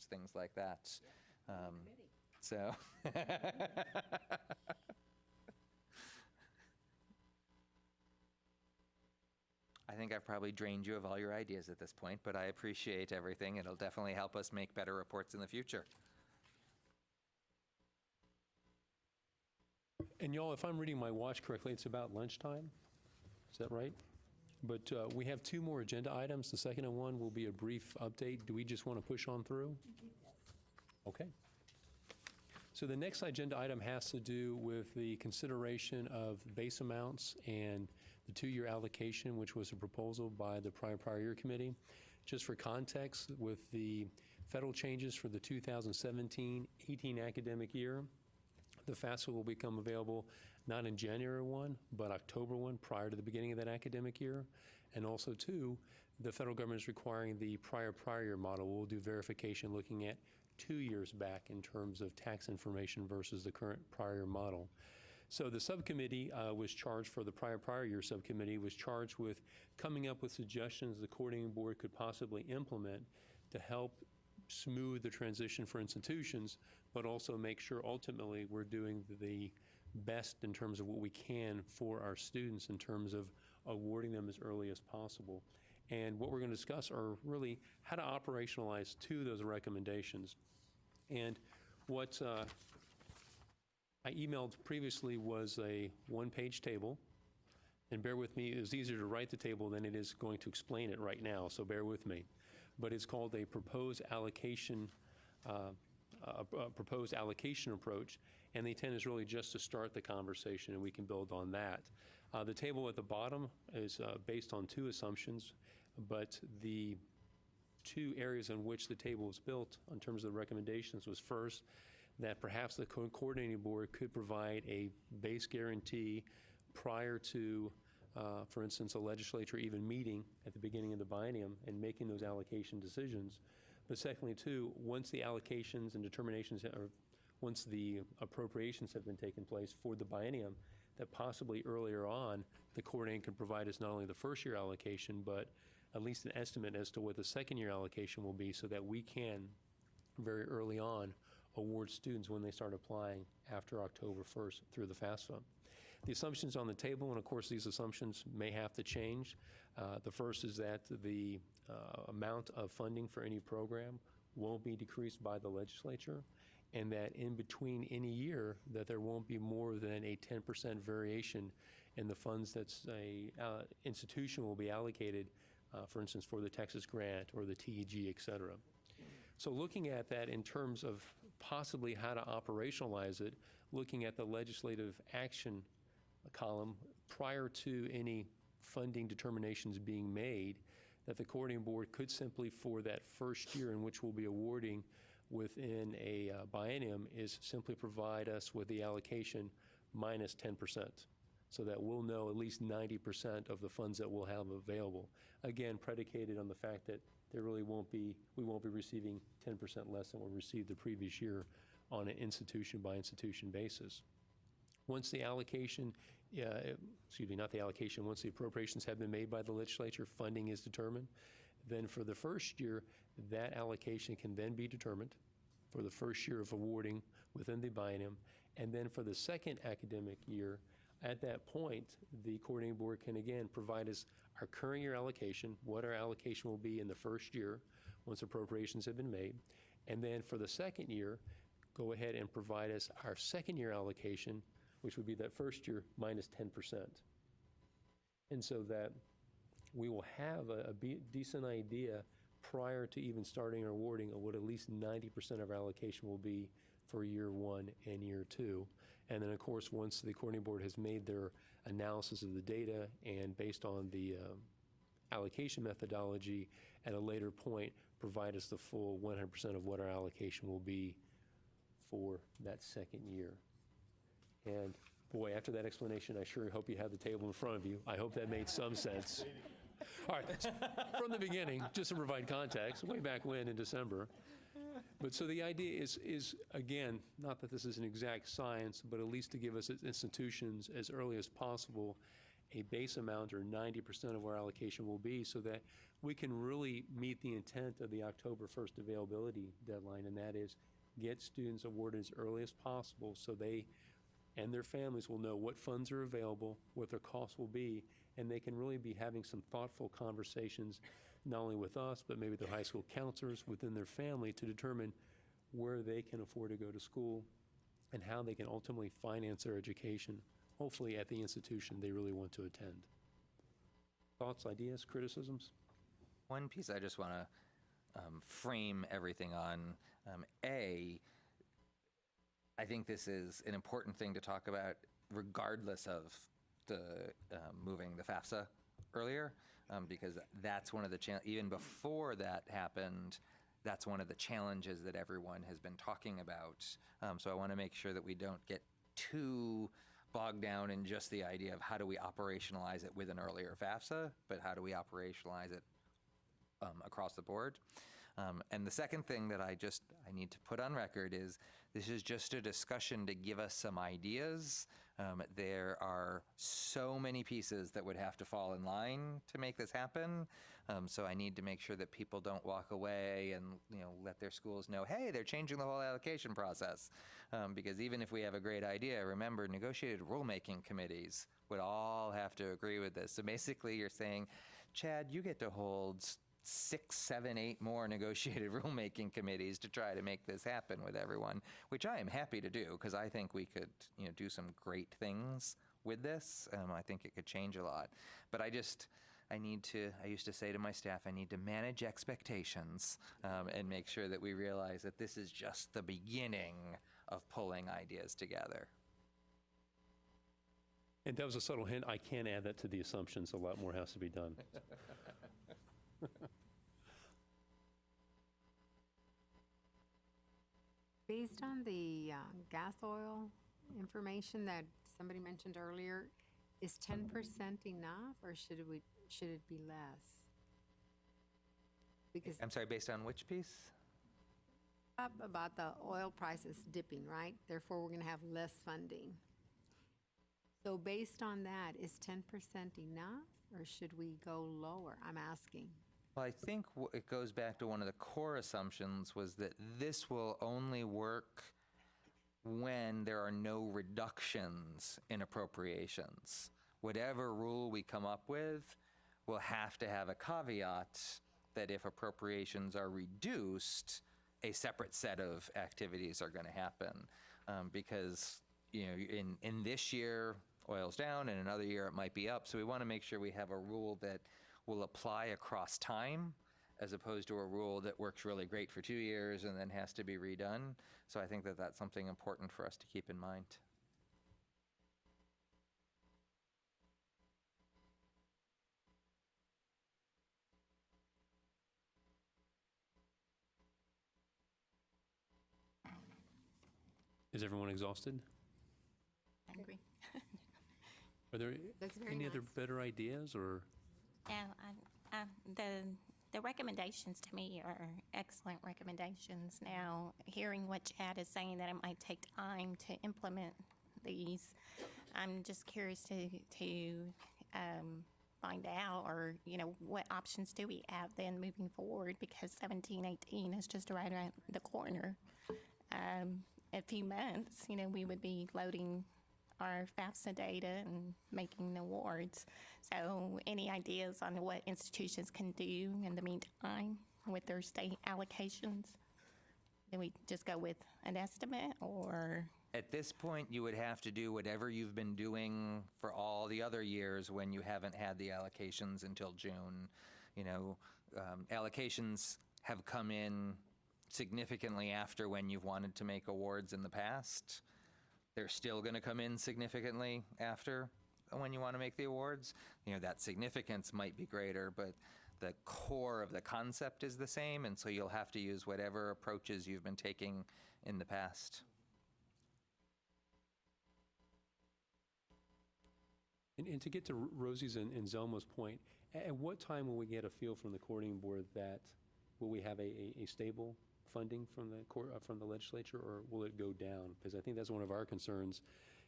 reports, things like that. So. I think I've probably drained you of all your ideas at this point, but I appreciate everything. It'll definitely help us make better reports in the future. And y'all, if I'm reading my watch correctly, it's about lunchtime. Is that right? But we have 2 more agenda items. The second one will be a brief update. Do we just want to push on through? Okay. So the next agenda item has to do with the consideration of base amounts and the 2-year allocation, which was a proposal by the prior year committee. Just for context, with the federal changes for the 2017-18 academic year, the FAFSA will become available not in January 1, but October 1, prior to the beginning of that academic year. And also, too, the federal government is requiring the prior year model. We'll do verification looking at 2 years back in terms of tax information versus the current prior model. So the subcommittee was charged, for the prior year subcommittee, was charged with coming up with suggestions the coordinating board could possibly implement to help smooth the transition for institutions, but also make sure ultimately we're doing the best in terms of what we can for our students in terms of awarding them as early as possible. And what we're going to discuss are really how to operationalize 2 of those recommendations. And what I emailed previously was a 1-page table. And bear with me, it was easier to write the table than it is going to explain it right now, so bear with me. But it's called a proposed allocation approach, and the intent is really just to start the conversation, and we can build on that. The table at the bottom is based on 2 assumptions, but the 2 areas in which the table was built in terms of the recommendations was, first, that perhaps the coordinating board could provide a base guarantee prior to, for instance, a legislature even meeting at the beginning of the biennium and making those allocation decisions. But secondly, too, once the allocations and determinations, or once the appropriations have been taken place for the biennium, that possibly earlier on, the coordinating could provide us not only the first-year allocation, but at least an estimate as to what the second-year allocation will be, so that we can, very early on, award students when they start applying after October 1st through the FAFSA. The assumptions on the table, and of course these assumptions may have to change. The first is that the amount of funding for any program won't be decreased by the legislature, and that in between any year that there won't be more than a 10% variation in the funds that a institution will be allocated, for instance, for the Texas grant or the TEG, et cetera. So looking at that in terms of possibly how to operationalize it, looking at the legislative action column prior to any funding determinations being made, that the coordinating board could simply, for that first year in which we'll be awarding within a biennium, is simply provide us with the allocation minus 10%, so that we'll know at least 90% of the funds that we'll have available. Again, predicated on the fact that we won't be receiving 10% less than we received the previous year on an institution-by-institution basis. Once the allocation, once the appropriations have been made by the legislature, funding is determined, then for the first year, that allocation can then be determined for the first year of awarding within the biennium. And then for the second academic year, at that point, the coordinating board can again provide us our current year allocation, what our allocation will be in the first year once appropriations have been made. And then for the second year, go ahead and provide us our second year allocation, which would be that first year minus 10%. And so that we will have a decent idea prior to even starting or awarding of what at least 90% of our allocation will be for year 1 and year 2. And then, of course, once the coordinating board has made their analysis of the data and based on the allocation methodology, at a later point, provide us the full 100% of what our allocation will be for that second year. And boy, after that explanation, I sure hope you have the table in front of you. I hope that made some sense. All right, from the beginning, just to provide context, way back when in December. But so the idea is, again, not that this is an exact science, but at least to give us institutions as early as possible a base amount or 90% of our allocation will be so that we can really meet the intent of the October 1st availability deadline, and that is get students awarded as early as possible so they and their families will know what funds are available, what their costs will be, and they can really be having some thoughtful conversations, not only with us, but maybe their high school counselors within their family to determine where they can afford to go to school and how they can ultimately finance their education, hopefully at the institution they really want to attend. Thoughts, ideas, criticisms? One piece I just want to frame everything on. I think this is an important thing to talk about regardless of the moving the FAFSA earlier, because that's one of the even before that happened, that's one of the challenges that everyone has been talking about. So I want to make sure that we don't get too bogged down in just the idea of how do we operationalize it with an earlier FAFSA, but how do we operationalize it across the board. And the second thing that I need to put on record is this is just a discussion to give us some ideas. There are so many pieces that would have to fall in line to make this happen. So I need to make sure that people don't walk away and let their schools know, hey, they're changing the whole allocation process. Because even if we have a great idea, remember, negotiated rulemaking committees would all have to agree with this. So basically you're saying, Chad, you get to hold 6, 7, 8 more negotiated rulemaking committees to try to make this happen with everyone, which I am happy to do because I think we could do some great things with this. I think it could change a lot. But I used to say to my staff, I need to manage expectations and make sure that we realize that this is just the beginning of pulling ideas together. And that was a subtle hint. I can add that to the assumptions. A lot more has to be done. Based on the gas oil information that somebody mentioned earlier, is 10% enough, or should it be less? Because I'm sorry, based on which piece? up about the oil prices dipping, right? Therefore, we're going to have less funding. So based on that, is 10% enough, or should we go lower? I'm asking. Well, I think it goes back to one of the core assumptions was that this will only work when there are no reductions in appropriations. Whatever rule we come up with will have to have a caveat that if appropriations are reduced, a separate set of activities are going to happen. Because in this year, oil's down, and another year it might be up. So we want to make sure we have a rule that will apply across time as opposed to a rule that works really great for 2 years and then has to be redone. So I think that that's something important for us to keep in mind. Is everyone exhausted? I agree. Are there That's very any other nice. better ideas or? Yeah, the recommendations to me are excellent recommendations. Now, hearing what Chad is saying, that it might take time to implement these, I'm just curious to find out, or what options do we have then moving forward, because 17-18 is just right around the corner. A few months, we would be loading our FAFSA data and making awards. So any ideas on what institutions can do in the meantime with their state allocations? Do we just go with an estimate, or? At this point, you would have to do whatever you've been doing for all the other years when you haven't had the allocations until June. Allocations have come in significantly after when you've wanted to make awards in the past. They're still going to come in significantly after when you want to make the awards. That significance might be greater, but the core of the concept is the same, and so you'll have to use whatever approaches you've been taking in the past. And to get to Rosie's and Zelma's point, at what time will we get a feel from the coordinating board that will we have a stable funding from the legislature, or will it go down? Because I think that's one of our concerns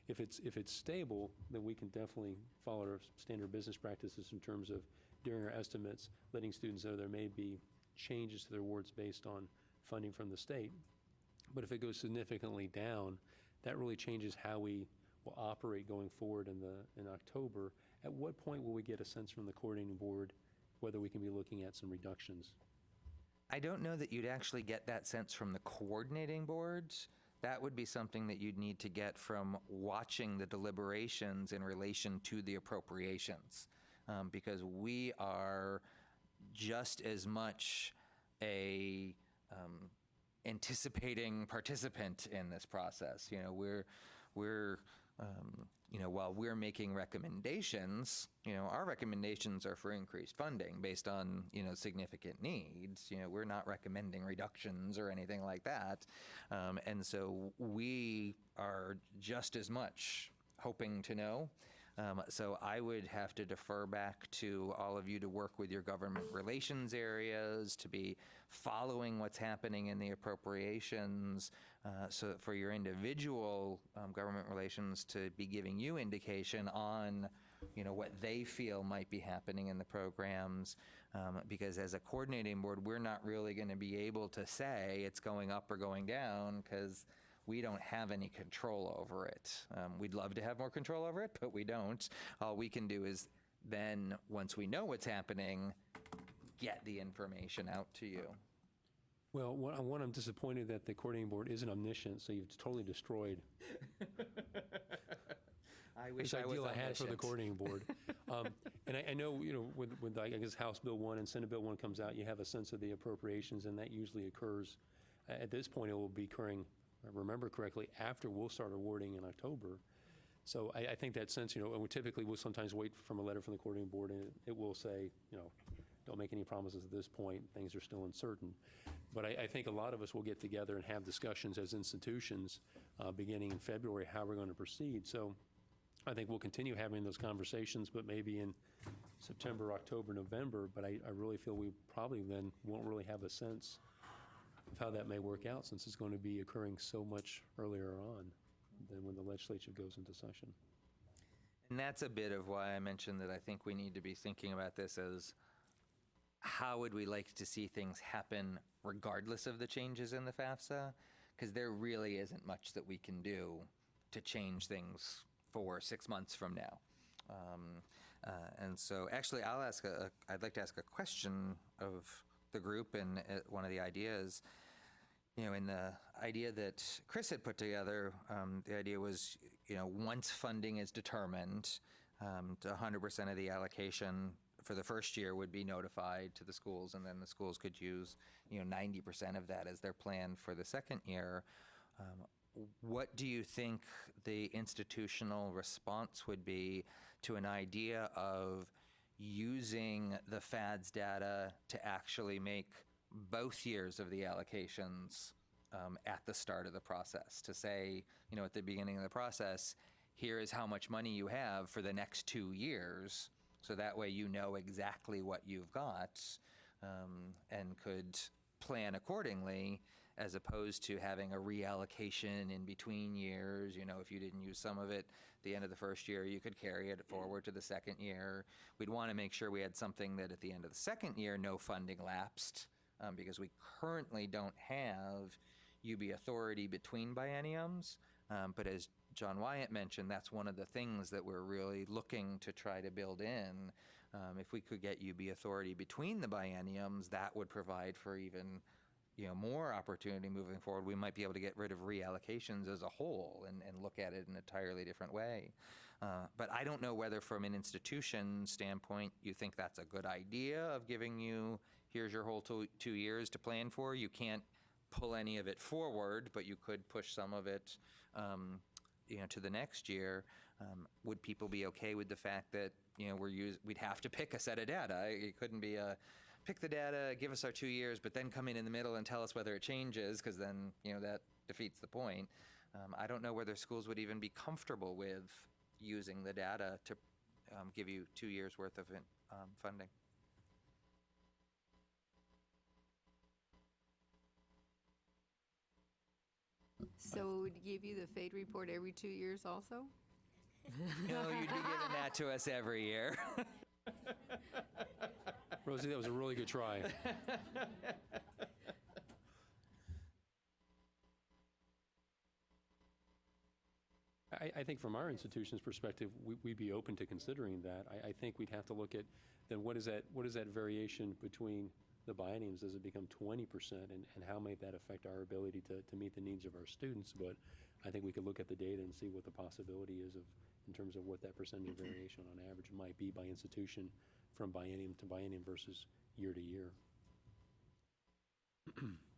If it's stable, then we can definitely follow our standard business practices in terms of during our estimates, letting students know there may be changes to their awards based on funding from the state. But if it goes significantly down, that really changes how we will operate going forward in October. At what point will we get a sense from the coordinating board whether we can be looking at some reductions? I don't know that you'd actually get that sense from the coordinating boards. That would be something that you'd need to get from watching the deliberations in relation to the appropriations, because we are just as much a anticipating participant in this process. You know, we're while we're making recommendations, our recommendations are for increased funding based on, significant needs. We're not recommending reductions or anything like that. And so we are just as much hoping to know. So I would have to defer back to all of you to work with your government relations areas, to be following what's happening in the appropriations, so that for your individual government relations to be giving you indication on what they feel might be happening in the programs, because as a coordinating board, we're not really going to be able to say it's going up or going down because we don't have any control over it. We'd love to have more control over it, but we don't. All we can do is then, once we know what's happening, get the information out to you. Well, one, I'm disappointed that the coordinating board isn't omniscient, so you've totally destroyed I wish this I was ideal I had for the omniscient. coordinating board. And I know, when I guess House Bill 1 and Senate Bill 1 comes out, you have a sense of the appropriations, and that usually occurs. At this point, it will be occurring, if I remember correctly, after we'll start awarding in October. So I think that sense, and we typically will sometimes wait from a letter from the coordinating board, and it will say, don't make any promises at this point, things are still uncertain. But I think a lot of us will get together and have discussions as institutions beginning in February how we're going to proceed. So I think we'll continue having those conversations, but maybe in September, October, November. But I really feel we probably then won't really have a sense of how that may work out, since it's going to be occurring so much earlier on than when the legislature goes into session. And that's a bit of why I mentioned that I think we need to be thinking about this as how would we like to see things happen regardless of the changes in the FAFSA? Because there really isn't much that we can do to change things for 6 months from now. And so actually I'd like to ask a question of the group, and one of the ideas, in the idea that Chris had put together, the idea was, once funding is determined, 100% of the allocation for the first year would be notified to the schools, and then the schools could use, 90% of that as their plan for the second year. What do you think the institutional response would be to an idea of using the FADS data to actually make both years of the allocations at the start of the process? To say, at the beginning of the process, here is how much money you have for the next 2 years, so that way you know exactly what you've got, and could plan accordingly, as opposed to having a reallocation in between years. If you didn't use some of it at the end of the first year, you could carry it forward to the second year. We'd want to make sure we had something that at the end of the second year, no funding lapsed, because we currently don't have UB authority between bienniums. But as John Wyatt mentioned, that's one of the things that we're really looking to try to build in. If we could get UB authority between the bienniums, that would provide for even more opportunity moving forward. We might be able to get rid of reallocations as a whole and look at it in an entirely different way. But I don't know whether from an institution standpoint you think that's a good idea of giving you, here's your whole 2 years to plan for. You can't pull any of it forward, but you could push some of it to the next year. Would people be okay with the fact that we'd have to pick a set of data? It couldn't be a pick the data, give us our 2 years, but then come in the middle and tell us whether it changes, because then that defeats the point. I don't know whether schools would even be comfortable with using the data to give you 2 years worth of funding. So would give you the FADE report every 2 years also? No, you'd be giving that to us every year. Rosie, that was a really good try. I think from our institution's perspective, we'd be open to considering that. I think we'd have to look at, then what is that variation between the bienniums? Does it become 20%? And how might that affect our ability to meet the needs of our students? But I think we could look at the data and see what the possibility is in terms of what that percentage of variation on average might be by institution from biennium to biennium versus year to year.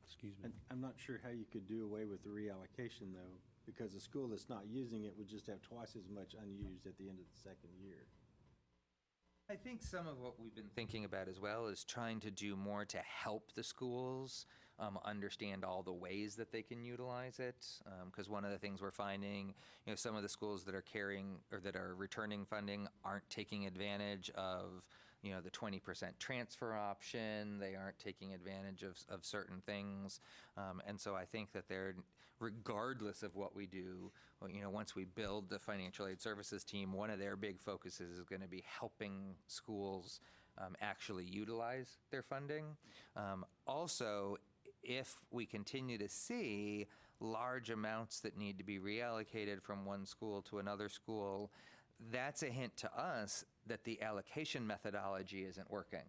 Excuse me. And I'm not sure how you could do away with the reallocation, though, because a school that's not using it would just have twice as much unused at the end of the second year. I think some of what we've been thinking about as well is trying to do more to help the schools understand all the ways that they can utilize it. Because one of the things we're finding, some of the schools that are carrying or that are returning funding aren't taking advantage of, the 20% transfer option. They aren't taking advantage of certain things. And so I think that they're, regardless of what we do, once we build the financial aid services team, one of their big focuses is going to be helping schools actually utilize their funding. Also, if we continue to see large amounts that need to be reallocated from one school to another school, that's a hint to us that the allocation methodology isn't working.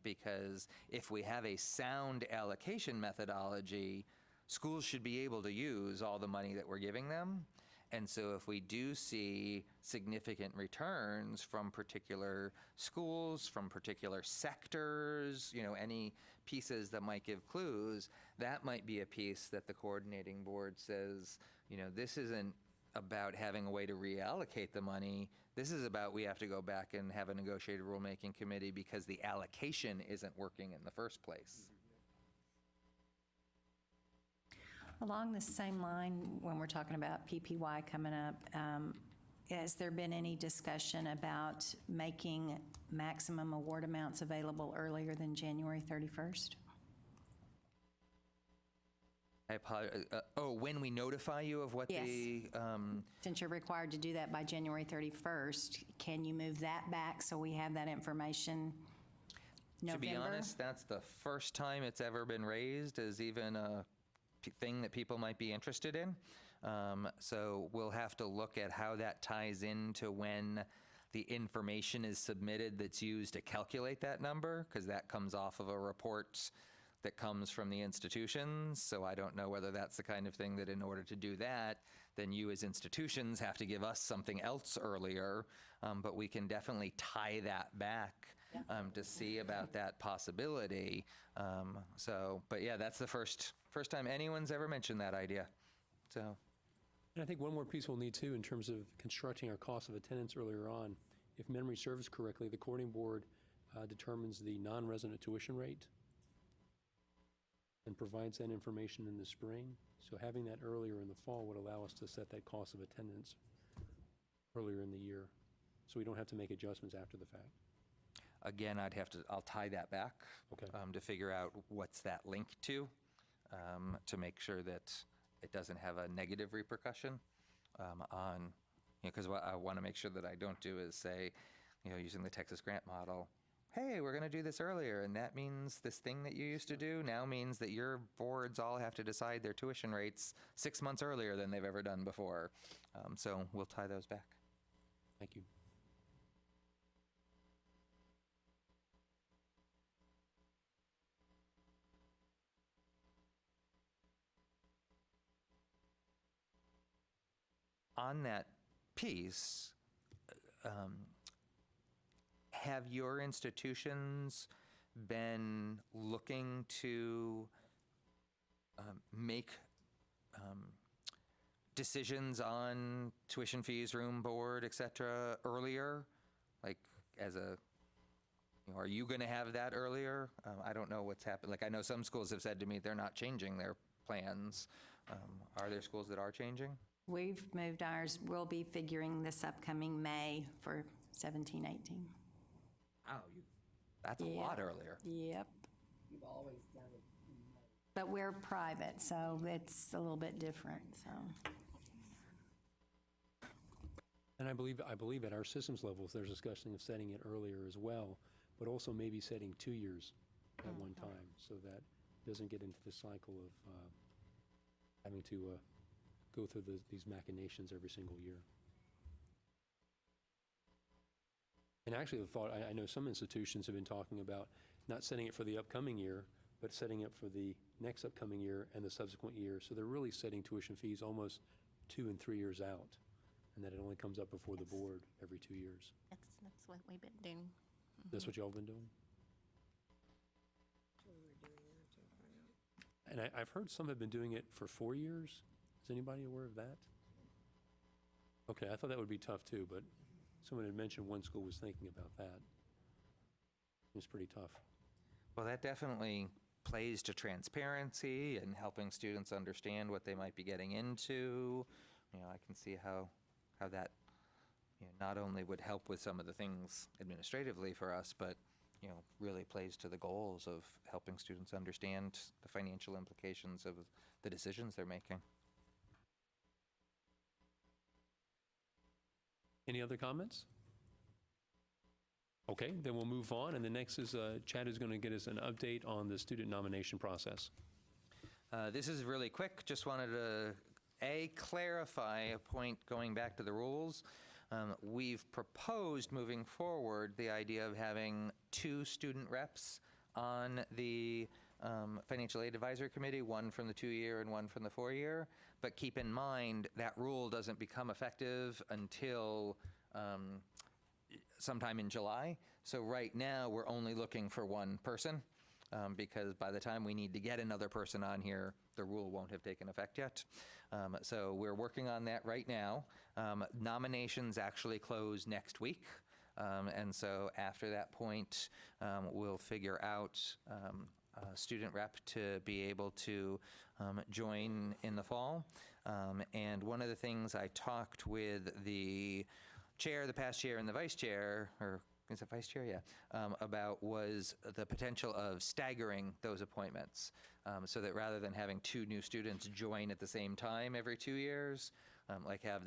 Because if we have a sound allocation methodology, schools should be able to use all the money that we're giving them. And so if we do see significant returns from particular schools, from particular sectors, any pieces that might give clues, that might be a piece that the coordinating board says, this isn't about having a way to reallocate the money. This is about we have to go back and have a negotiated rulemaking committee because the allocation isn't working in the first place. Along the same line, when we're talking about PPY coming up, has there been any discussion about making maximum award amounts available earlier than January 31st? I apologize. When we notify you of what Yes. the... Since you're required to do that by January 31st, can you move that back so we have that information November? To be honest, that's the first time it's ever been raised as even a thing that people might be interested in. So we'll have to look at how that ties into when the information is submitted that's used to calculate that number, because that comes off of a report that comes from the institutions. So I don't know whether that's the kind of thing that in order to do that, then you as institutions have to give us something else earlier. But we can definitely tie that back to see about that possibility. But yeah, that's the first time anyone's ever mentioned that idea. So. And I think one more piece we'll need too in terms of constructing our cost of attendance earlier on. If memory serves correctly, the coordinating board determines the non-resident tuition rate and provides that information in the spring. So having that earlier in the fall would allow us to set that cost of attendance earlier in the year, so we don't have to make adjustments after the fact. Again, I'll tie that back to figure out what's that linked to make sure that it doesn't have a negative repercussion on, because what I want to make sure that I don't do is say, using the Texas grant model, hey, we're going to do this earlier, and that means this thing that you used to do now means that your boards all have to decide their tuition rates 6 months earlier than they've ever done before. So we'll tie those back. Thank you. On that piece, have your institutions been looking to make decisions on tuition fees, room board, et cetera, earlier? Like are you going to have that earlier? I don't know what's happened. Like I know some schools have said to me they're not changing their plans. Are there schools that are changing? We've moved ours. We'll be figuring this upcoming May for 17, 18. Oh, that's a lot earlier. Yep. You've always done it. But we're private, so it's a little bit different, so. And I believe at our systems levels, there's discussion of setting it earlier as well, but also maybe setting 2 years at one time, so that it doesn't get into the cycle of having to go through these machinations every single year. And actually, the thought, I know some institutions have been talking about not setting it for the upcoming year, but setting it for the next upcoming year and the subsequent year. So they're really setting tuition fees almost 2 and 3 years out, and that it only comes up before the board every 2 years. That's what we've been doing. That's what y'all been doing? And I've heard some have been doing it for 4 years. Is anybody aware of that? Okay, I thought that would be tough too, but someone had mentioned one school was thinking about that. It's pretty tough. Well, that definitely plays to transparency and helping students understand what they might be getting into. You know, I can see how that, you know, not only would help with some of the things administratively for us, but, you know, really plays to the goals of helping students understand the financial implications of the decisions they're making. Any other comments? Okay, then we'll move on, and the next is Chad is going to get us an update on the student nomination process. This is really quick. Just wanted to, clarify a point going back to the rules. We've proposed moving forward the idea of having 2 student reps on the Financial Aid Advisory Committee, one from the 2-year and one from the 4-year. But keep in mind that rule doesn't become effective until sometime in July. So right now, we're only looking for one person because by the time we need to get another person on here, the rule won't have taken effect yet. So we're working on that right now. Nominations actually close next week. And so after that point, we'll figure out a student rep to be able to join in the fall. And one of the things I talked with the chair, the past chair, and the vice chair, or is it vice chair? Yeah, about was the potential of staggering those appointments so that rather than having 2 new students join at the same time every 2 years, like have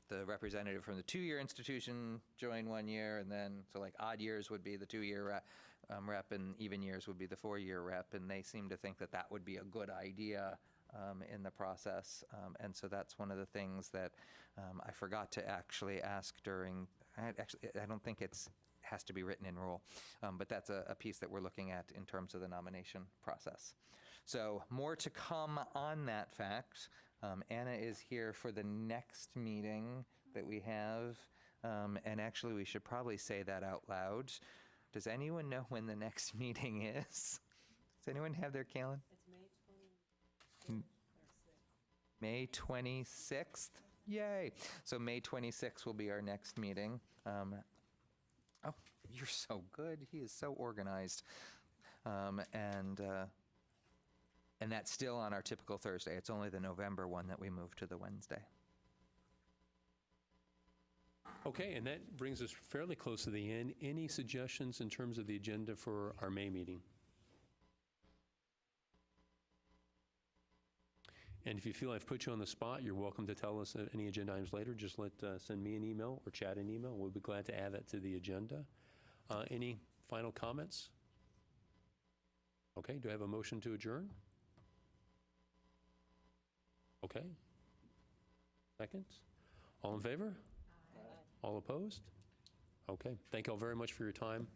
the representative from the 2-year institution join 1 year, and then, so like odd years would be the 2-year rep, and even years would be the 4-year rep, and they seem to think that that would be a good idea in the process. And so that's one of the things that I forgot to actually ask during, I don't think it has to be written in rule, but that's a piece that we're looking at in terms of the nomination process. So more to come on that fact. Anna is here for the next meeting that we have, and actually we should probably say that out loud. Does anyone know when the next meeting is? Does anyone have their calendar? May 26th? Yay! So May 26th will be our next meeting. Oh, you're so good. He is so organized. And that's still on our typical Thursday. It's only the November one that we moved to the Wednesday. Okay, and that brings us fairly close to the end. Any suggestions in terms of the agenda for our May meeting? And if you feel I've put you on the spot, you're welcome to tell us any agenda items later. Just send me an email or Chad an email. We'll be glad to add that to the agenda. Any final comments? Okay, do I have a motion to adjourn? Okay. Second? All in favor? All opposed? Okay, thank you all very much for your time.